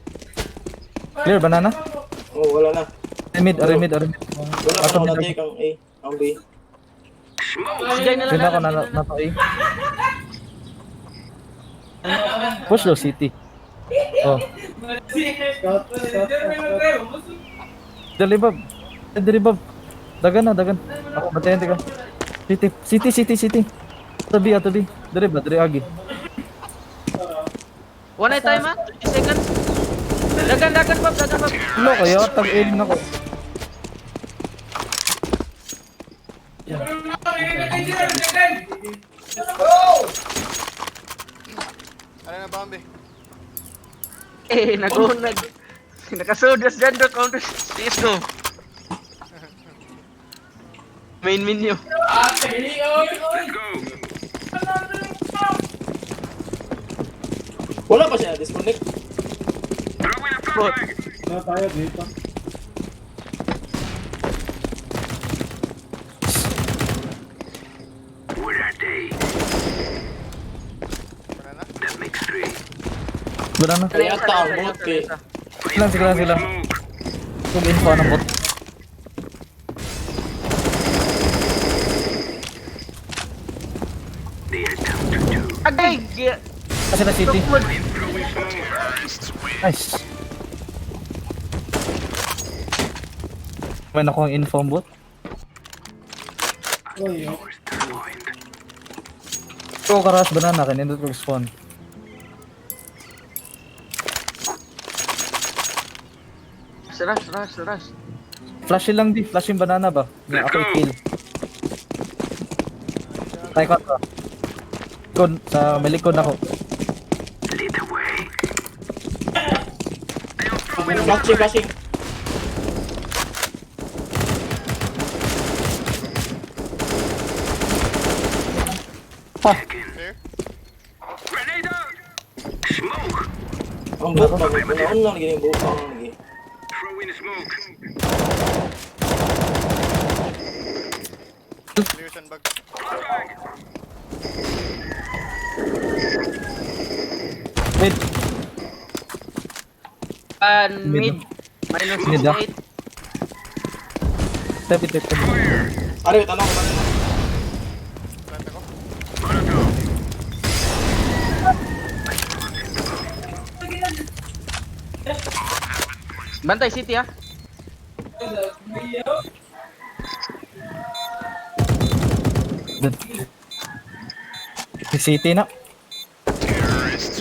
Clear banana?
Oh, wala na.
Arimid.
Wala
Ato
na
mid.
take ang A, ang B.
Sigay na
Sino
lang
ako na to eh? Push low city. Oh. Dali Bob. Dali Bob. Dagan. Ako batayan ka. City. Tabi. Dali ba? Dali agi.
One night time ha? 30 seconds. Dagan Bob.
Ano kaya? Tag-aim na ko.
Ano na Bambi?
Nakasodas dyan doon. Counter. Please go. Main menu.
Wala pa siya, disconnect.
Banana.
Kaya ata ang bot eh.
Sila. Kung info ng bot.
Agay!
Kasi na city. Nice. May nakuha ang info ang bot. Ito karas banana kan hindi ko spawn.
Rush.
Flash lang di, flash yung banana ba? Yung ako i-kill. Tayo ko to. Sa melikod ako.
Flashing. Ang bot ba? Ano lang gini buka ang lagi.
Clear sandbag.
Wait,
Mid. Minus
Mid, ah.
68.
tap.
Ari, tanong ko.
Plant ako.
Bantay city ha.
Si city na.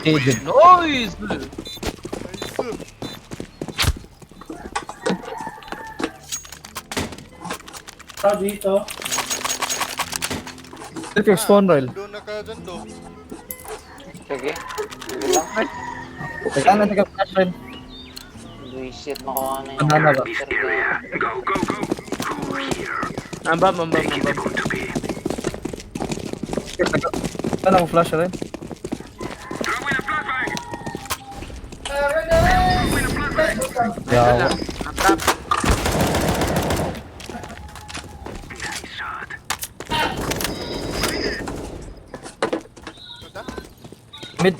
Good.
Nice!
Take your spawn roll.
Doon na ka dyan to.
Sige. Sige lang.
Saan na taga flash rin?
Buisit makuha na yung
Banana ba?
Ambam.
Saan ako flash rin? Yawa.
Atap.
Mid.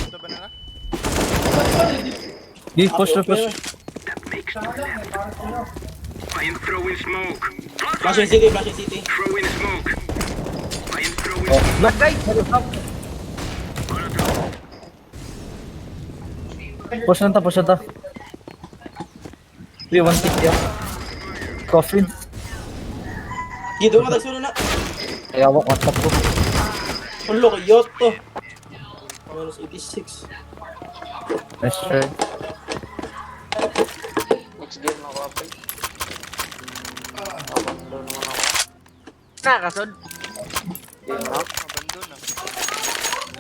Ito banana?
Di, push.
I'm throwing smoke.
Flashing city.
Throwing smoke. I'm throwing
Oh, look. Push na ta. Di, 160 ah. Coffin.
Gido ka tagsulo na.
Ayaw ko, WhatsApp ko.
Ulo ka yoto. Minus 86.
Nice try.
next game makuha pa. Abando naman ako.
Nakasod.
Game na.
Abandon na.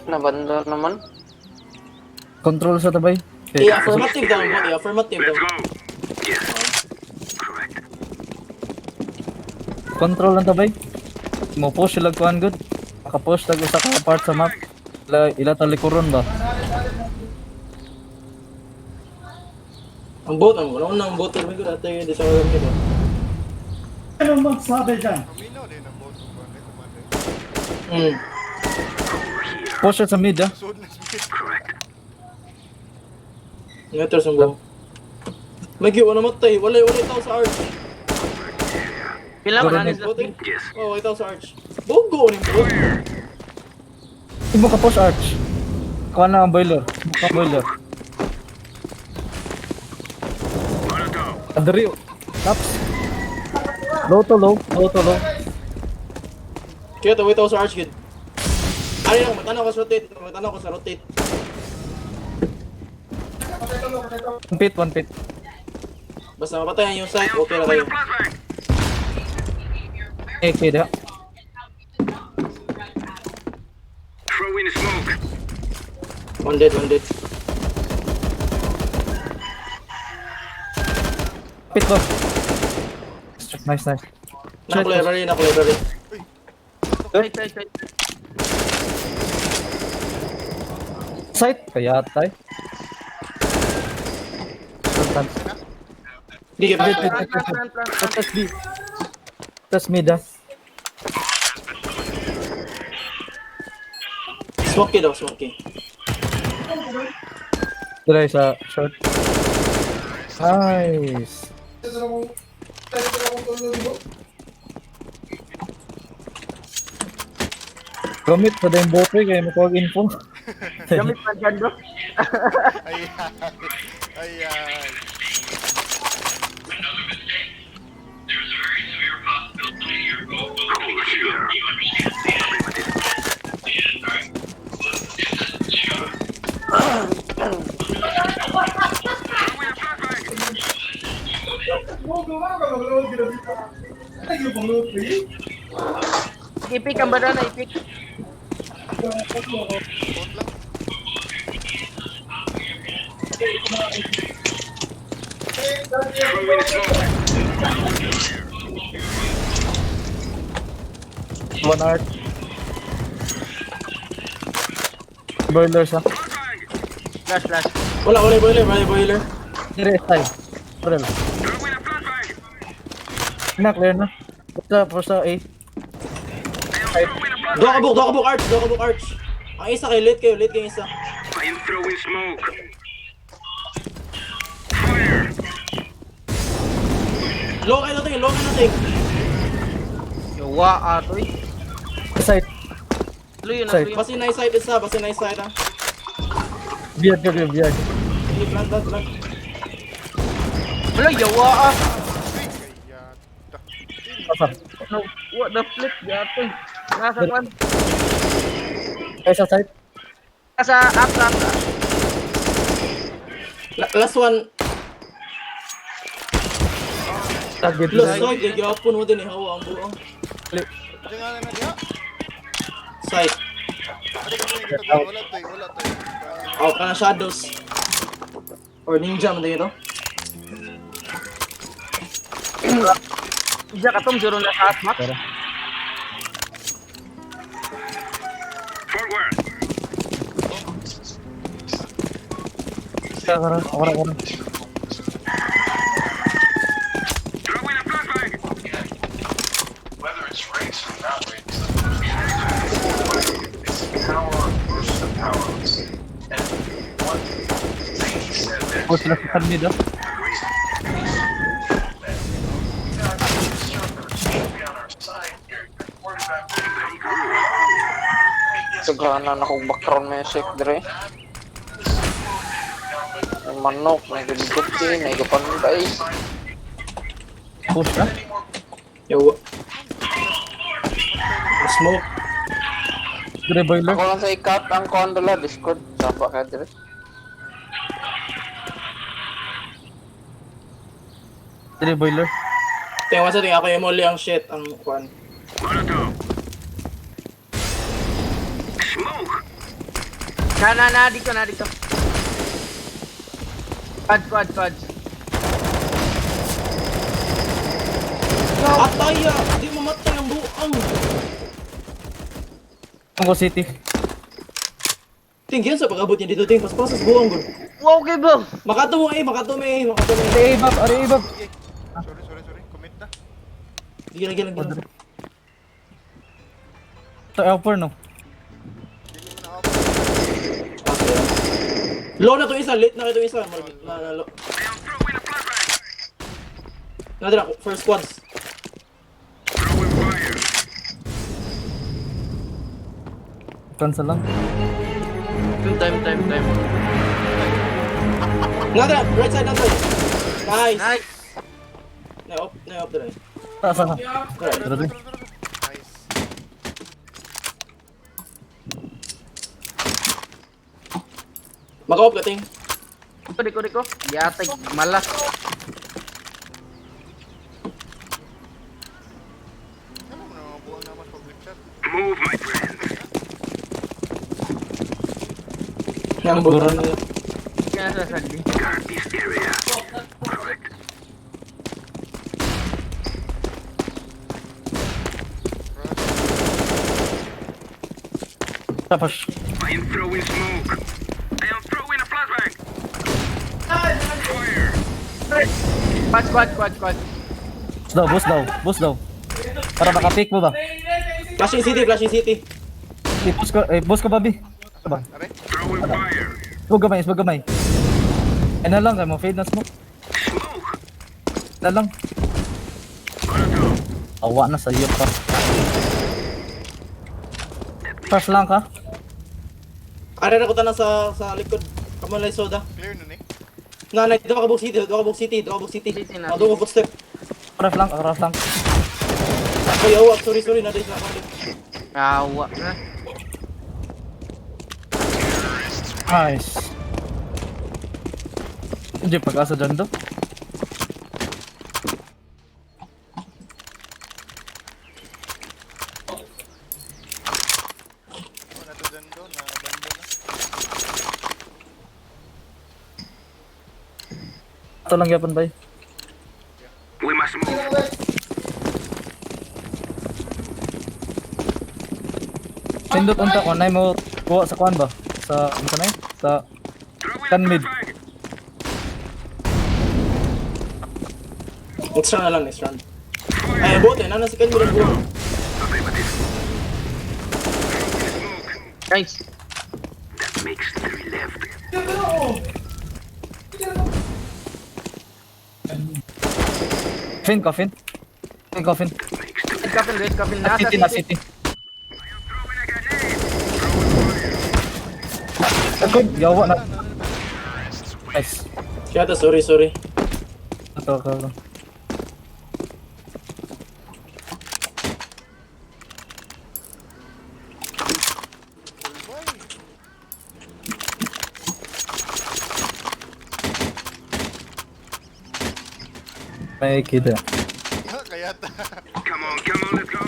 Nabando naman.
Control sa tabay.
Affirmative daw. Affirmative daw.
Control lang tabay. Mo push sila kuan good. Maka-push tag usa ka part sa map. Ila talikuron ba?
Ang bot ang bot ang bot di sa oras nito.
Ano magsabi dyan?
Paminaw din ang boss ko. Commander.
Push it sa mid, ah.
Sud na speed.
Meter sa buong. May giwa namatay. Wala tao sa arch.
Pila
Guru
man
mid.
Oh, wala tao sa arch. Bogo ni bro.
Ibo ka push arch. Kuha na ang boiler. Kuha ang boiler. Adri. Taps. Low to low. Low to low.
Kaya tawid tao sa arch kid. Ano lang, matanaw ko sa rotate. Matanaw ko sa rotate.
One pit.
Basta mapatayan yung site, okay na kayo.
Okay, da.
Throw in smoke.
One dead.
Pit ko. Nice.
Naku library.
Side. Kaya tay.
Di ka
Pit. Touch B. Touch mid, ah.
Smoke daw.
Try sa short. Nice. Gamit pa din bote kaya makuha info.
Gamit pa dyan, bro.
Ayan.
Ipik ang banana, ipik.
One art. Boiler siya.
Flash.
Wala boiler.
Dire side. Barrel. Clear na. Pusa A.
Doka book arch. Ang isa kayo, late kayo isa.
I am throwing smoke. Fire.
Low kayo natin.
Yawa, atoy.
Side.
Luyo na,
Side.
luyo.
Basi nice side isa, ha.
Beard.
Hindi, plant.
Wala, yawa, ah.
Asa.
What the flip, atoy. Nasa kwan.
Sa side.
Nasa up.
Last one.
Target.
Last side, gagapon mo din hawa ang buong.
Kasi nga na diha.
Side.
Adi ka mo wala to.
Oh, kana shadows. Or ninja man dito.
Diya katong zero na sa asmat.
Forward.
Kara.
Throw in a flashbang.
Whether it's race or not race, it's power versus the powerless. And one thing he said there,
Push na sa mid, ah.
Sagana na kong background music dire. May manok, may gabiguti, may gapanday.
Push na.
Yo. Smoke.
Dire boiler.
Ako lang sa ikat ang kondola, Discord. Sapa ka dire.
Dire boiler.
Tingnan sa tingin ako yung muli ang shit ang kwan.
Molotov. Smoke.
Na, dito. Quad.
Atay ah! Di mamatay ang buang!
Congo City.
Tingin sa pag-abot niya dito, ting paspas buang gud.
Wow, okay, bro.
Makato mo eh.
Are ibab.
Sorry. Commit na.
Gila.
Ito, L4 no?
Low na to isa, late na ito isa. Low. Nadira, first squads.
Cancel lang.
Time.
Nadira, right side. Nice.
Nice.
Na-up dira.
Taas ka.
Alright.
Tara din.
Nice.
Maka-up ka, ting.
Diko. Yatay, malas.
Ano mo na mga buwang naman public chat?
Move, my friend.
Yang buta na.
Kaya sa sagdi.
Guard this area. Correct.
Tapos.
I am throwing smoke. I am throwing a flashbang. Fire.
Squad.
Boost daw. Para makapick mo ba?
Flashing city.
Boost ko ba, B? Ba?
Throwing fire.
Smoke gamay. Ay na lang, kaya mo fade na smoke.
Smoke.
Na lang. Awa na sa iyo pa. Flash lang ka?
Are na ko tanan sa likod. Kamu lay soda.
Clear nun eh.
Nanay, dito ka Bug City.
City na.
Ado ko footstep.
Craft lang.
Ay, oh, sorry, na dito ako.
Awa na.
Nice. Hindi pag-asa dyan do.
Ano to dyan doon? Nabando na.
Ito lang yapon bay.
We must move.
Pindot unta ko na mo kuha sa kuan ba? Sa ano na yun? Sa kan mid.
Next round na lang, next round. Ay, bote, nana si Kenny ng buwan.
Nice.
That makes 3 left.
Coffin.
Kapil.
Na city. Agad, yawa na. Nice.
Kaya sorry.
Ito ka. May kid.
Kaya ta.
Come on, let's go.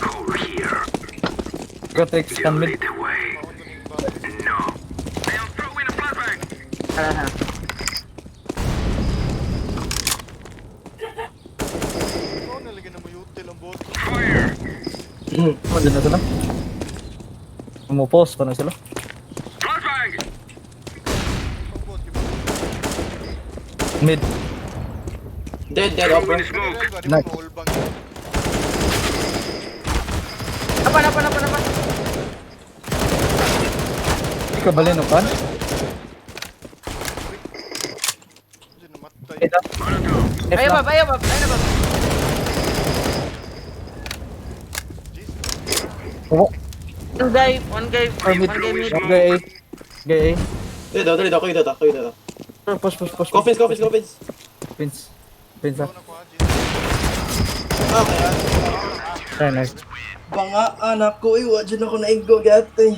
Over here.
Go take scan mid.
Lead the way. No. I am throwing a flashbang.
Ikaw nalagyan na mo util ang bot.
Fire.
Diyan na sila. Pumupos pa na sila.
Flashbang.
Ang bot, di ba?
Mid.
Dead,
Throwing
upper.
smoke.
Di ba maulbang yun?
Apa.
Hindi ka bali no kan?
Kasi namatay.
Ayo, Bob.
Oo.
One guy mid.
Gay A.
Dead, ako yung data.
Push.
Coffins.
Pins ah.
Ah, kaya.
Very nice.
Banga anak ko, iwa dyan ako naigo, gati.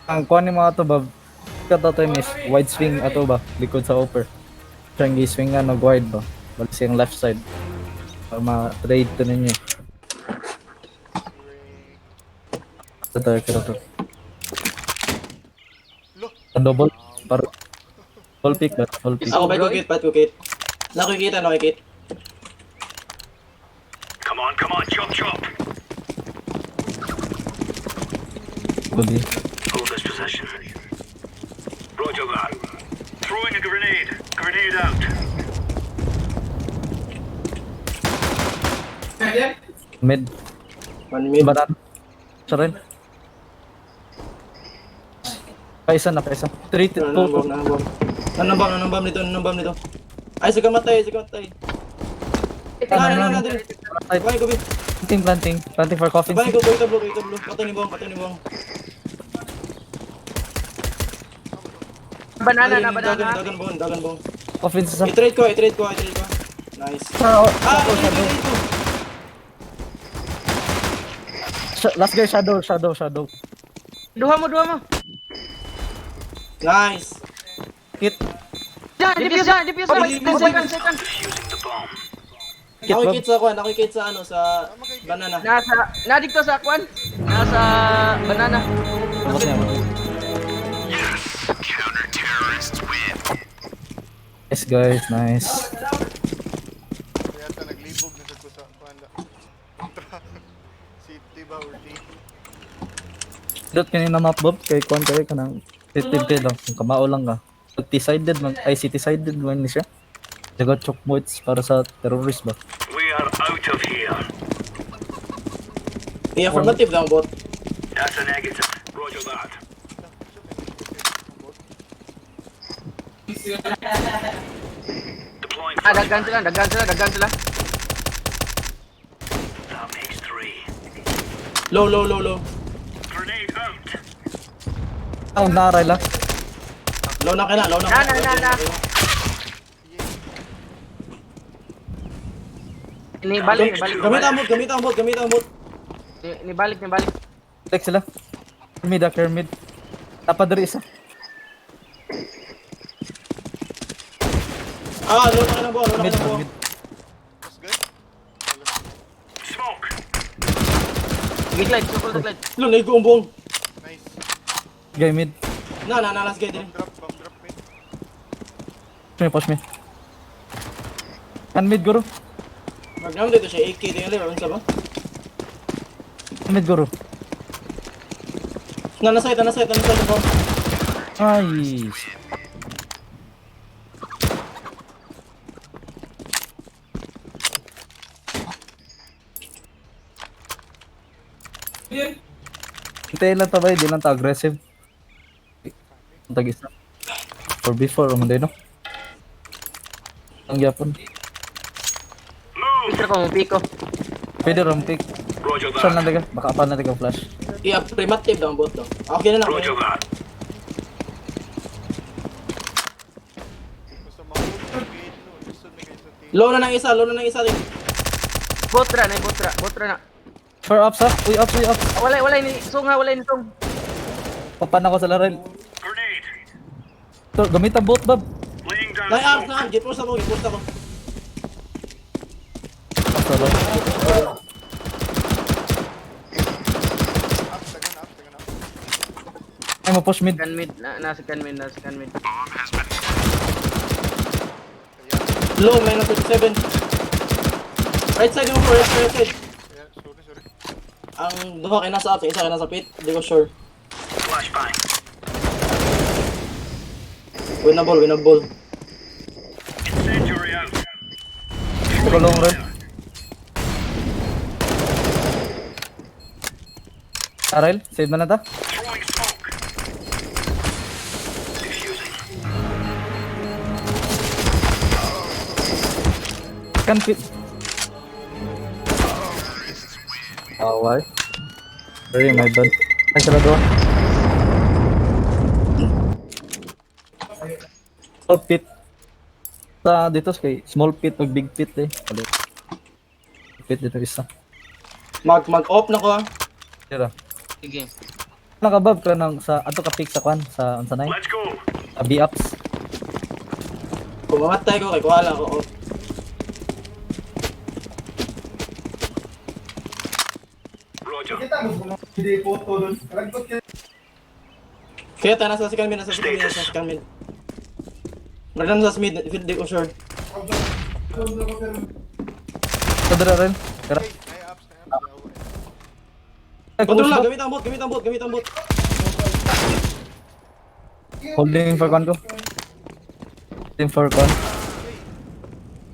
Ang kuha ni mga to ba, kata to is wide swing ato ba, likod sa upper. Siyang swing nga nag-wide ba, balik siyang left side. Para ma-trade to ninyo. Ito. Ang double, para full pick ba? Full pick.
Ako, pat ko kit. Nakikita.
Come on, chop.
Goodie.
Hold this possession. Roger that. Throwing a grenade. Grenade out.
Mid.
One mid.
Banana. Siya rin. Paisa na, paisa. 3, 2, 2.
Nanambam nito. Ay, sige matay. Na. Bye, Gobi.
Planting for coffin.
Bye, go, ito blue. Patay ni Bong.
Banana.
Dagan Bong.
Coffin sa...
I-trade ko. Nice.
Last guy, shadow.
Duha mo.
Nice.
Hit.
Defuse. 10 seconds.
Ako kit sa sa banana.
Nadikto sa kwan. Nasa banana.
Tapos niya. Yes guys, nice.
Kaya ata naglibog na sa kusa panda. City ba or D?
Dot kanina map bob kay kwan kay kanang titid lang. Kung kamao lang ka. City-sided man, ay city-sided man ni siya. Dagot choke points para sa terrorist ba?
We are out of here.
Affirmative lang bot.
That's a negative. Roger that. Deploying
Daghan sila.
that makes 3.
Low.
Grenade out.
Naray lang.
Low na.
Na. Ini balik.
Gamit ang bot.
Ni balik.
Tek sila. Clear mid. Tapa diri isa.
Low na bot.
Mid.
Mas guys?
Smoke.
Giglit.
Low na igumbong.
Nice.
Guy mid.
Na last guy din.
Bomb drop mid.
Push me. And mid guru.
Magnam dito siya 8k din ulit. Ano ba?
Mid guru.
Na side po.
Ay. Hintayin lang tabay, di lang ta aggressive. Tag-isa. For before, man din, no? Ang yapon.
Picture ko mo piko.
Pwede ram pick.
Roger
Saan
that.
lang daga? Baka pa na daga flash.
Affirmative lang bot. Okay na.
Roger that.
Basta mahulog sa gate no. Gusto na kayo sa team.
Low na ng isa din.
Botra na.
For ups ha? Uy up.
Wala ni sung.
Papan ako sa larel.
Grenade.
So, gamit ang boat, Bob.
Laying down
Na
smoke.
get post ako.
Basta ba?
Tagan up.
Ay, mo-push mid.
Kan mid. Nasa kan mid.
Low, minus 37. Right side mo, right side.
Yeah, sorry.
Ang duha kay nasa up, isa kay nasa pit. Hindi ko sure.
Flashbang.
Winnable.
Incendiary out.
Kulong rin. Arel, save na na ta.
Throwing smoke. Diffusing.
Kan pit. Away. Very my bad. Ay, sila doon. Small pit. Sa dito kay small pit o big pit eh. Pit dito isa.
Mag-off na ko.
Tira.
Sige.
Nakabab ka nang sa ato ka pick sa kwan sa unsanay.
Let's go.
B-ups.
Kung mamatay ko, kay kuhala ko.
Roger.
Kaya tayo nasa second mid. Magandang sa mid, if hindi ko sure.
Tadra rin. Tara.
Ay, ups.
Control lang, gamit ang bot.
Holding for con ko. Holding for con.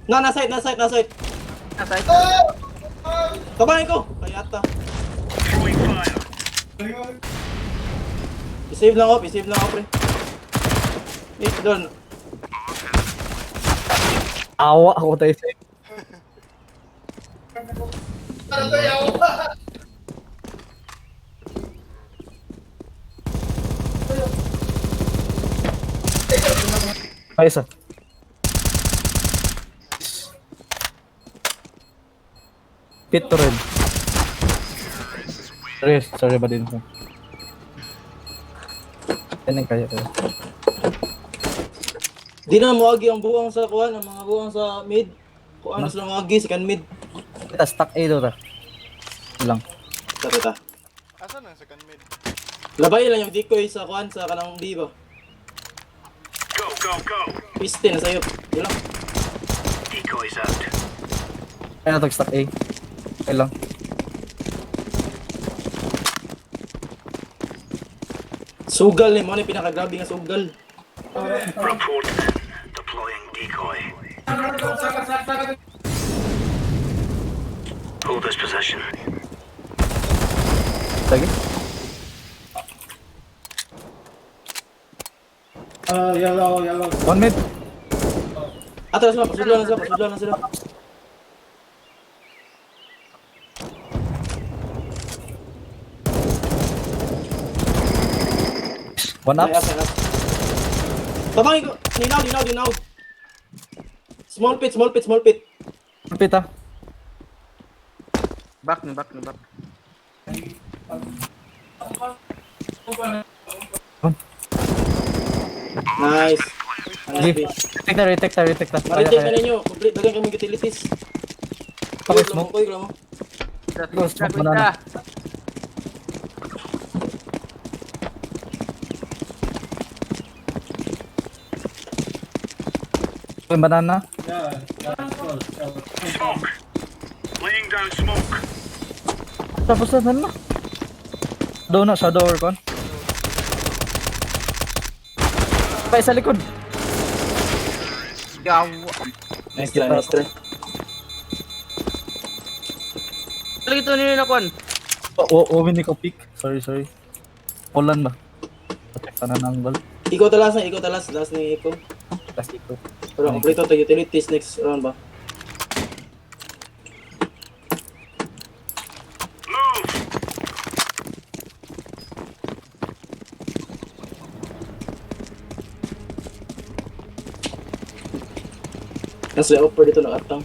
Na side.
Nasa ito.
Tabahin ko! Kayata.
Throwing fire.
I-save lang ako, pre. Doon.
Awa ako tayo sa'yo. Ay, isa. Pit to red. Sorry ba din ko? Yan ang kaya ko.
Di na mawagi ang buwang sa kuhan, ang mga buwang sa mid. Kuhan na sila mawagi, second mid.
Kita stack A daw ta. Lang.
Tata.
Asan ang second mid?
Labay lang yung decoy sa kuhan, sa kanang B ba?
Go, go, go.
Piste na sa'yo. Yun lang.
Decoys out.
Kaya na stack A. Okay lang.
Sugal eh, mo na yung pinakagrabe nga sugal.
Report. Deploying decoy. Hold this position.
Sige.
Yellow.
1 mid.
Atras na, pasudlan na sila.
One up.
Tabangin ko! Linaw! Small pit.
Pit ah.
Back.
Nice.
Retake ta.
Maritek na ninyo, complete dagan kami utilities.
Okay, smoke.
Koy, mo.
Go, smoke banana. Yung banana.
Smoke. Laying down smoke.
Tapos na. Doon na, shadow or con. Pa sa likod.
Gawa.
Nice try.
Lagi ito nila na kon.
Win ko pick. Sorry. Poland ba? Check ka na ng ball.
Ikaw talas, last ni Iko.
Last ito.
Pero complete to utilities next round ba?
Move.
Nasa upper dito nakatang.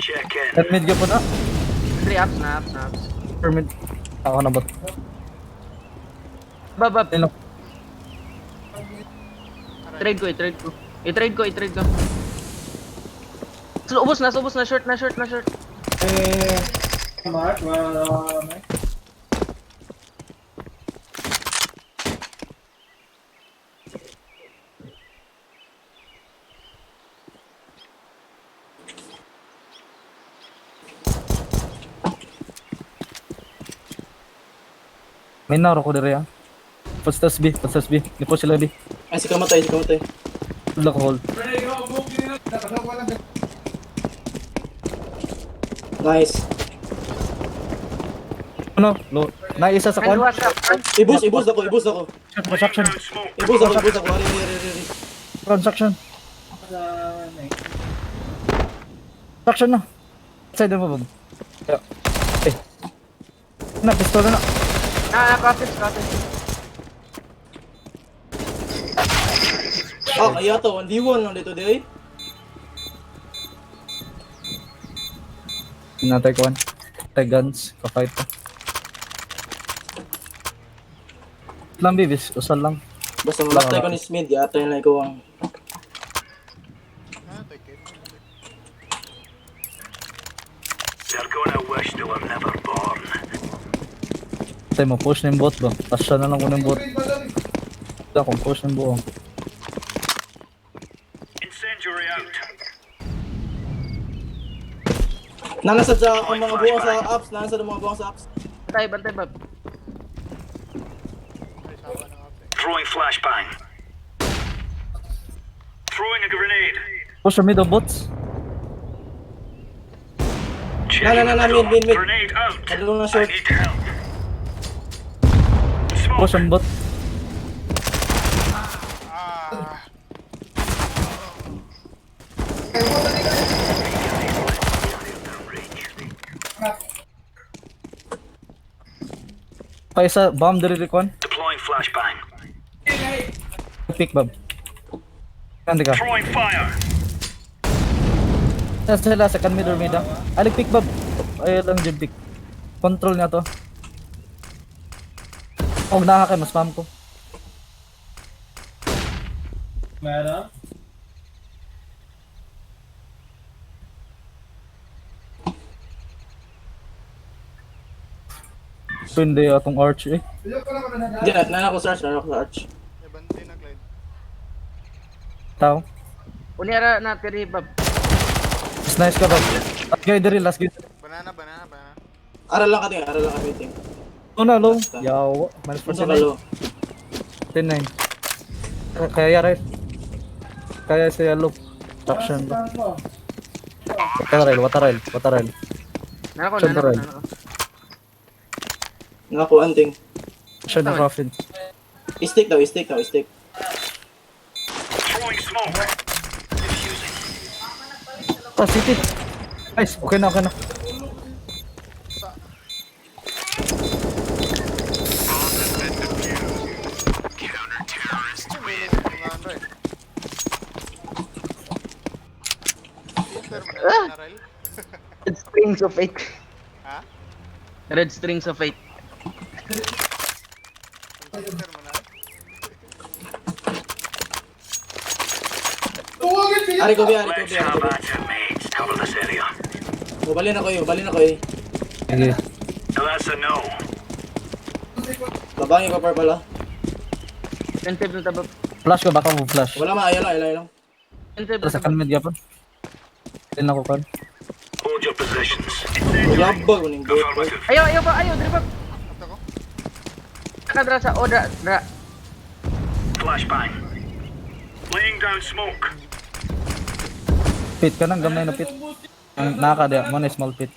Check in.
That mid ka po na.
3 ups na.
Per mid. Ako na bot.
Bab.
Hello.
I-trade ko. So, ubos na, short na.
Mark,
May naro ko diri ah. Pastas B. Ipo sila B.
Ay, si kamatay.
Lock hold.
Nice.
Ano? Lo. Naisa sa kon.
Ibus ako.
Construction.
Ibus ako. Ari.
Construction na. Side mo ba? Eh. Na pistola na.
Kapit.
Kaya to, 1v1 lang dito, day.
Pinatay ko one. Tay guns. Ka-fight pa. Lang bibis. Usal lang.
Basta malatay ko ni Smith, yata yun lang ikaw ang...
They're gonna wish they were never born.
Tay mo push na yung bot ba? Tasya na lang ko ng bot. Wala akong push ng buong.
Incendiary out.
Nanasad sa ang mga buwang sa apps,
Bantay, Bab.
Throwing flashbang. Throwing a grenade.
Push sa middle bots.
Mid.
Grenade out.
Ano na
I
short?
need help.
Push ang bot. Kaya sa bomb diri Recon.
Deploying flashbang.
Pick Bob. Nandi ka.
Throwing fire.
Sila second mid or mid ah. Alik pick Bob. Ay lang jud pick. Control niya to. Huwag nakakay mas spam ko.
Meron?
Pwede atong arch eh.
Hindi, nana ko sa arch.
Bantay na Clyde.
Tao.
Unyara na tiri Bob.
Mas nice ka Bob. At guy diri last game.
Banana.
Aral lang ka ting.
Oh na low. Yaw. Minus
Punta
49.
ka lo.
10-9. Kaya yara. Kaya sa yellow. Traction ba? Water rail.
Nako.
Nako anting.
Siya na profit.
Stick daw.
Throwing smoke.
Ah, city. Nice. Okay na.
Red Strings of Fate.
Ha?
Red Strings of Fate.
Ari ko bi.
Let's have at it, mates. Cover this area.
Balin ako eh.
Sige.
That's a no.
Babangi pa pala.
Incentive na tabab.
Flash ko baka mo flash.
Wala maayaw lang.
Incentive
Sa second mid yapon. Din ako kan.
Hold your positions.
Labag ning boat.
Affirmative.
Ayaw ba? Diri Bob. Nakadra sa oda.
Flashbang. Laying down smoke.
Pit ka nang gamay na pit. Ang naka dia mo na small pit.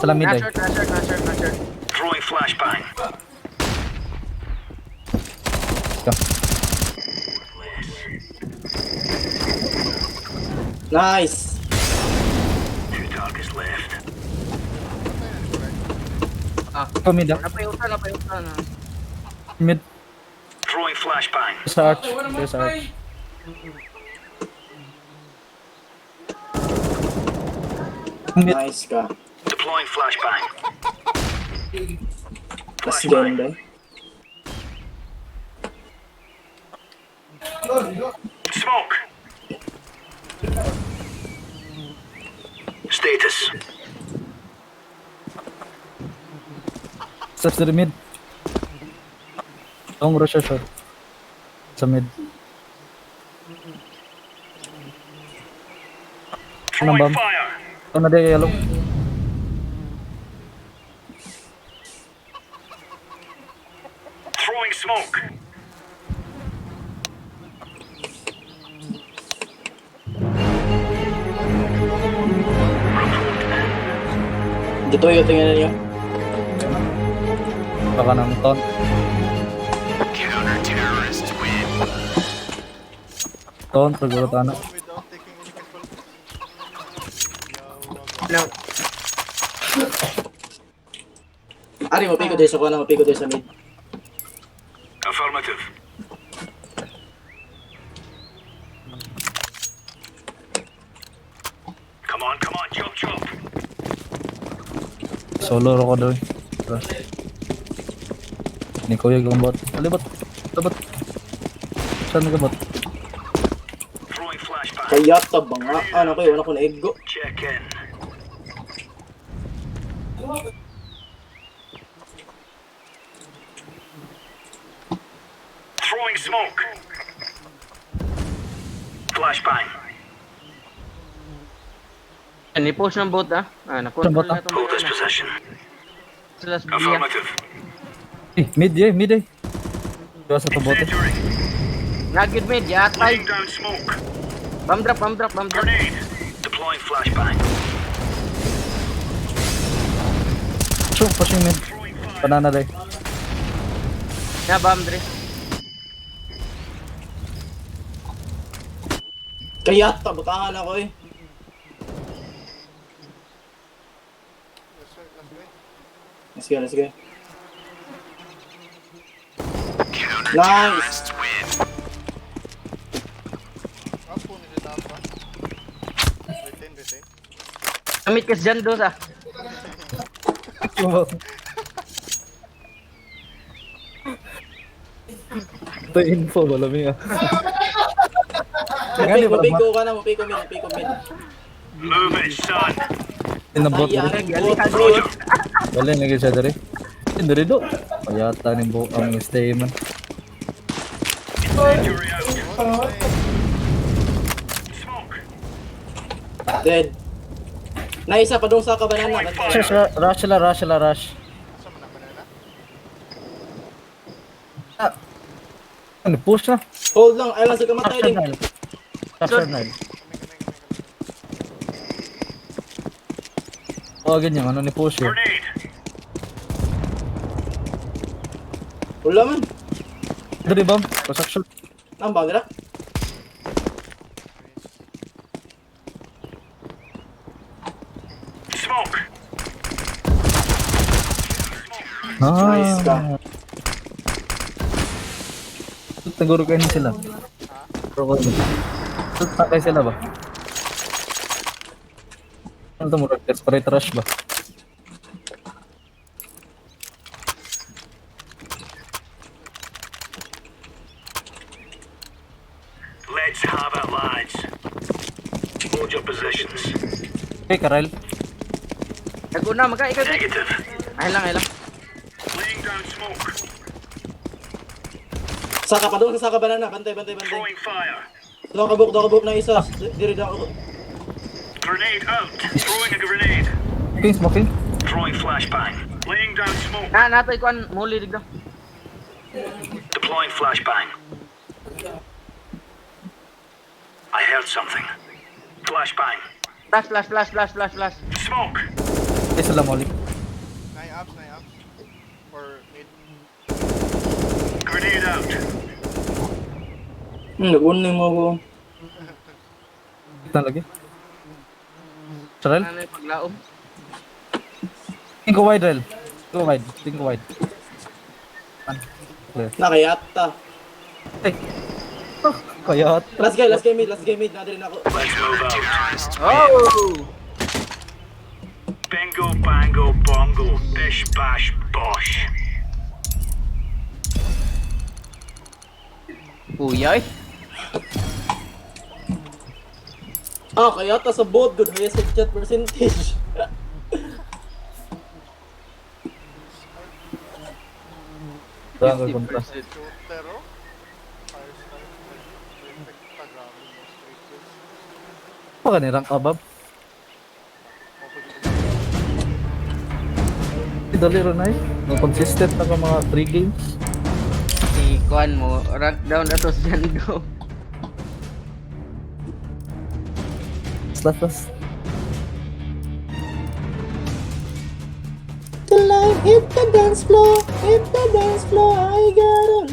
Sa lamid ay.
Na shirt.
Throwing flashbang.
Nice.
2 targets left.
Mid ah.
Napayutan.
Mid
Throwing flashbang.
sa arch. Sa arch. Mid.
Nice ka.
Deploying flashbang.
Mas ganda.
Smoke. Status.
Steps to the mid. Long rush shot. Sa mid.
Throwing
bomb?
fire.
Ito na dia yellow.
Throwing smoke.
Dito yung tingnan niyo.
Baka nang taunt.
Counter-terrorists win.
Taunt, pagulot ana.
Without taking any control.
Ari, mapiko din sa kuha mapiko din sa mid.
Affirmative. Come on, chop.
Solo ro ko doy. Ni kuya yung bot. Alibot. Tabot. Saan ka bot?
Throwing flashbang.
Kaya tabanga. Ano ko yun? Ako na ego.
Check in. Throwing smoke. Flashbang.
Ni-push ng bot ah.
Ng bot, ah.
Hold this position.
Sila sa biya.
Affirmative.
Mid eh. Diba sa tabot eh.
Incendiary.
Nagid mid, yatay.
Laying down smoke.
Bomb drop.
Grenade. Deploying flashbang.
pushing mid. Banana day.
Na bomb dre.
Kaya tabutangan ako eh. Let's go, let's go. Nice!
Apo ni si Tapa. Retain.
Amit kas dyan dos ah.
Ito info, malamig ah.
Mapiko ka na, mapiko mid.
Move it, son.
Inabot ko rin. Wala yung naging siya dari. Hindi do. Payata ni Bo ang stay man.
Incendiary out. Smoke.
Dead. Naisa pa dong sa kabanana.
Rush.
Asa man ang banana?
Ano, push na.
Hold lang, ay lang sa kamatay din.
Rush na. Oh, ganyan. Ano ni push yun?
Grenade.
Wala man.
Dari bomb. Construction.
Nambang na.
Smoke.
Nice ka.
Siguro kayo sila. Pero ko din. Takay sila ba? Ano ito mo? Desperate rush ba?
Let's have it, lads. Hold your positions.
Okay, Karel.
Naguna maka ikaw.
Negative.
Ay lang.
Laying down smoke.
Saka pa dong sa kabanana. Bantay.
Throwing fire.
Dokabok na isa. Diri daw.
Grenade out. Throwing a grenade.
Smoking.
Throwing flashbang. Laying down smoke.
Natoy kuan muli digdo.
Deploying flashbang. I heard something. Flashbang.
Flash.
Smoke.
Okay, sila muli.
9 ups. Or mid.
Grenade out.
Nagunin mo ko.
Kita lagi. Karel.
Ano yung paglaom?
Think wide, Rel. Think wide. Clear.
Nakayata.
Ay. Kayat.
Last game mid. Nadirin ako.
Let's move out.
Oh!
Bingo, bango, bongo. Bish, bash, bosh.
Uyay.
Kayata sa boat. Good highest headshot percentage.
Dahil kontra.
Shooter oh. Fire strike. Perfect tagamit mo straight kills.
Apa ka ni rank above? Dali ron ay. Consistent na ka mga 3 games.
Si kuan mo rank down atos dyan go.
Last.
The light hit the dance floor. I got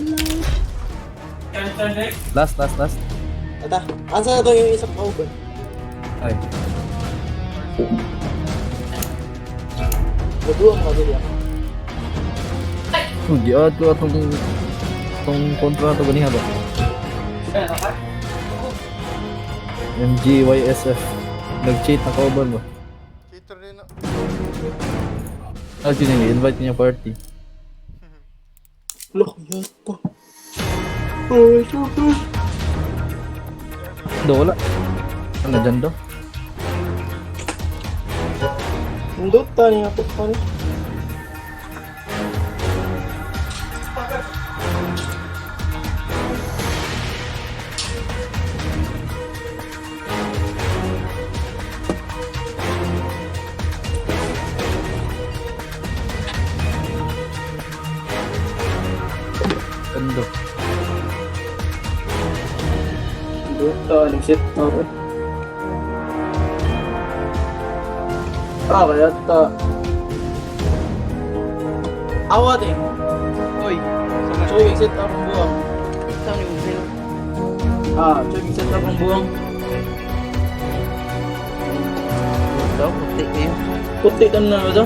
a light.
Last.
Ata, ansa na to yung isang kauban?
Ay.
Nagduwa mo ka dili.
Giat ko atong kontra to ganiha ba? MGYSF. Nag-cheat na kauban ba?
Cheater din oh.
Invite niya party.
Look, yata. Oh, so good.
Do wala. Ano dyan do?
Nindot ta niya po pa rin.
Ando.
Nindot ta, nag-sit na rin. Kaya ta. Awat eh.
Oy.
Choy, exit akong buwang.
Saan yung sale?
Choy, exit akong buwang.
Daw, puti kayo.
Puti ka na ba?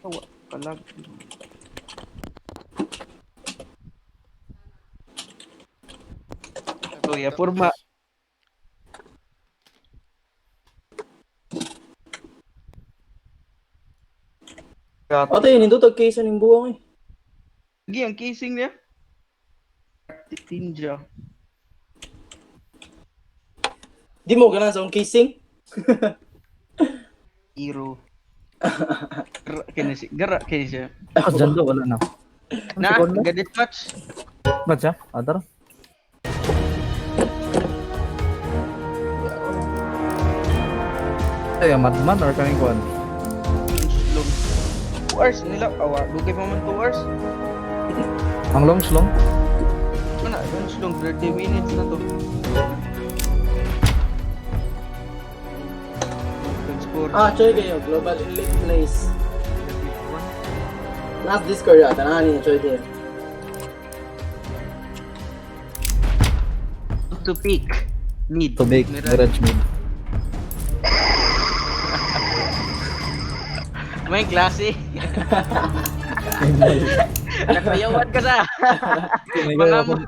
Awa, kalag. Kuya, purma.
Ate, nindutag case ning buwang eh.
Lagi ang casing niya. Tinja.
Di mo ganang sa akong casing?
Hero. Gara kaya siya.
Ako dyan daw, wala na.
Na, gadit match.
Ba't siya? Tara. Ay, madman or kaming kuhan?
Long. 2 hours nila. Awa, dugay pa man 2 hours.
Ang long slong?
Mana, long 30 minutes na to. Score.
Choy kayo. Global Elite Place. Last Discord yata. Nakanin yung Choy kayo.
To pick. Need.
To bake, garage mid.
May klase. Nakayawan ka sa. Mga mo.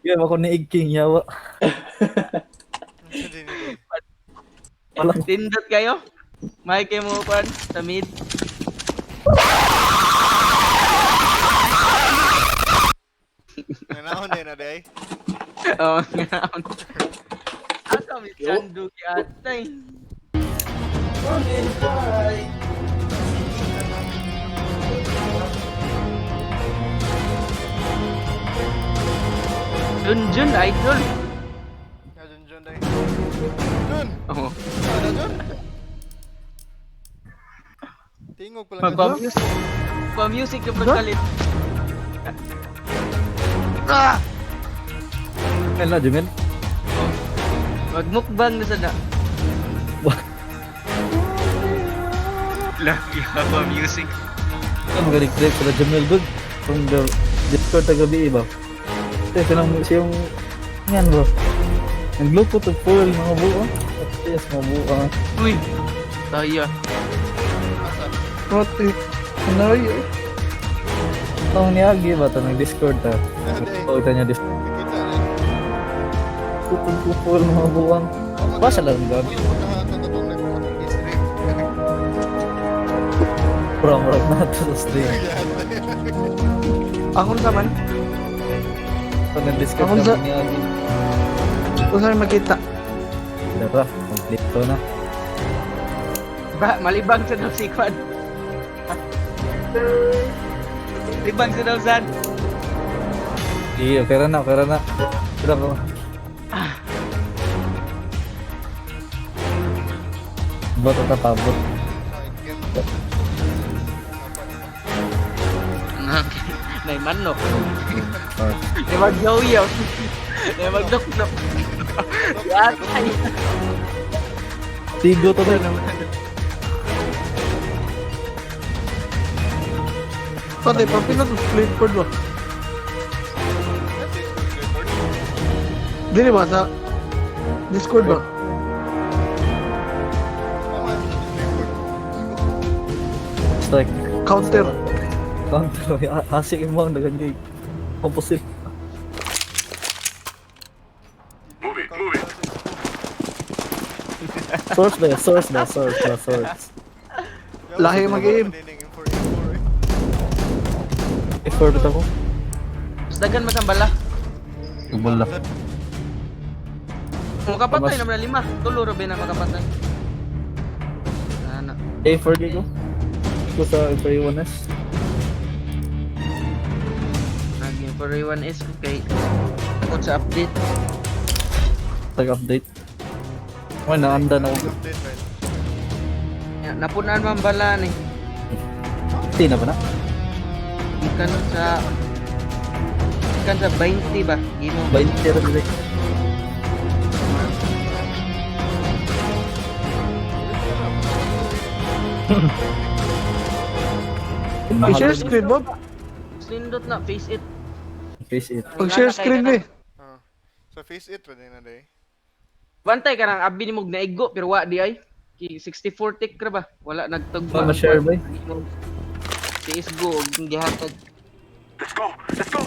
Gaya ako ni Ig King, yawa.
Tindot kayo? May kayo mo pan sa mid.
Nanahon din na day.
Oo, ngayon. Asa may sandu yatay. Junjun, idol.
Jun day. Jun!
Oo.
Ano Jun? Tingog pa lang.
Magpa-music. Pa-music yung pagkalit. Ah!
Kaya na, Jumel.
Magmukbang na sana. Lagi ako music.
Ano magaling-click sila Jumel Bug? From the Discord na gabi ba? Kasi siyang yan bro. Naglupo to full mga buo. Yes, mga buo.
Uy! Taya.
Pati. Ano yun? Ang niyagi ba ito? Nag-Discord ta. Pagkita niya Discord.
Kita rin.
Full mga buwang. Basa lang gag. Prank na ito sa stream.
Ako naman.
Pag nag-Discord
Ako
ka
sa-
niyagi.
Kung saan makita.
Dara, complete to na.
Ba, malibang sa daw si Kwan. Malibang sa daw saan.
Iya, okay na. Kira ko. Ba't ito pabot?
Này manok. Này mag-yoyo. Này mag-dok-dok. Yatay.
Tigo to na.
Pati, pa pinag-split board ba? Dili ba sa Discord ba?
Strike.
Counter.
Counter. Asik emang dengan gay. Komposit.
Move it, move it.
Source.
Lahi mag-aim.
Effort ako.
Dagan matambala.
Tubol na.
Makapatay naman na 5. Tulo ro na makapatay. Ana.
A4 ko. Ito sa FA1S.
Lagi for 1S kay ako sa update.
Tag-update. Ay, naanda na ako.
Ya, napunan man bala ni.
Hindi na ba na?
Ikan sa 20 ba? Gimo
20 rin direct.
I-share screen, Bob.
Slindot na, face it.
Face it.
Pag-share screen, eh.
Sa face it, pwede na day.
Bantay ka ng abi ni mog naigo pero wa di ay. 64 tick ra ba? Wala nagtugma.
Ma-share ba?
CSGO og gihatag.
Let's go. Let's go.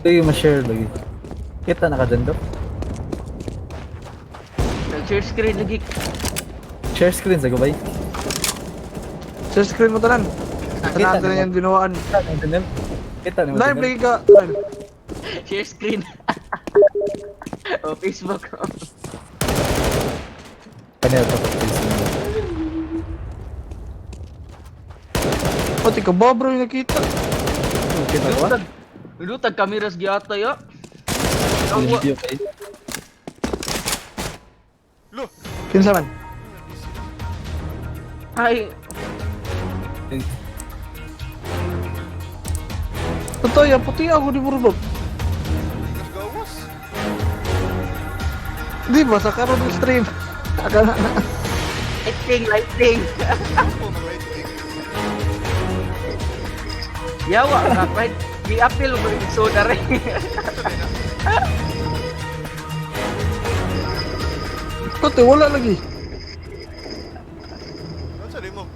Ito yung ma-share lagi. Kita na ka dyan, Dok?
Nag-share screen lagi.
Share screen sa gabay.
Share screen mo tanan.
Kita
Tanan na yung ginawaan.
Kita na mo.
Live lagi ka. Live.
Share screen. O Facebook.
Kanil ka pa Facebook.
Pati ka ba bro yung nakita?
Kita ko ba?
Lutag kameras giatay ya.
Video kayo.
Kinsa man?
Ay,
Totoo yan, puti ako di Burdog.
Gawas.
Di ba sa karon ng stream? Akala na.
lighting. Yawa ka kahit i-appeal mo yung soda rin.
Puti, wala lagi.
Ano sa mo?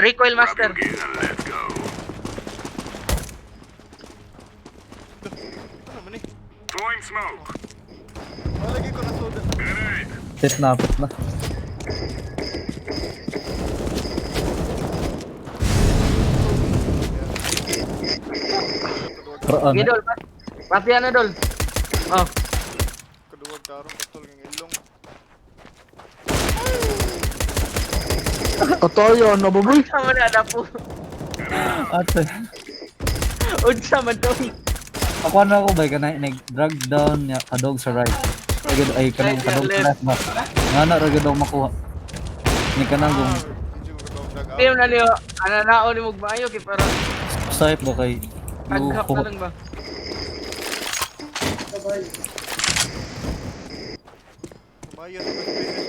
Recoil master.
Ano man eh?
Throwing smoke.
Lagi ko na soda.
Pit na. Raan.
Gidol, pati ano dol? Oh,
Kaduwag tarong katol ng ilong.
Totoo yun, nababoy.
sama na na po.
Ate.
Unsa man to?
Ako na ako ba kanay nag-drag down ya kadog sa right. Agad ay kanang kadog sa left ba. Nga na ragad daw makuha. Ni kanang gum
Tim na niyo, ananao ni mog maayo kay para
site ba kay
taghap na lang ba?
Kumayan na mag-business.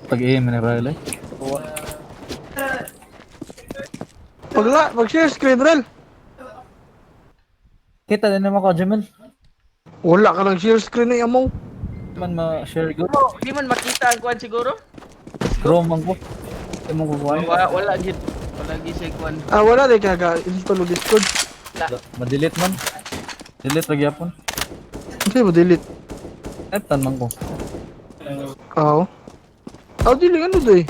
pag-aim ni Riley.
Mag-share screen, Rel.
Kita din naman ko, Jamel.
Wala ka lang share screen na mo.
Man ma-share good.
Di man makita ang kuan siguro?
Chrome man ko. Di mo kukuha.
Wala gid. Wala gid sa kuan.
Wala din ka install o Discord.
Ma-delete man. Delete lagi apon.
Hindi mo delete.
Tan man ko.
Oo. Dili ano doy.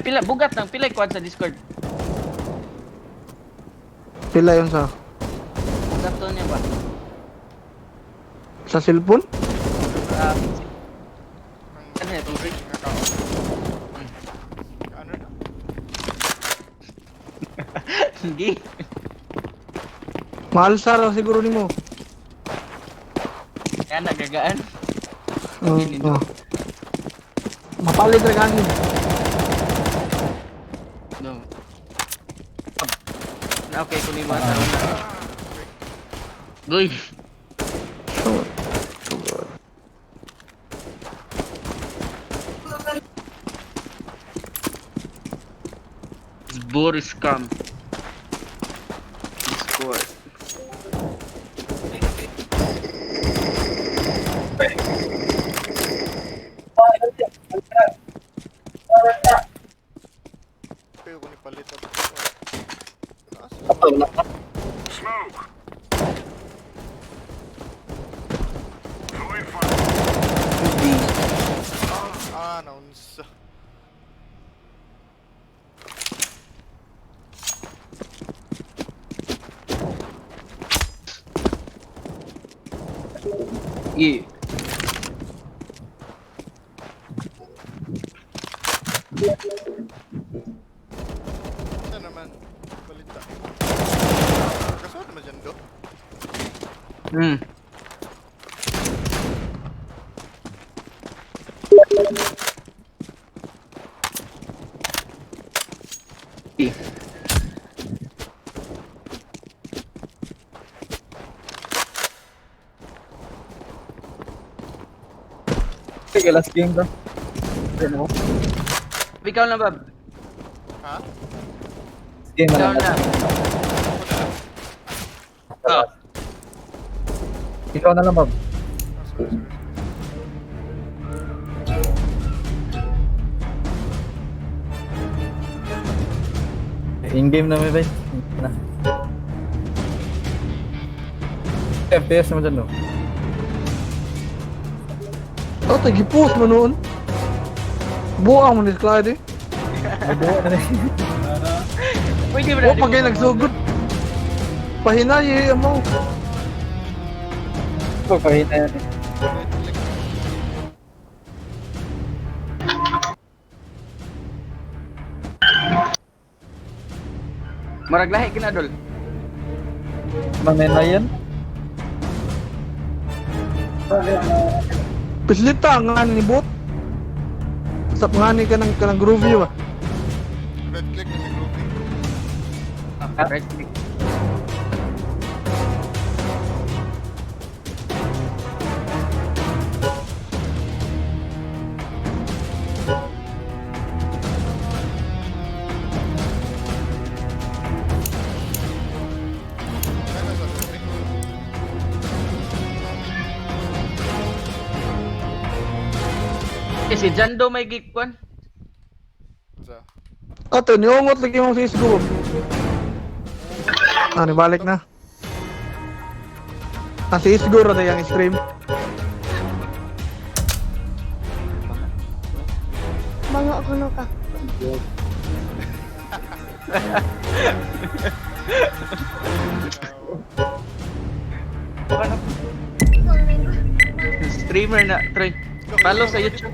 Pila bugat nang pila kuan sa Discord.
Pila yun sa
Bugat to niya ba?
sa cellphone?
Ano ito, Rick?
Ano na?
Hindi.
Mahal sara siguro nimo.
Kaya nagagaan.
Oo. Mapalit ra ganin.
No. Okay, kunin mo sa una. Goy. Boris Cam. Discord.
Pero kung ipalit ako.
Smoke. Throwing fire.
Naunsa.
Yeah.
Ano naman? Balita. Kasuot naman dyan do?
Sige, last game to. Ano?
Ikaw na, Bob.
Ha?
Last game
Ikaw
na.
na. Oh.
Ikaw na lang, Bob.
Sorry.
In-game na may bay. Na. FPS naman dyan, no?
Oh, tagi-post mo noon. Buang mo ni Clyde eh.
Mabuha na rin.
Pwede ba
Oh, pag kayo nagsugod. Pahinay mo.
Pagpahina yan eh.
Marag lahi kinadol.
Manay na yan.
Pislita nga ni bot. Sap nga ni ka ng groovy ba?
Red click na si Groovy.
Right click.
Ano sa traffic?
Eh, si Jando may geek kwan.
Sa
Ato, niungot lagi mong si Isgo. Ah, nibalik na. Ah, si Isgo rada yung stream.
Bangga ko no ka.
Streamer na, Troy. Follow sa YouTube.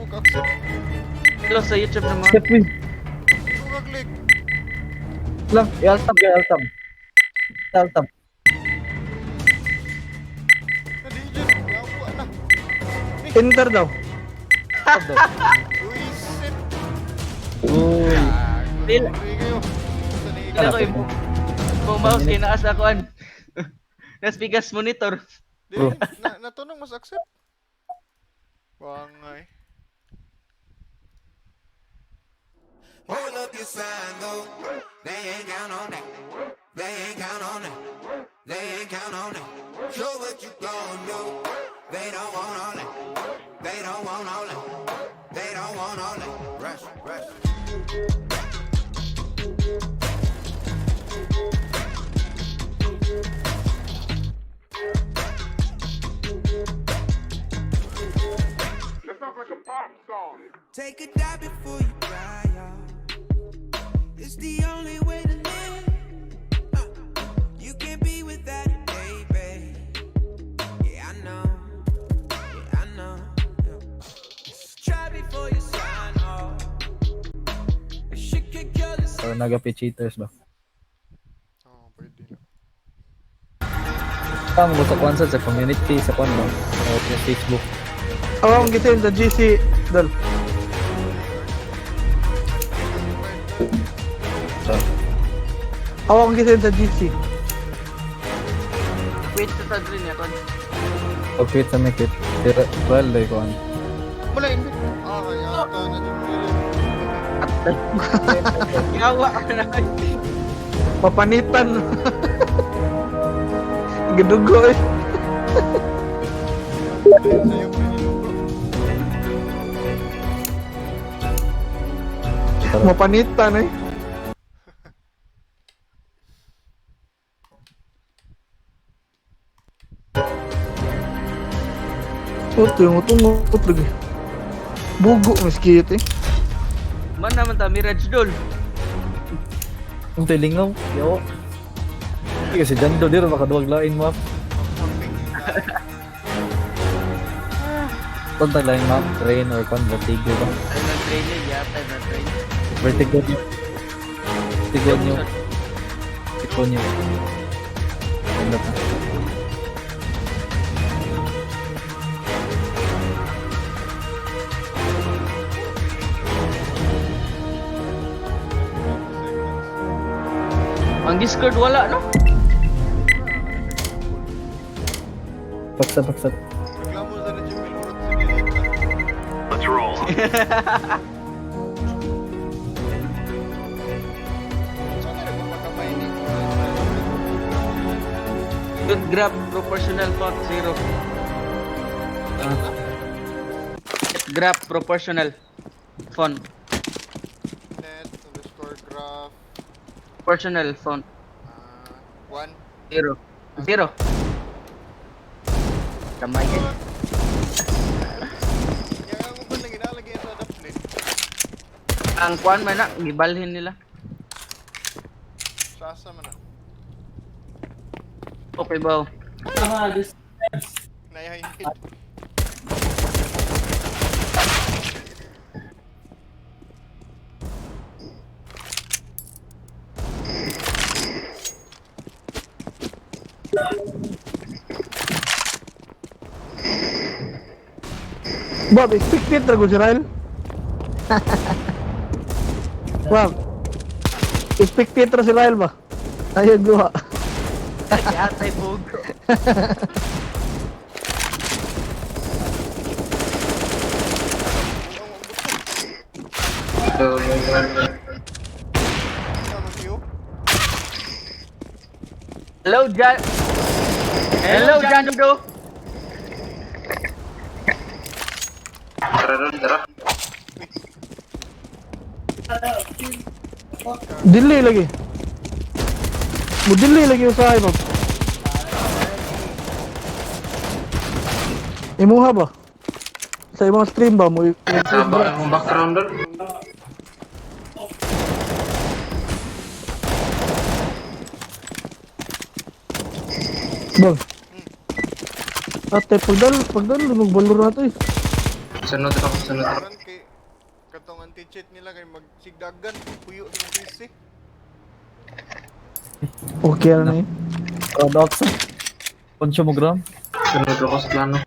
Follow sa YouTube naman.
Step win.
Ikaw click.
Lang, i-altab ka, i-altab. I-altab.
Na-digit. Yawa na.
Enter daw.
Uisit.
Uy.
Dil-
Sorry kayo. Sa ni
Kaya ko yung mouse kay naas ako an. Nas bigas monitor.
Di, natunong mas accept. Bangay.
Hold up your sign though. They ain't count on that. They ain't count on that. They ain't count on that. Show what you gon' do. They don't want all that. They don't want all that. They don't want all that. Rush, rush. Take a dive before you cry, y'all. It's the only way to live. You can't be without it, baby. Yeah, I know. Yeah, I know. Yeah. Try before you sign off. She could kill this.
Or nagapi cheaters ba?
Oh, pwede na.
Tama mo sa kwan sa community, sa kwan ba? Sa Facebook.
Awang gitin sa GC dal. Awang gitin sa GC.
Wait sa tadrin niya kon.
Pag-quit sa mikit. Well, day ko.
Wala hindi.
Ah, kaya ata na din
Yawa ka na.
Papanitan. Gedugo eh.
Sa'yo pa nilugo.
Mapanitan eh. Ito yung utungot lagi. Bugo miskit eh.
Man naman ta Mirage Dol.
Ang tilingaw. Yo. Hindi kasi dyan doon. Di rin makaduwag lain map. Punta line map. Train or kwan. Vertigo ba?
Ay na training yata na train.
Vertigo nyo. Vertigo nyo. Vertigo nyo. Ano pa?
Ang Discord wala no?
Paksa.
Reklamo sa na Jimmy Lurot sa Discord.
Good grab, proportional font, 0. Grab, proportional font.
Net underscore graph
Proportional font,
1.
0. 0. Kamay ka.
Kaya ang uban na ginalagay sa adapnet.
Ang kuan man na, gibalhin nila.
Sasa man na.
Okay ba?
Nayahingkit.
Bob, expected ra gud si Ryle. Bob. Expected ra si Ryle ba? Ayun guha.
Kaya tay pugo. Hello, Jan. Hello, Jan Dudo.
Delay lagi. Mo delay lagi usahay Bob. Imuha ba? Sa imong stream ba mo?
Ang background doon.
Bang. Ate, pagdal lumog balor na to eh.
Sunod ako, sunod ako.
Karon kay katong anti-cheat nila kay magsigdagan puyo sa PC.
Okay na eh.
Paradox. Consumogram.
Sunod ako sa plano.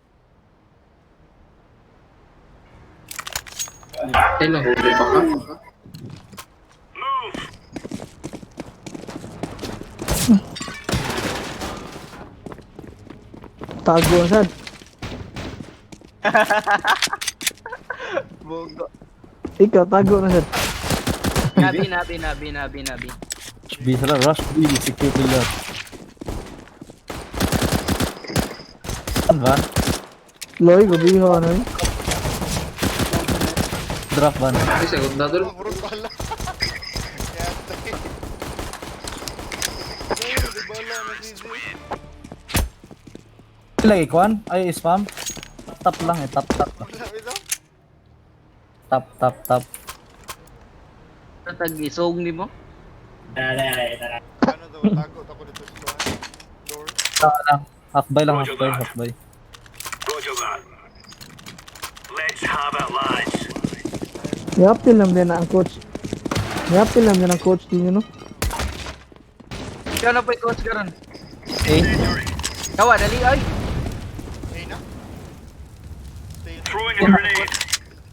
Ay, nahuli pa ka.
Tago na sad.
Bugo.
Ikaw, tago na sad.
Nabi.
Bisa lah rush B security lot. Van
Loy, gabi ha na eh.
drop van.
Ay, sagot na doon.
Murag bala. Kaya tay. Ay, di bala na si
Lagi kuan ay spam. Tap lang eh, tap.
Sabi to?
Tap.
Tag isog ni mo.
Ano daw tago ako dito sa door.
Half bay lang.
Roger that. Let's have it, lads.
Yapil lang din ang coach. Yapil lang din ang coach din no.
Ikaw na po coach karon.
Eh,
Kawa dali ay.
Hey na.
Throwing a grenade.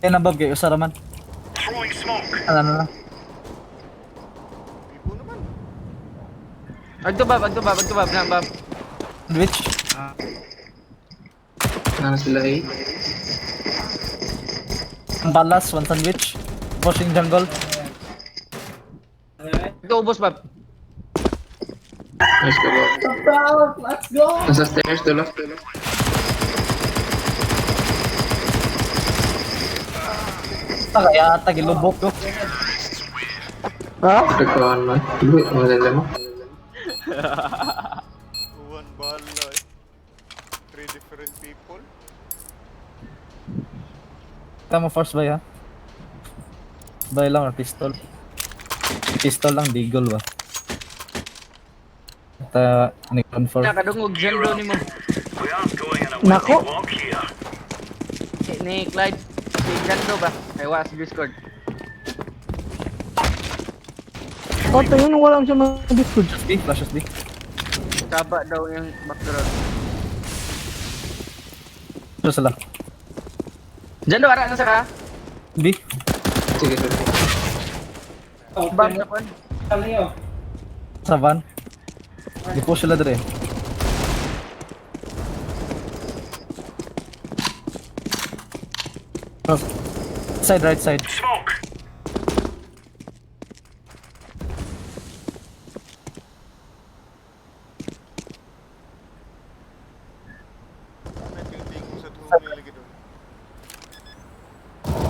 nabab kayo sa raman.
Throwing smoke.
Ano na.
Bibo naman.
Agtubab nang bab.
Switch.
Ano sila eh?
Balas, one sandwich. Pushing jungle.
Ito ubos bab.
Nice ka ba?
Let's go.
Nasa stairs doon lang.
Kaya tagilubok ko.
Ha?
Nagkawan man. Ibu, maganda mo.
One bala eh. 3 different people.
Tama first buy ha. Buy lang or pistol. Pistol lang, deagle ba? Ni-confirm.
Nakadungog jando ni mo.
We aren't going on a
Nako.
walk here.
Ni Clyde. Si jando ba? Ay wa sa Discord.
O, tayo nung walang siya mag-discord.
B, flashes B.
Taba daw yung background.
Ito sila.
Jando ara na sa ka.
B.
Sige, sige.
Bam na kon.
Sa van. Di-push sila dire. Right side.
Smoke.
Nagting sa tuhog nilagay doon.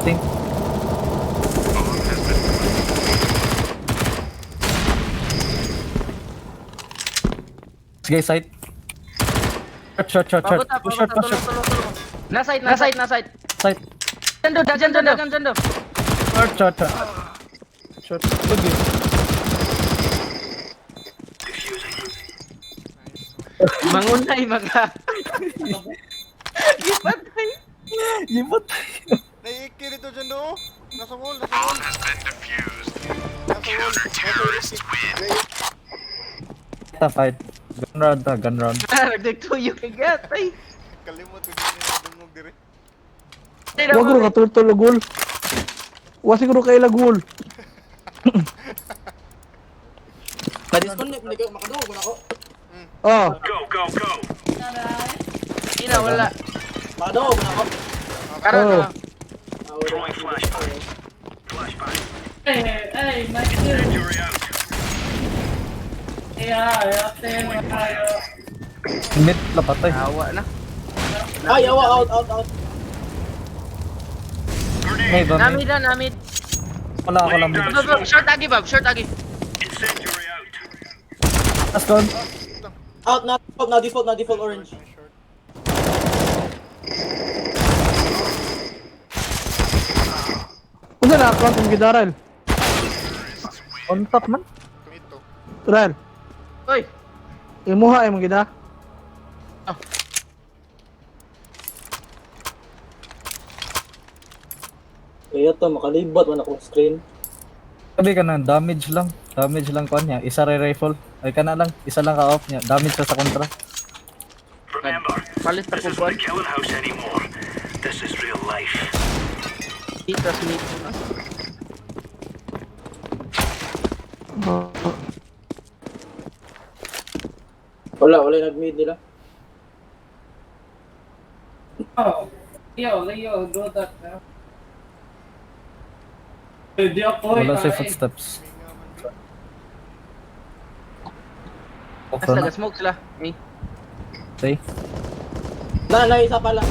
Think. Sige, side. Short.
Pabuta,
Push short, push
tulong,
short.
tulong. Na-side.
Side.
Dyan do.
Short. Short. Lagi.
Mangunay, mga.
Yibot.
Naiiki dito dyan do. Nasa wall. Nasa wall.
Kita fight. Gun round.
Nagtuyo kagat, ay.
Kalimot ko dyan yung dungog dire.
Wag ro katultol gol. Wa siguro kay lagol.
Pa-disconnect, hindi kayo makadungog na ako.
Oh,
Go.
Ina, wala.
Makadungog na ako.
Karon
Oh.
na.
Throwing flashbang.
Hey, my
Incendiary out.
Mid la patay.
Awa na.
Ay, awa, out.
May ba?
Namid.
Wala ako lang.
Bob, short agi, Bob. Short agi.
Incendiary out.
Last gun.
Out na default orange.
unsa na ako kung gidaral?
On top man.
Ito.
Ral,
Oy.
imuha imong gida.
Kaya to, makalibot man akong screen.
Sabi ka na, damage lang ko niya. Isa rifle. Ay ka na lang, isa lang ka off niya. Damage ka sa kontra.
Remember,
Palit na
this is
po
not a killing house anymore. This is real life.
Dito, smith.
Wala nag-mid nila.
Leo, do that now.
Wala sa footsteps.
As nag-smoke sila. Eh.
Okay.
Na, isa pala.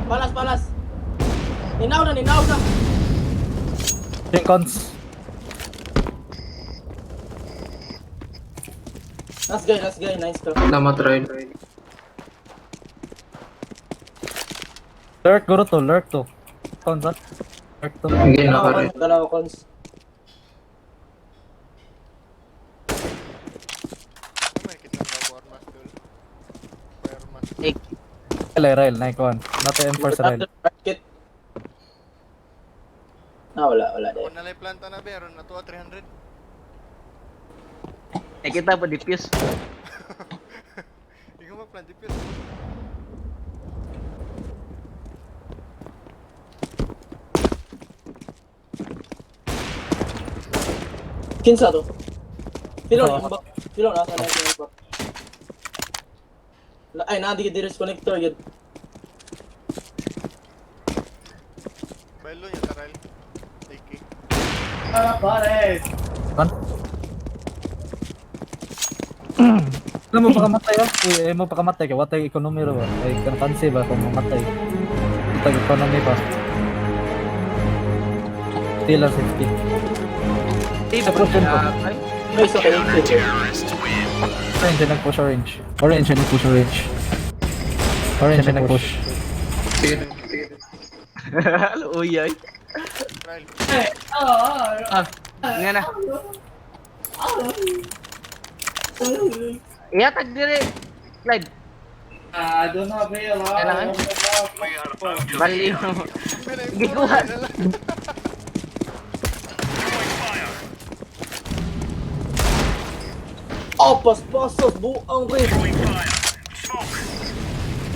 Palas. Ninaw na.
Cons.
Last guy, nice ka.
Lurk to. Cons ah. Lurk to.
Dalawa cons.
May kita ng power mask doon. Power mask.
Rail, Nikon. Not M4 sa rail.
Kit. Wala
Kung
dahil.
nalay planta na ba, na to 300.
Kita po diffuse.
Hindi ko mag-plant defuse.
Kinsa to? Pilo nasa na yung impact. Ay, nandi ka connector yun.
Bailo yung taral. Tiki.
Kan? Alam mo pa kamatay ah. Mo pa kamatay ka. Watay economy ro ba? Ay kan fancy ba kung mamatay. Watay economy pa. Still ang safety.
Dito po siya. Ay.
Ay, sa kayo.
Orange na nag-push orange. Orange na nag-push orange. Orange na nag-push.
Uy, ay.
Trial.
Nga na. Ihatag dire. Slide.
I don't have a lot.
Kailangan.
We are about to
Bali mo. Gikuha.
throwing fire.
Pasos, buang rin.
Throwing fire. Smoke.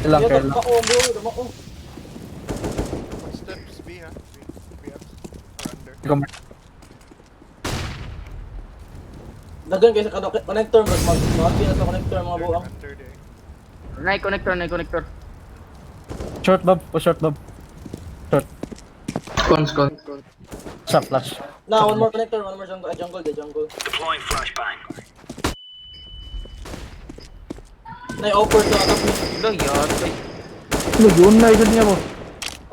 Ilang
Ito,
kailan.
dumako.
Steps B ha. B up. Or under.
Dagan kayo sa connector, mag-mati na sa connector mga buang.
Under there.
Nay connector.
Short bob. Short. Shot flash.
Nah, one more connector, one more jungle, jungle, the jungle.
Deploying flashbang.
Offer to attack me.
Ilo, yun.
Ano yun na isa niya mo?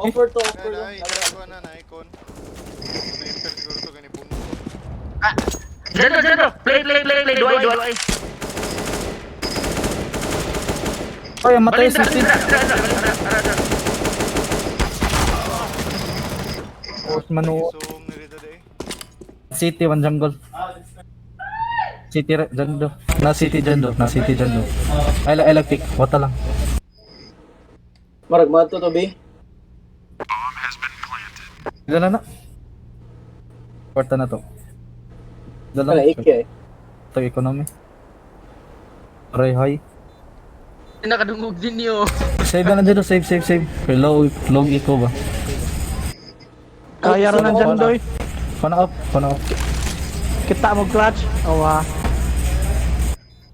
Offer to, offer to.
Ay, icon na, icon. Na-enter siguro to gani puno.
Dito. Play. Duay.
Ay, matay si Sid. Manu.
Song na rito day.
City, one jungle. City, jungle. Na city jungle. I like pick. Wata lang.
Marag, mato to, B.
Ilan na? Kwarta na to. Ilan
Ano,
lang?
AK eh.
Ito economy. Aray, high.
Nakadungog din yun.
Save na lang dito, save. Low eco ba?
Kaya rin nandyan doy.
Pana up.
Kita mo clutch. Awa.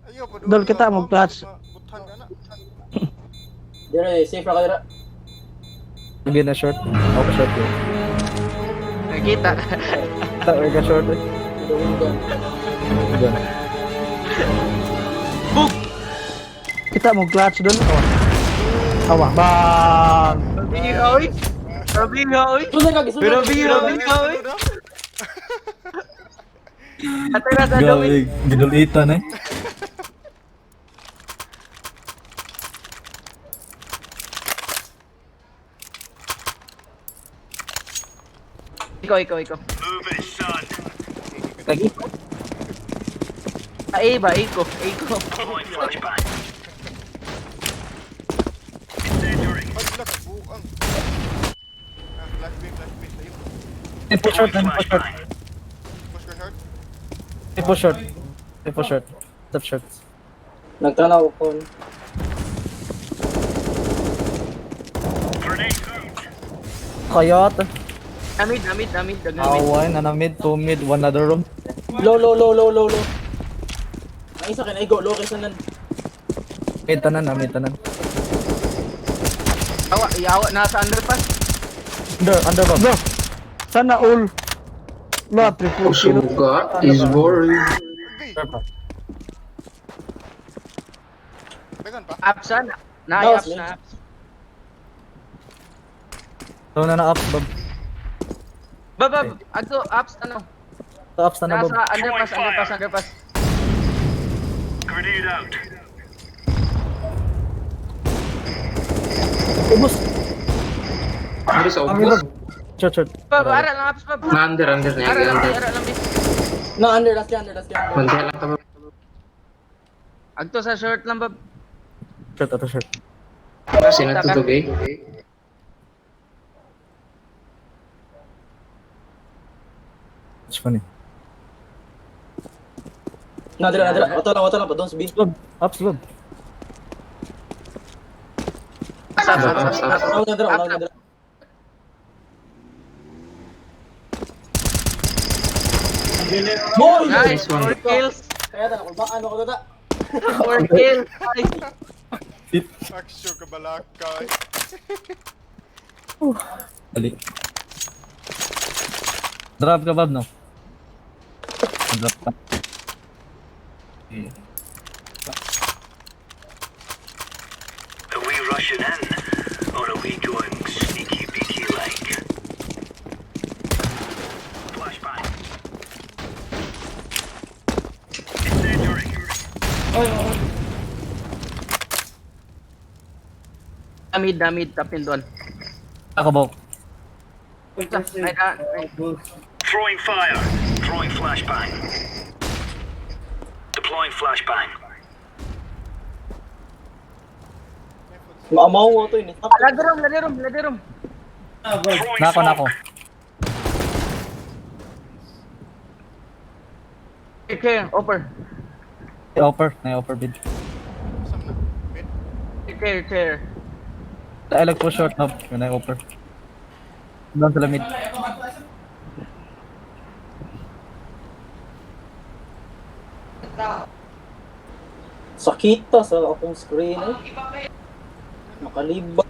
Ayaw pa
Dol, kita mo clutch.
Buthan ka na.
Dire, safe ra ka dira.
Again na short. Ako short yun.
Nakita.
Ka short eh. Again.
Kita mo clutch doon. Awa. Bang.
Sabi nga, oy.
Susan ka, gisunan.
Grabe nga, oy. Atay na gagawin.
Galing. Ginulitan eh.
Ikaw.
Move it, son.
Lagi.
Ba, iko.
Deploying flashbang. Incendiary.
Paglak, buang. Flash beam. Ayun.
Push short.
Push ka short.
Step short.
Nagtanaw ko.
Grenade out.
Kayat.
Damit. Dagamit.
Away na mid, 2 mid, one other room.
Low. Ang isa ka na, go, low kaysa nan.
Mid tanan.
Yawa, nasa underpass.
Under ba?
Bro. Sana all. La, triple kill.
Is boring. Dagan pa.
Apsan. Apps na.
So na up, Bob.
Bab, agto, apps, ano?
So ups na Bob.
Nasa underpass.
Grenade out.
Ubus.
Bob.
Short.
Bab, ara lang apps, Bab.
Under na.
Ara lang, bis.
No, under, that's the under.
Agto sa short lang, Bab.
Short.
Sino tutugay?
It's funny.
Nadira. Wato lang pa, don't be.
Ups, Bob.
Ako nadira. Boy!
Nice, 4 kills.
Kaya ta, ano ko data?
4 kills.
Aksyo ka balakay.
Dali. Drop ka, Bob, no? Drop ka.
Are we rushing in? Or are we going sneaky beaky like? Flashbang. Incendiary.
Damit, tapin doon.
Ako, Bob.
Throwing fire. Throwing flashbang. Deploying flashbang.
Maamaw mo to yun.
Ladirom.
Throwing
Nako.
Okay, offer.
Na-offer bid.
Saan na? Mid.
Chair.
I like push short, no? When I offer. Doon sila mid.
Sakita sa akong screen eh. Makalibak.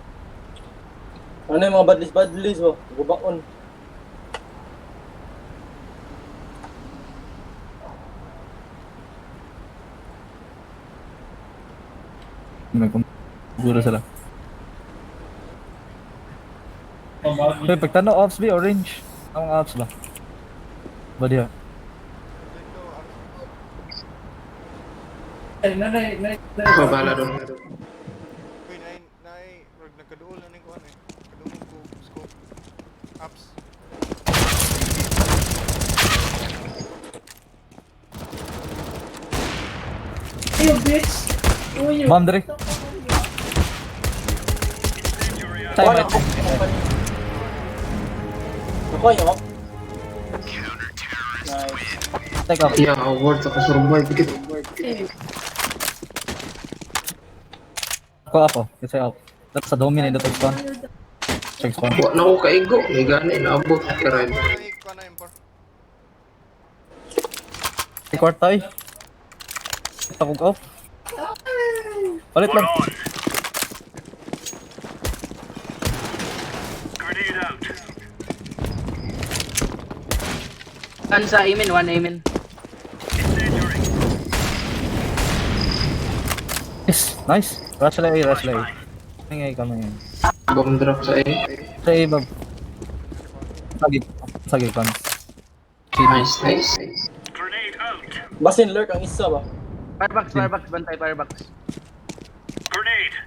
Ano yung mga badlis ba? Gubaon.
May siguro sila. Hey, pagtano ops ba orange? Ang ops ba? Ba diya?
Babala doon.
Uy, rag nagkaduol na ning kuan eh. Kaduol ko scope. Ups.
Ma'am, Dre. Time it.
Nakuha niyo, Mom? Nice.
Take off.
Yeah, award sa kasurboy. Bigit.
Ako. Kasi ako. Dapat sa dominate ito spawn. Check spawn.
Wa na ko kaigo. May gani. Naabot. Karan.
Ay, kuan na impor.
Record tayo. Takog off. Palit lang.
Grenade out.
One sa amin, one amin.
Incendiary.
Yes, nice. Rush lang A, rush lang A. Ngay kami ngayon.
Bomb drop sa A.
Sa A, Bob. Sagip kan.
Nice.
Grenade out.
Basin lurk ang isa ba?
Firebox, bantay, firebox.
Grenade.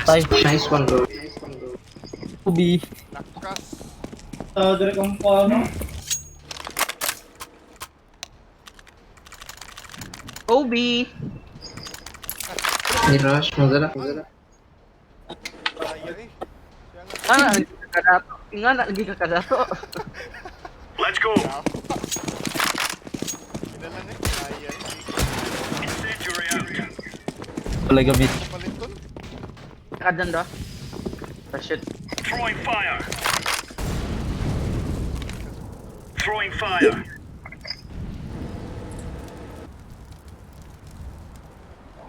Tay.
Nice one bro.
Ubi.
Lakas.
Dire kang paano?
Obi!
Nirush mo dala.
Kaya eh.
Lagi ka kadato. Inga na, lagi ka kadato.
Let's go.
Kinala ni. Kaya eh.
Incendiary out.
Wala gamit.
Paliton.
Kadan do. Shit.
Throwing fire. Throwing fire.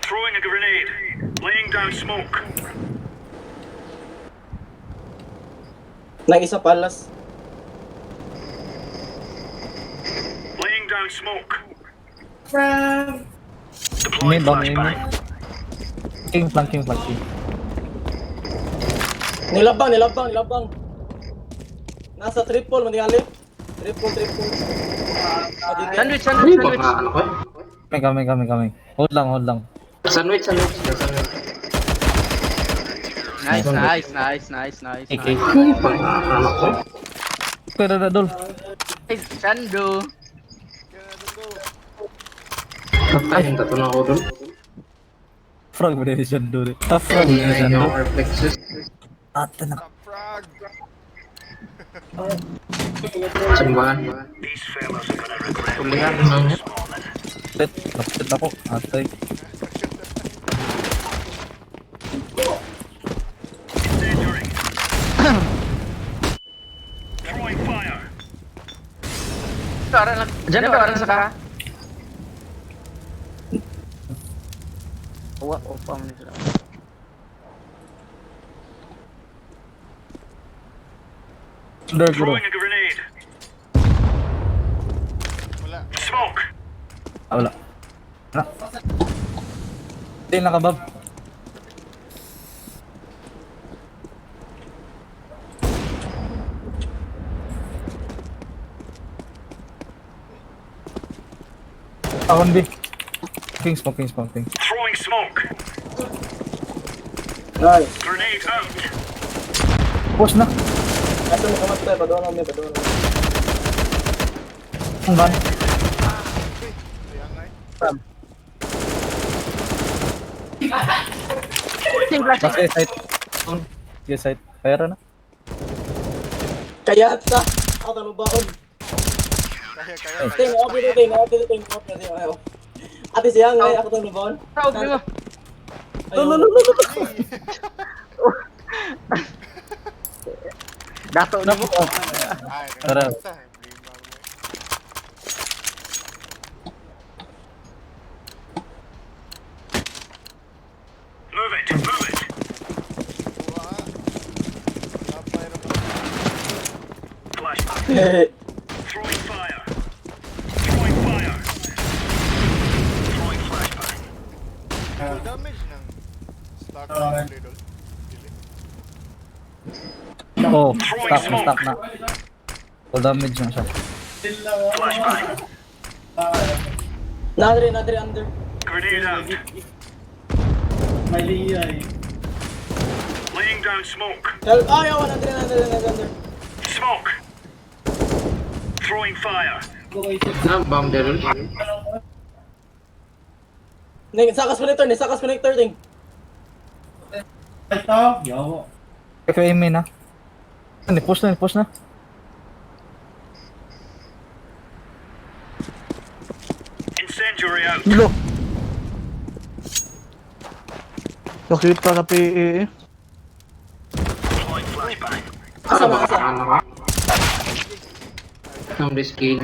Throwing a grenade. Laying down smoke.
Nag-isa palas.
Laying down smoke.
From
Deploying
May bang aim.
flashbang.
King flanking.
Nilabang. Nasa triple, mandigali. Triple.
Sandwich.
Ay, baka ano ka?
Kami. Hold lang.
Sandwich.
Nice.
AK.
Ay, baka ano ko?
Kaya na dol.
Nice, Sando.
Kaya na doon go.
Ay, tato na ako doon.
Frog ba din siya dol? Frog ba din siya
Ay,
dol?
yung reflexes.
Ate na.
Frag.
Simbahan.
These fellas are gonna regret
Kulihan lang yan.
Lapit ako. Atay.
Incendiary. Throwing fire.
Diyan ka, orang sa ka. Opa mo nila.
Dark bro.
Throwing a grenade.
Wala.
Smoke.
Wala. Hindi nakabab. Akon B. King smoke.
Throwing smoke.
Nice.
Grenade out.
Push na.
Ito mo kamatay, padoon.
Ang ban.
Sayang na eh.
Mas yes side. Fire na.
Kaya ta. Ako talubaon.
Kaya.
Ting, ayaw. Ate siyang ngay, ako talubaon.
Tawag mo. Dato na mo.
Ay,
Tara.
nagkakita.
Move it.
Buwa. Napay na po.
Flashbang.
Hehe.
Throwing fire. Throwing flashbang.
full damage ng stock ng Lidl.
Oh, stuck na. Full damage na siya.
Nadre under.
Grenade out. Laying down smoke.
Help! Ayaw, under.
Smoke. Throwing fire.
bomb there.
Sakas connector, ting.
FAM na. Push na.
Incendiary out.
Lo. Nakita na PE.
Deploying flashbang.
Asa.
Ang skill.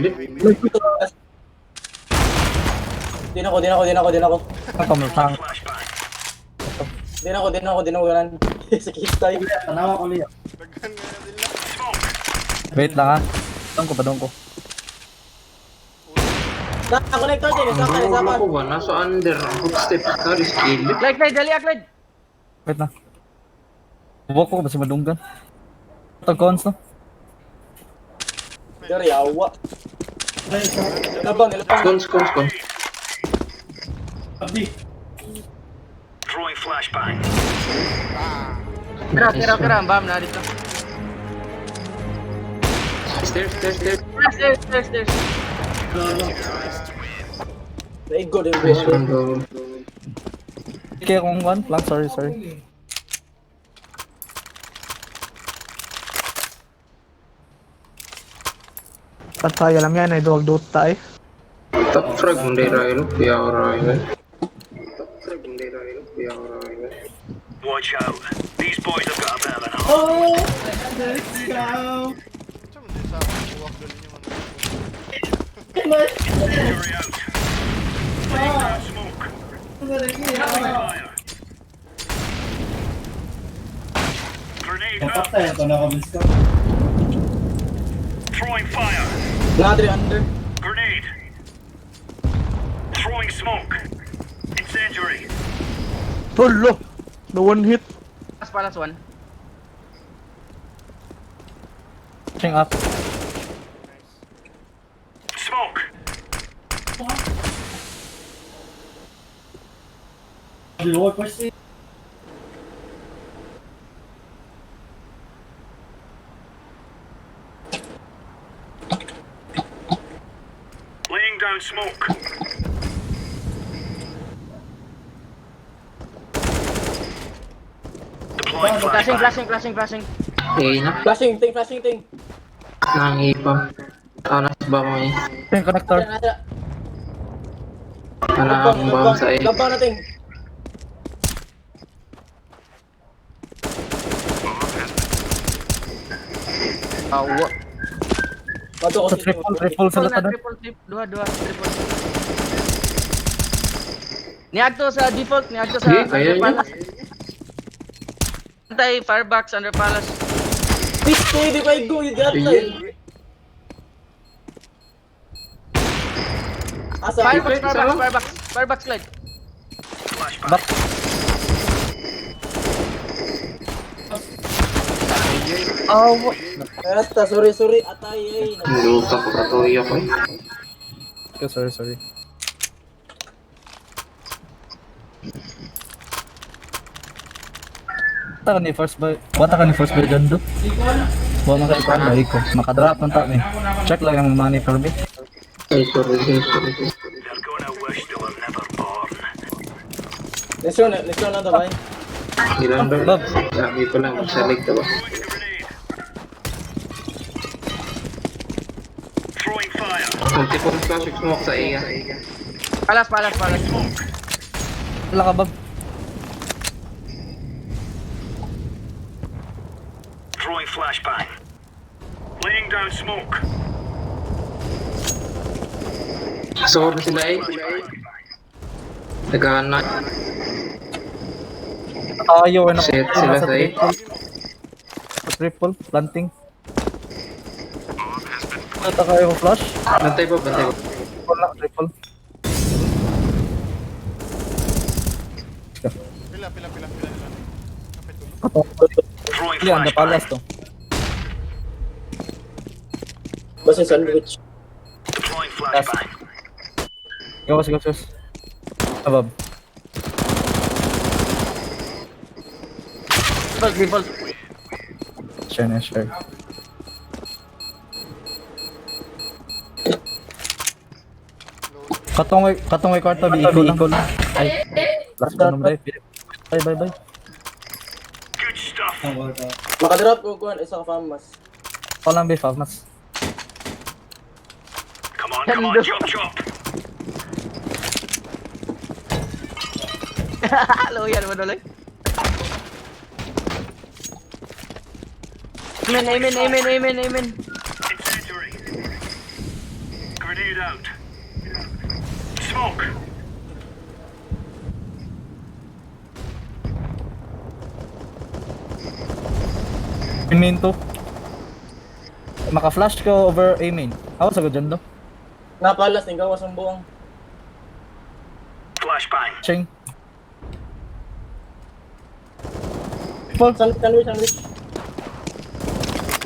Din ako.
Kamulang.
Din ako ganan. Sakit tayo.
Tanawa ko liya.
Daghan nga na sila.
Wait lang ha. Padong ko.
Connector din, isa ka.
Nasa under. Footstep. Sorry, skill.
Glide, dali, glide.
Wait na. Buwak ko kasi madunggan. Tag-cons no?
Dari awa. Labang.
Cons.
Throwing flashbang.
Kira, bam na dito.
Stairs.
Stairs.
Naigo din
Nice
ko.
one, bro.
Kaya kung one lang, sorry.
Pataya lang yan, ay duwag dota eh.
Top frag mo dito, Kaya
Watch out. These boys have got a bit of an arm.
Oh! Let's go!
Saan mo din sa buwak dali niyo man.
Incendiary out. Laying down smoke. Fire. Grenade out.
Patay ito na kabis ko.
Throwing fire.
Nadre under.
Grenade. Throwing smoke. Incendiary.
Tulo! No one hit.
Palas one.
Pushing up.
Smoke.
Lord, pwede.
Laying down smoke. Deploying flashbang.
Flashing.
Okay na.
Flashing ting.
Nangipa. Tanas ba mo eh?
Pushing connector.
Ang bomb sa eh.
Labang natin.
Awa.
Bato ko
Sa triple sa lahat na.
Dua, triple. Niagto sa default, niagto sa
Sige, kaya
under
niya.
palace. Antay, firebox, under palace.
Pisto, di ba go, you got
Sige.
Asa?
Firebox slide.
Back.
Oh, Esta, sorry, atay eh.
Luta ko katuyo ko eh.
Okay, sorry. Wata ka ni first by dyan do? Buwan na kayo pa ba ko. Makadrop ng tami. Check lang yung money for me.
Ay, sorry.
They're gonna wish they were never born.
Lesson lang to, bay.
Ilan ba? Sabi ko lang, salig ka ba?
Throwing fire.
Multiple flash smoke sa iya.
Palas.
Wala ka bag.
Throwing flashbang. Laying down smoke.
So, na sila eh. Nagahan na.
Ayaw na.
Set sila sa eh.
Triple, planting. Ata kayo flash.
Bantay ba?
Wala, triple.
pila na lang.
Hindi, ang palas to.
Basta sandwich.
Deploying flashbang.
Gawas. Abab.
Default.
Share. Katong kwarta bi ikot lang. Ay. Last na number. Bye.
Good stuff.
Makadrop ko kuan isa ka famas.
Palang be fast.
Come on, chop.
Loyan mo doloy. Amen.
Incendiary. Grenade out. Smoke.
Main to. Maka-flash ko over A main. Ako sagad dyan do.
Napalas ning gawas ang buong.
Flashbang.
Ching.
Sandwich.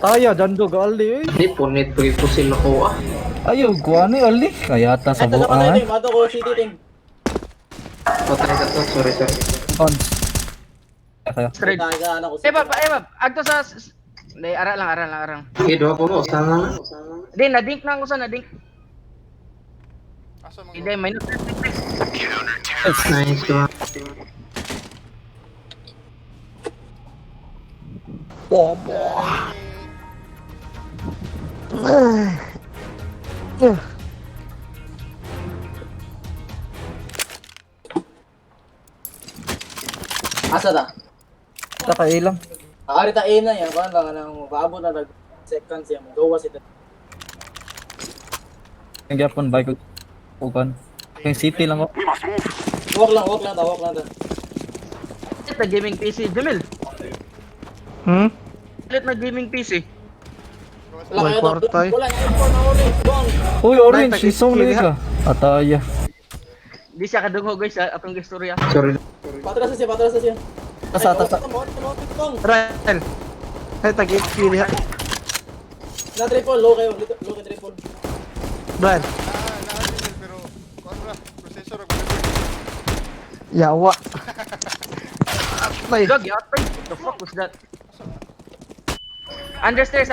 Taya, dyan do, gali eh.
Hindi, punit po sila ko ah.
Ayaw, kuha ni Ali. Kaya ta sa
Ito na patay
buhay.
din, mato ko city ting.
Patay ka to, sorry.
Cons. Kaya.
Straight.
Nagana ko.
Bab. Agto sa... Hindi, ara lang.
Okay, dua po mo, sana na.
Hindi, na-dink na ako sa na-dink.
Asa mga
Hindi, minus 36.
Nice to.
Asa ta?
Taka ilang.
Ari ta ina yan, kuan lang nang maabot na nag seconds yan. Gawas ito.
Yung gyapon bike ko. Upan. Yung city lang ko.
We must move.
Walk lang ta.
Ito, gaming PC. Jamil, ulit na gaming PC.
Wala kayo
kwarta, eh.
Wala yung na orange. Bong.
Uy, orange. Isong na ka. Ataya.
Di siya kadungho guys sa atong istorya.
Sorry.
Patras na siya.
Tasa.
Ryan,
Ay, tag-HP niya.
Na triple, low kayo triple.
Brian,
na-arsenal pero kuan ra, processor ako.
yawa. Atay.
Dog, yatay. What the fuck was that? Understairs.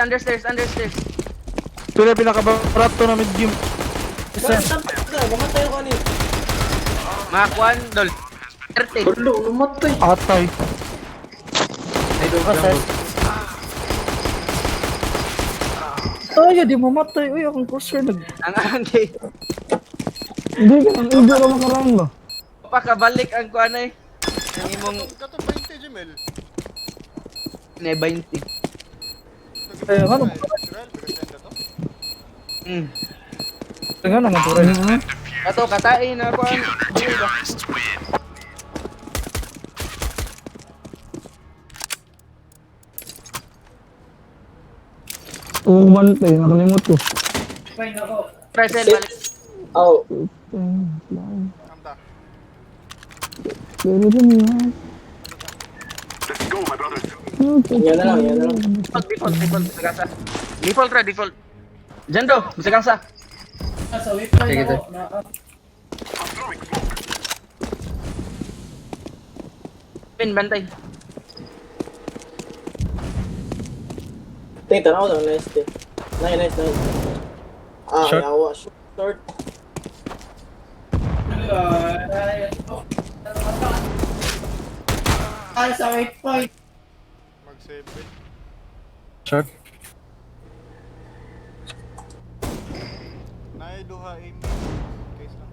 Ito na pinakabarat to na mid-gym.
Mamatay ako ni.
Mga kwan, dol. 30.
Ulo, lumatay.
Atay.
Ataya, di mamatay. Uy, akong crosshair nag...
Ang angay.
Hindi ka makaraan ba?
Pakabalik ang kwan ay. Ang imong
Kato 20 Jamel.
ne 20.
Ay, ano?
Israel, pinaganda to.
Tingnan naman turay.
Kato katain na kwan.
Uman pa eh, nakalimot ko.
Present balik.
Oh.
Amta.
Pero din yan.
Let's go, my brothers.
Yan na lang.
Default. Jando, misagang sa.
Sige to.
Pin bantay.
Tingnan ako na nice. Nice.
Short.
Yawa. Short.
Ay, sa 8 point.
Mag-save.
Short.
Duha aim. Case lang.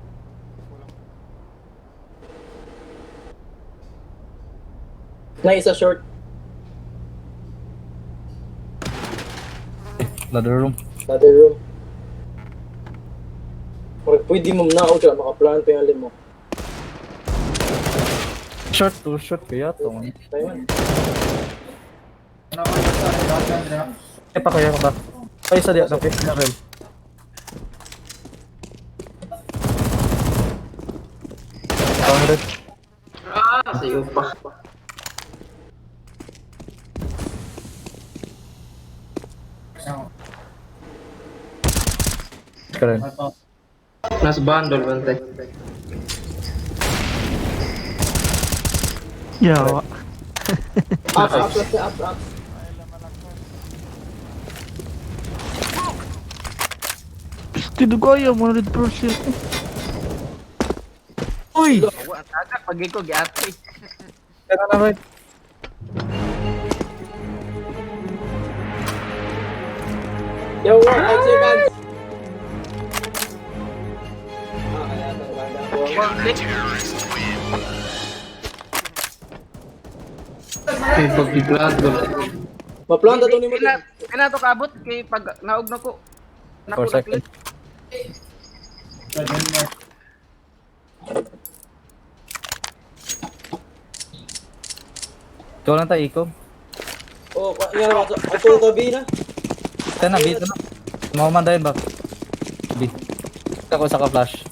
Kulang.
Isa short.
Ladder room.
Pwede mo na ako sila makaplan pa yung alim mo.
Short to short kaya to.
Taiwan.
Pa kaya ka. Ay, sa diya. Kapit na rin.
Sa'yo pa.
Karen.
Nasa bundle, bante.
Yawa.
Up.
Still kaya 100%. Uy!
Wa tagak pag ikaw giatay.
Kaya na right.
Yo, 5 seconds.
Ay, pag-vlog.
Maplanta to ni mo.
Kana to kabot kay pag naog na ko.
4 seconds. Ikaw lang tayo, Iko.
Oh, yan ako. Ako tabi na.
Kaya na, bito na. Mamandayin ba? B. Ako sa ka-flash.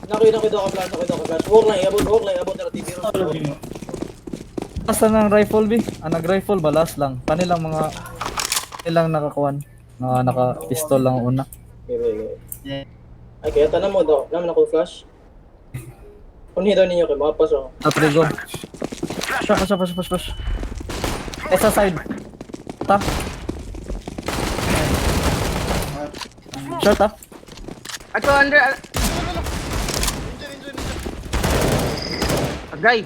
Nakita ko daw ka flash, Walk lang, iabot na TV ro.
Basta ng rifle, B. Nag-rifle ba? Last lang. Kanilang mga... Ilang nakakuan. Naka-pistol lang una.
Okay. Ay, kaya tanam mo daw. Naman ako flash. Kunhi daw ninyo kay mapas ako.
Natrigo. Push. Sa side. Top. Short, top.
Ato under. Agay.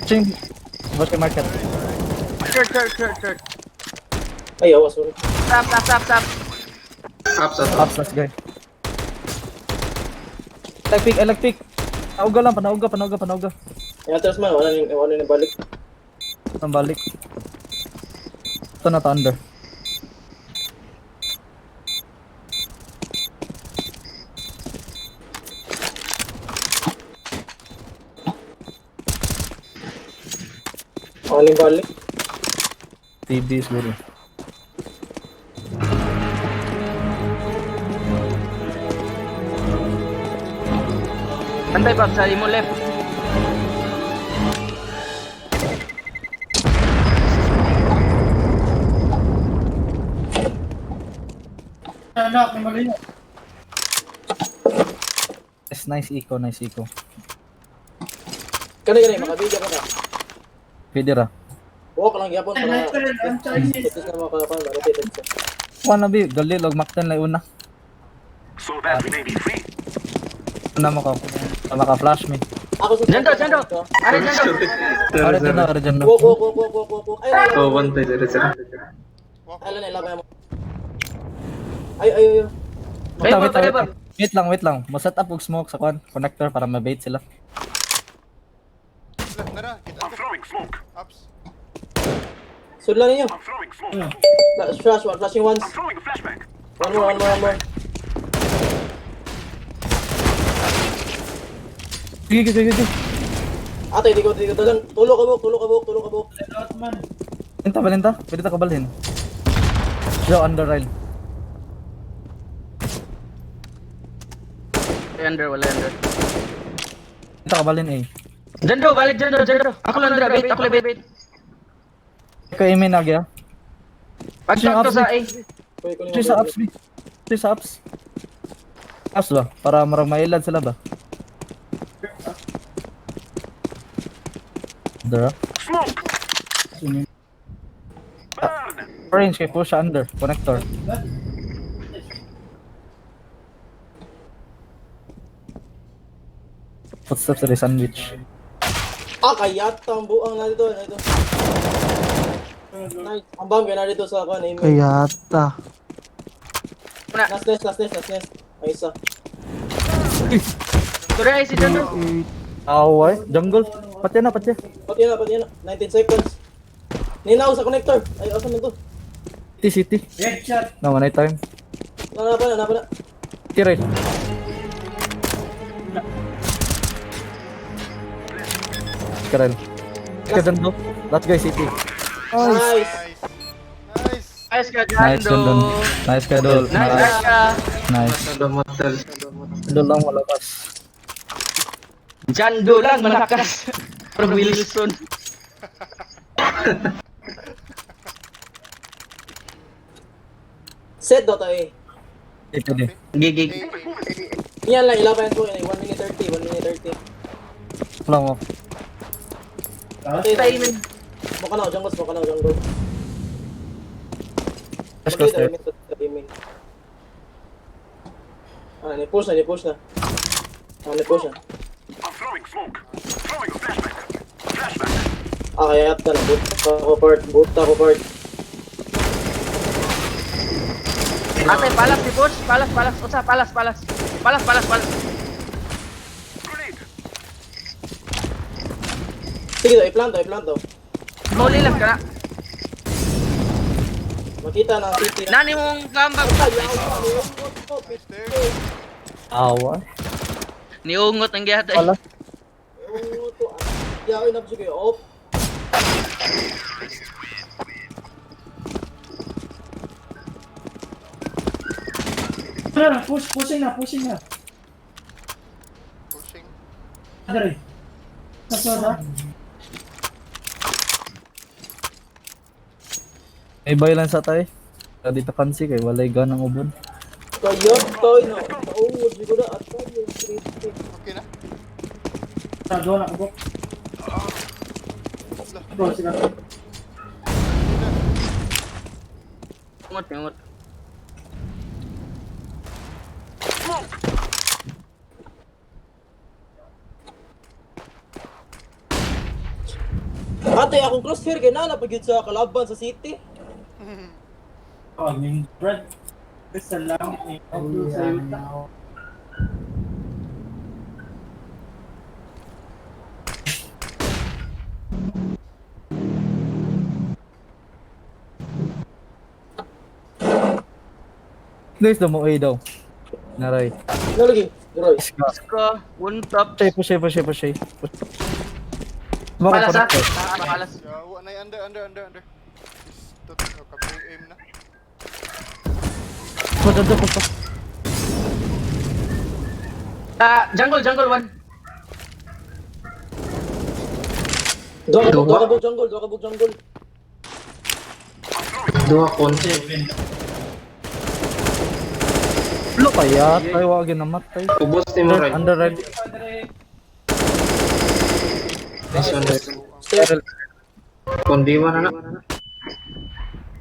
Ching. Ba't yung market?
Short.
Ay, awas mo.
Tap.
Up sa top.
Ups, let's go. Electric. Panauga lang, panauga.
Ay, atras man, wala nang balik.
Ang balik. Ito na thunder.
Wala nang balik.
TB siguro.
Antay pa sa imo left.
Anak, mali.
Nice eco.
Kani, makabigyan ka na.
Pwede ra.
Walk lang gyapon para. Ito na makakapan, rotate siya.
Kuha na bi, gali, log maktan lang una.
So that we may be free.
Una maka-flash me.
Ako sa
Jando. Are jando.
Ara dyan na.
Walk. Ay, wala.
Oh, 1 tayo, 0.
Ay, lang, ilabay mo. Ay.
Wait lang. Maset up og smoke sa connector para mabait sila.
Nara, kita
I'm throwing smoke.
ups.
Sudlan ninyo.
I'm throwing smoke.
Flashing once.
I'm throwing a flashbang.
One more.
Sige.
Ate, di ko dalan. Tulok ka buk.
Balenta. Pwede ta kabalhin. Yo, under rail.
Wala under.
Pwede ta kabalhin eh.
Jando, balik Jando. Ako lang bait.
Ikaw aiming na gaya.
Pagsak to sa A.
Three sa ups. Ups ba? Para marang mailad sila ba? Under ah.
Smoke.
Orange kay push under. Connector. Footsteps sa sandwich.
Kayata ang buang na dito. Nice. Ang bang na dito sa kan aim.
Kayata.
Last nest. Ay isa.
Tuloy si Jando.
Away. Jungle. Pati na.
Pati na. 19 seconds. Ninaw sa connector. Ay, asan mo to?
City.
Headshot.
No, one time.
Napa na.
Kiray. Karel. Kadando. Let's go City.
Nice.
Nice ka
Nice
Jando.
Dol. Nice ka Dol.
Nice ka.
Nice. Dol lang malakas.
Jando lang malakas. Parang Wilson.
Set daw tayo eh.
Ito din.
Gigig.
Yan lang, ilaban ko yun eh. 1 minute 30, 1 minute 30.
Wala mo.
Okay, smoke na, jungle, smoke na, jungle.
Let's go, sir.
Ni-push na. Ni-push na.
I'm throwing smoke. Throwing a flashback. Flashback.
Kaya ka na. Buta ko part.
Ate, palas ni push. Palas. Usa, palas. Palas.
Grenade.
Sige daw, i-plant daw.
Muli lang ka na.
Makita ng city.
Nani mong gambang.
Awa.
Niungot ang gihat eh.
Wala.
Yaw, inabso kayo. Op.
Pushing na.
Pushing.
Dari. Nasa
May bayan sa tayo. Dito kansi kay walay ganang ubod.
Kaya tayo na. Naungod siguro na. At tayo yung 3-6.
Okay na?
doon ako bok. Doon sila.
Ngungot.
Ate, akong crosshair kay nana pag yun sa kalaban sa city.
Oh, yung bread. Basta lang. Yung sa yuta.
Please do mo daw. Naray.
Nalagi, Roy.
Ko, one top.
Push.
Palas ha. Palas.
Yawa na yung under. Kapag aim na.
Jungle one.
Dua kabog jungle.
Dua konti.
Lo kaya tayo wagin na matay.
Ubos ni mo right.
Under red.
Kundi mo na.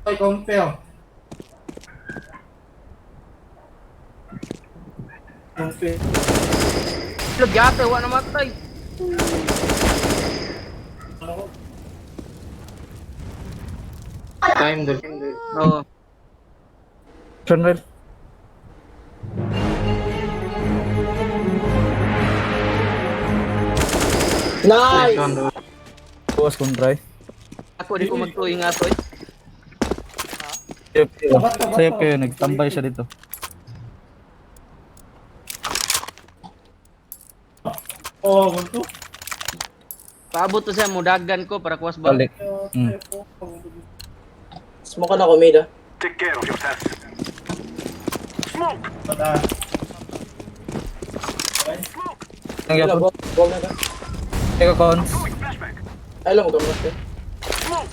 Ay, compare.
Lagyate, wala na matay.
Time doon.
Oo.
General.
Nice!
Bukas kong try.
Ako di ko magtuloy nga to eh.
Sayop kayo, nagtambay siya dito.
Oh, ganito.
Paabot to siya, mudagan ko para kuwas ba.
Balik.
Smoke na ako, mid ah.
Take care of yourself. Smoke.
Ang
Wala,
yapon.
ball na ka.
Teka cons.
Flashback.
Ay lang mo gamit eh.
Smoke.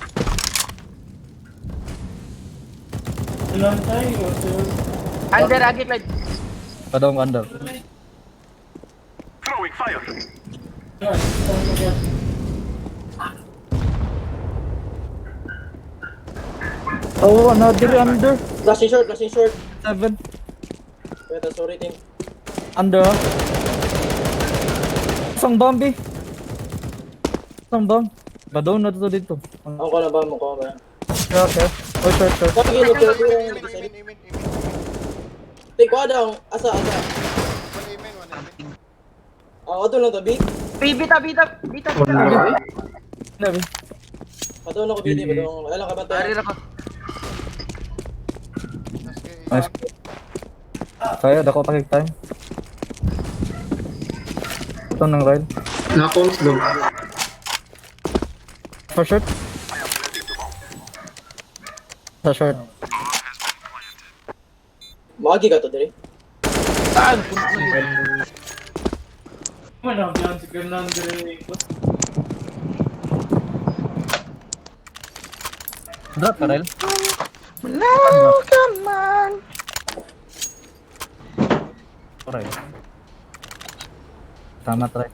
Ilan tayo?
Under, agit light.
Padong under.
Throwing fire.
Oh, another under.
Flashing short.
7.
Wait, sorry team.
Under. Isang bombi. Isang bomb. Padong na to dito.
Ako ka na ba? Mukha ba?
Okay. Oh, short.
Sabi gino, pero
Aim.
take ko daw. Asa.
One aim.
Ato lang to, B.
Bita.
Nabi.
Pato na ko, B. Alam ka ba tayo?
Dari ako.
Nice. Kaya, dako pa time. Ito ng ride.
Nakons doon.
For short. Sa short.
Magi ka to, dire.
Ano, bilang si Fernando.
Drop ka, Rel.
Malaw ka man.
Try. Tama, try.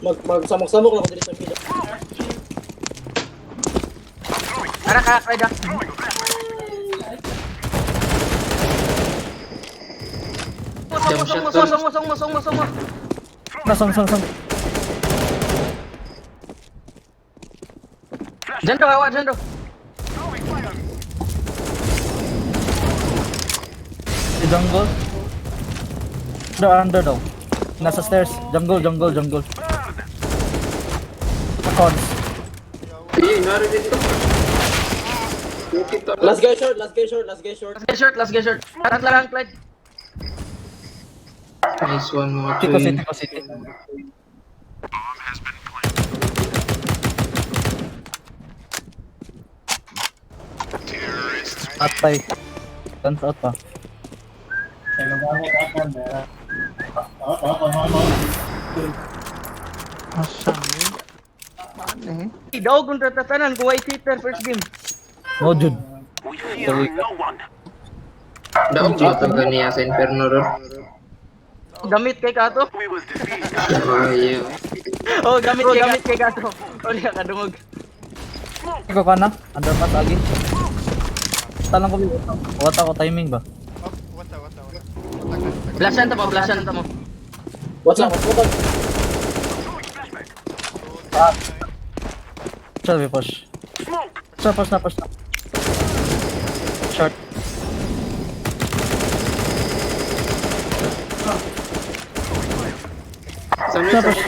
Magsamok-samok lang ako dito sa pila.
Ara ka, Reda. Musong.
Song.
Jando, awak Jando.
Si jungle. Under daw. Nasa stairs. Jungle. Cons.
Last guy short.
Last get short. Tarat lang, Clyde.
Nice one mga
Tico
twin.
City. Atay. Guns out pa.
Ay, magamit ako na.
Asang. Ano eh?
Daw kung tatatanan ko white hitter first game.
No, Jude.
Daog dito ka niya sa Inferno ron.
Gamit kay Kato.
Ayaw.
Oh, gamit kay Kato. Uli ka dumog.
Ikaw ka na? Underpass lagi. Talang ko. Wata ko timing ba?
Wata.
Blashan ta mo.
Watch lang.
Shall we push? Push na. Short. Push.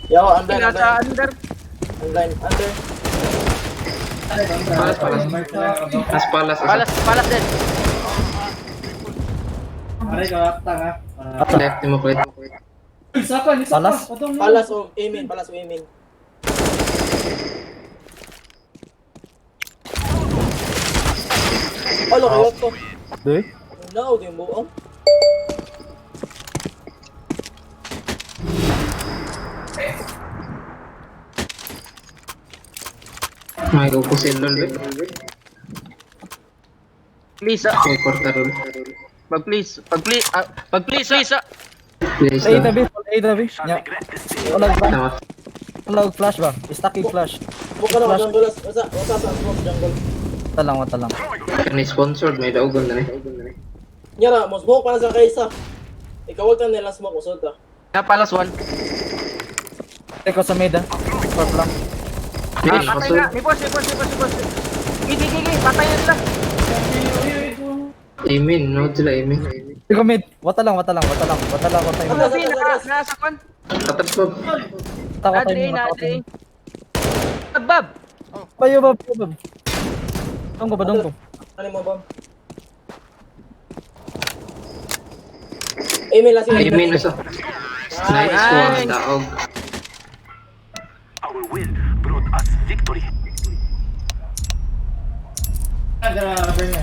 Yo, under.
Nasa under.
Under.
Palas.
Palas din.
Aray ka, tanga.
Left mo Clyde.
Isa pa.
Palas?
Palas o aiming. Alo, kayo to.
Di?
No, di mo.
May kukusin lol.
Please,
Okay, quarter roll.
pag please, please.
Please
A
lang.
Tabi. Nya. Walang flash ba? Stacking flash.
Buka na jungle. Wasa sa smoke jungle.
Wata lang.
Kani sponsored, may daugon na eh.
Nyara, mo smoke para sa kaysa. Ikaw wag ka nila smoke usod ta.
Na palas 1.
Eko sa mid ah. Short lang.
Finish,
Patay
masud.
na. May push. Gigi, patay na sila.
Aiming, no sila aiming.
Eko mid. Wata lang ko time.
Nasa kon.
Katatpog.
Tako
Adri.
time.
Bab.
Payo ba? Dong ko.
Ano mo bam? Aiming lang sila.
Aiming na sa. Nice one, daog.
Our win brought us victory.
Grabe na.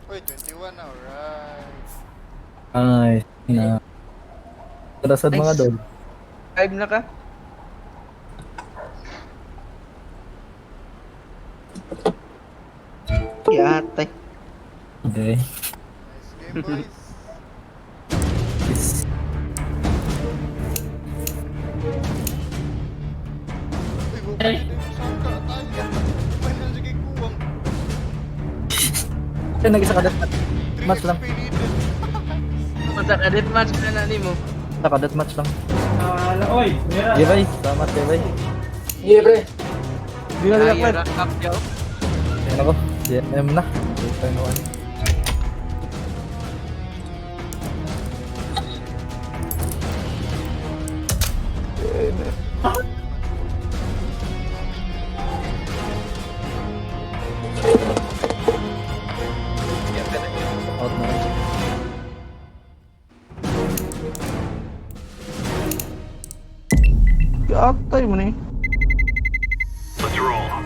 Uy, 21 na, alright.
Ay, na. Kadasan mga
Nice.
dog.
5 na ka.
Yatay.
Okay.
Nice game, boys. Uy, buka din yung sangka. Tayo. Final sige kuwang.
Ay, nag-isa kadat match lang.
Punta ka dit match na nani mo.
Kadat match lang.
Oy, mira.
Gibay, salamat Gibay.
Iya, pre.
Di na
Ay,
liyak
rock up yo.
Ayan ako. GM na. Okay na one. Out na rin.
Yatay mo na eh.
Let's roll.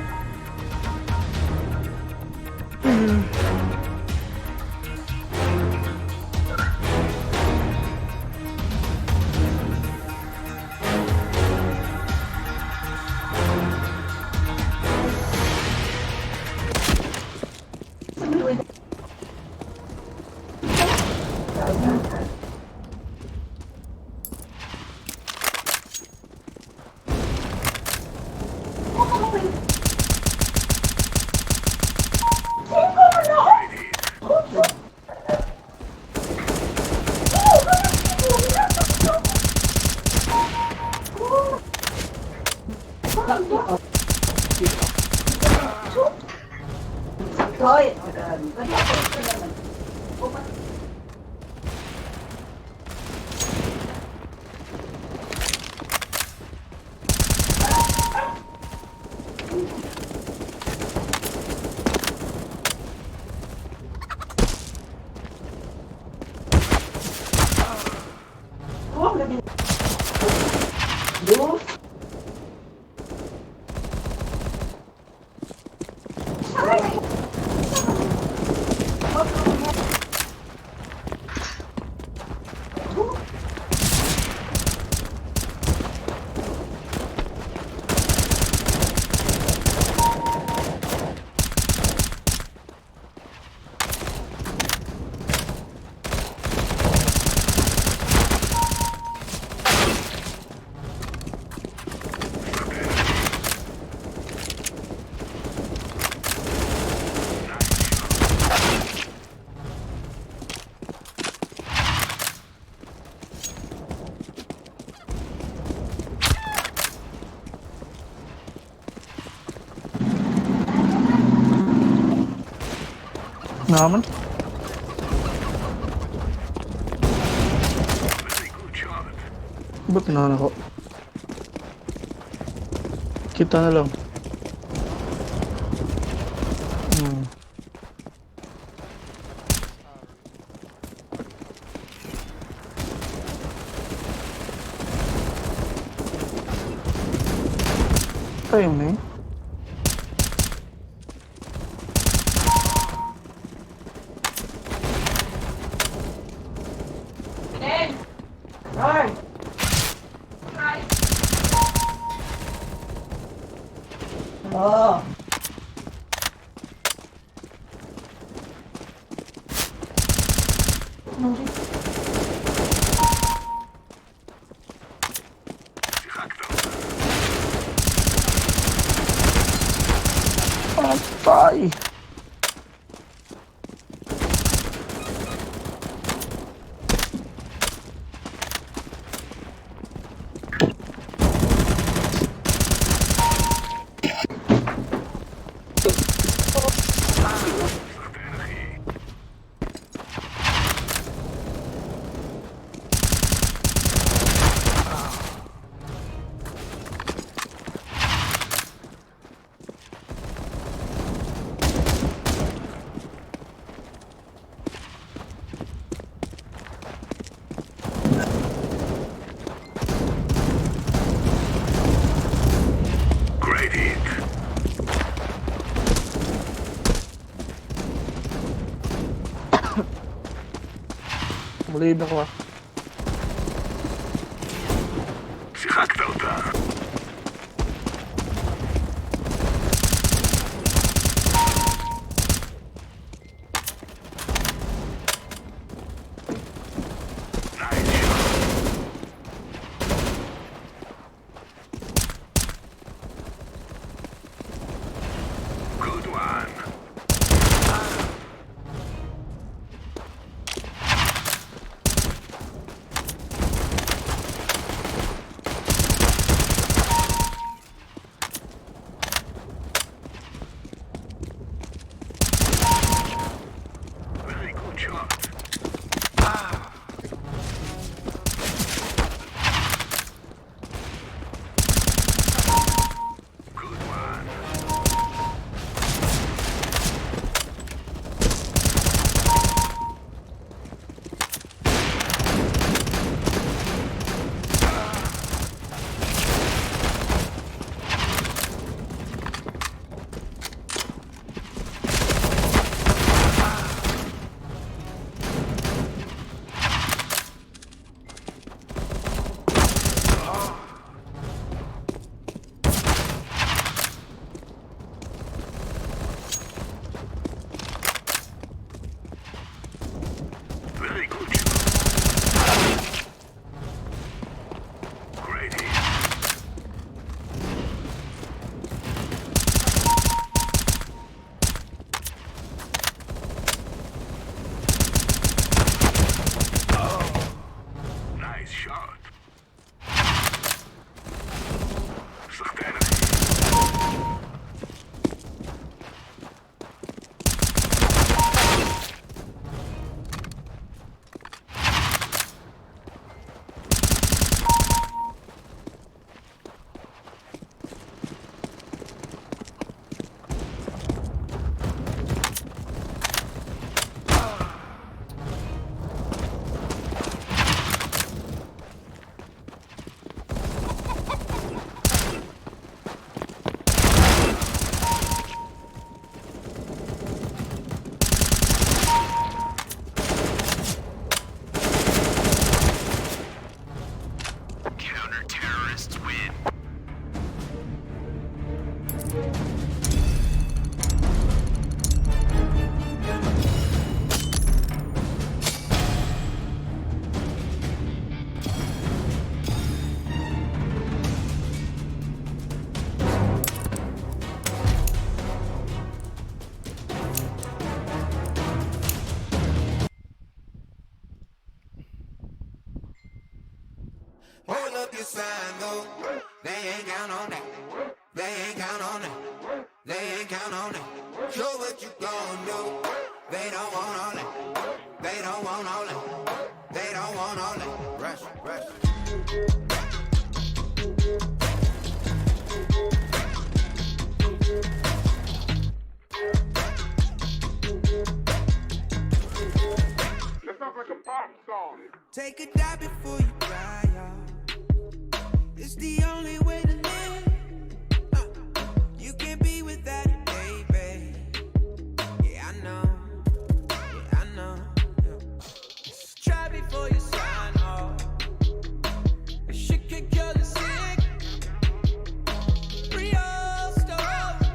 Naman. Ba't naman ako? Kita na lang. Tayo na eh. Patay.
Great hit.
Maliib ako ah.
שיחקת אותה. Good one.
ain't count on that. They ain't count on that. They ain't count on that. Show what you gon' do. They don't want all that. They don't want all that. They don't want all that. Rush, rush.
Take a dive before you cry, y'all. It's the only way to live. You can't be without it, baby. Yeah, I know. Yeah, I know. Yeah. Try before you sign off. Shit can kill the sick. Real stories.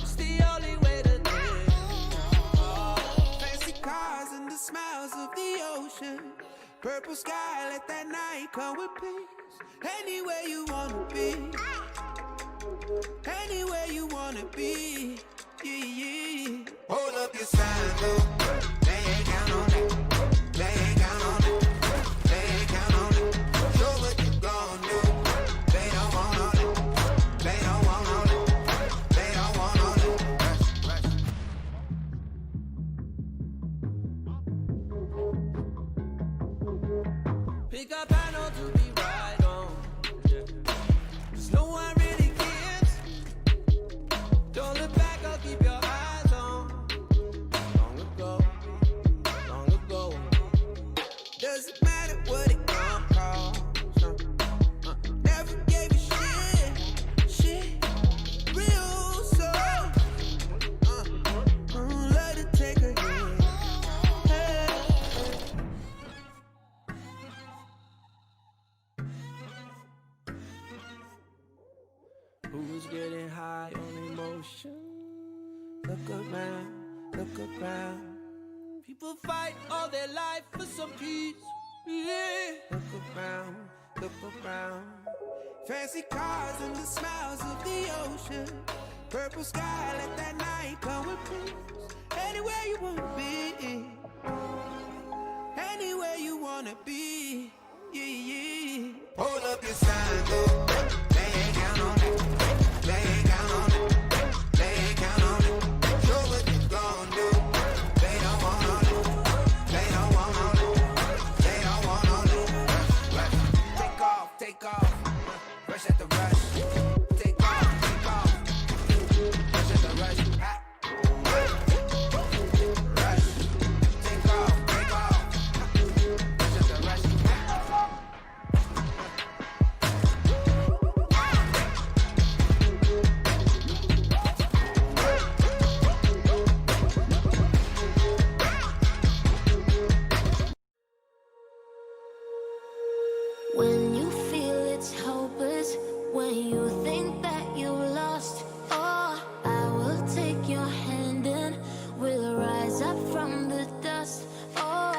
It's the only way to live. Fancy cars and the smiles of the ocean. Purple sky, let that night come with peace. Anywhere you wanna be. Anywhere you wanna be. Yeah, yeah.
Hold up your sign, though. They ain't count on that. They ain't count on that. They ain't count on that. Show what you gon' do. They don't want all that. They don't want all that. They don't want all that. Rush, rush.
Pick up panel to be right on. Cause no one really gives. Don't look back, I'll keep your eyes on. Long ago, long ago. Doesn't matter what it gon' cost. Never gave a shit. Real soul. Let it take a hit. Hey. Who's getting high on emotion? Look around, look around. People fight all their life for some peace. Yeah. Look around, look around. Fancy cars and the smiles of the ocean. Purple sky, let that night come with peace. Anywhere you wanna be. Anywhere you wanna be. Yeah, yeah.
Hold up your sign, though. They ain't count on that. They ain't count on that. They ain't count on that. Show what you gon' do. They don't want all that. They don't want all that. They don't want all that. Rush, rush.
Take off, take off. Rush at the rush. Take off, take off. Rush at the rush.
Rush.
Take off, take off. Rush at the rush.
When you feel it's hopeless, when you think that you lost, oh, I will take your hand and we'll rise up from the dust. Oh,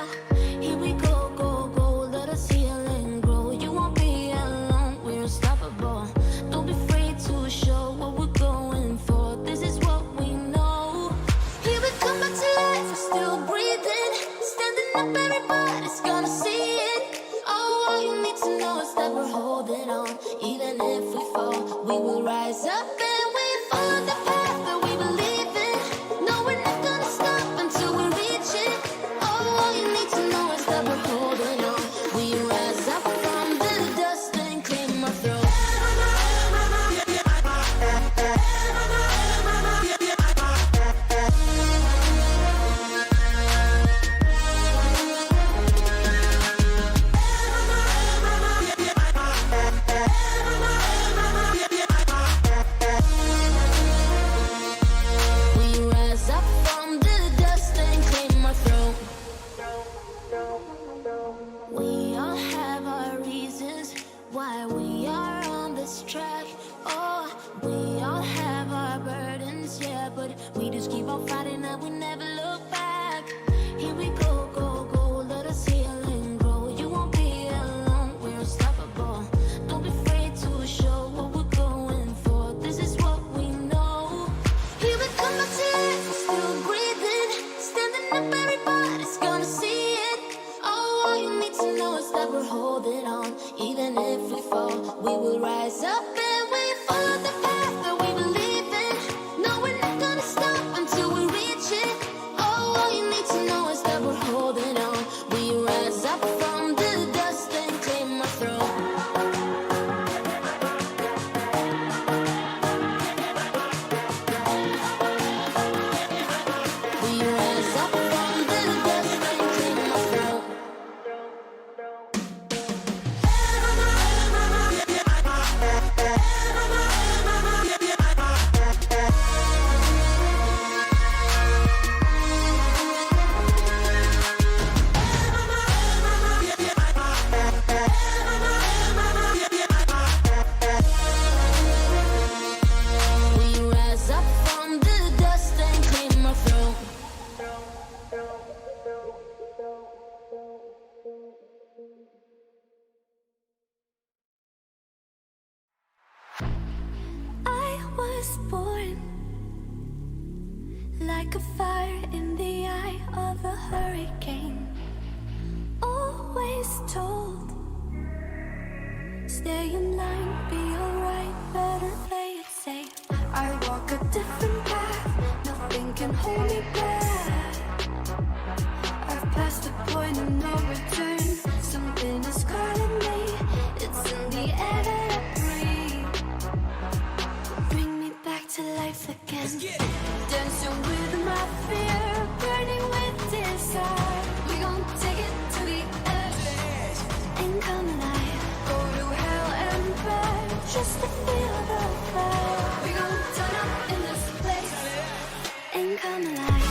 here we go, go, go, let us heal and grow. You won't be alone, we're unstoppable. Don't be afraid to show what we're going for. This is what we know. Here we come back to life, we're still breathing. Standing up, everybody's gonna see it. Oh, all you need to know is that we're holding on. Even if we fall, we will rise up and we follow the path that we believe in. No, we're not gonna stop until we reach it. Oh, all you need to know is that we're holding on. We rise up from the dust and claim my throne. We rise up from the dust and claim our throne. We all have our reasons why we are on this track. Oh, we all have our burdens, yeah, but we just keep on fighting and we never look back. Here we go, go, go, let us heal and grow. You won't be alone, we're unstoppable. Don't be afraid to show what we're going for. This is what we know. Here we come back to life, we're still breathing. Standing up, everybody's gonna see it. Oh, all you need to know is that we're holding on. Even if we fall, we will rise. rise up and we follow the path that we believe in. No, we're not gonna stop until we reach it. Oh, all you need to know is that we're holding on. We rise up from the dust and claim our throne. We rise up from the dust and claim our throne. We rise up from the dust and claim our throne. I was born like a fire in the eye of a hurricane. Always told, stay in line, be alright, better play it safe. I walk a different path, nothing can hold me back. I've passed the point of no return. Something is calling me, it's in the air that I breathe. Bring me back to life again. Dancing with my fear, burning with desire. We gon' take it to the edge and come alive. Go to hell and back just to feel the fire. We gon' turn up in this place and come alive.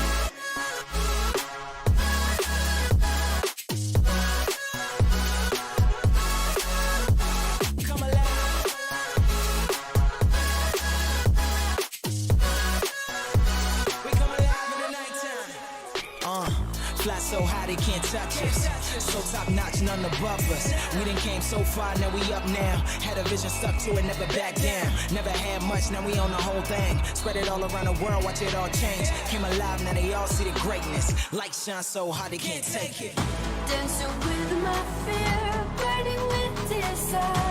Come alive. We come alive in the nighttime. Fly so high they can't touch us. So top notch, none above us. We done came so far, now we up now. Had a vision, stuck to it, never back down. Never had much, now we own the whole thing. Spread it all around the world, watch it all change. Came alive, now they all see the greatness. Light shine so hot they can't take it.
Dancing with my fear, burning with desire.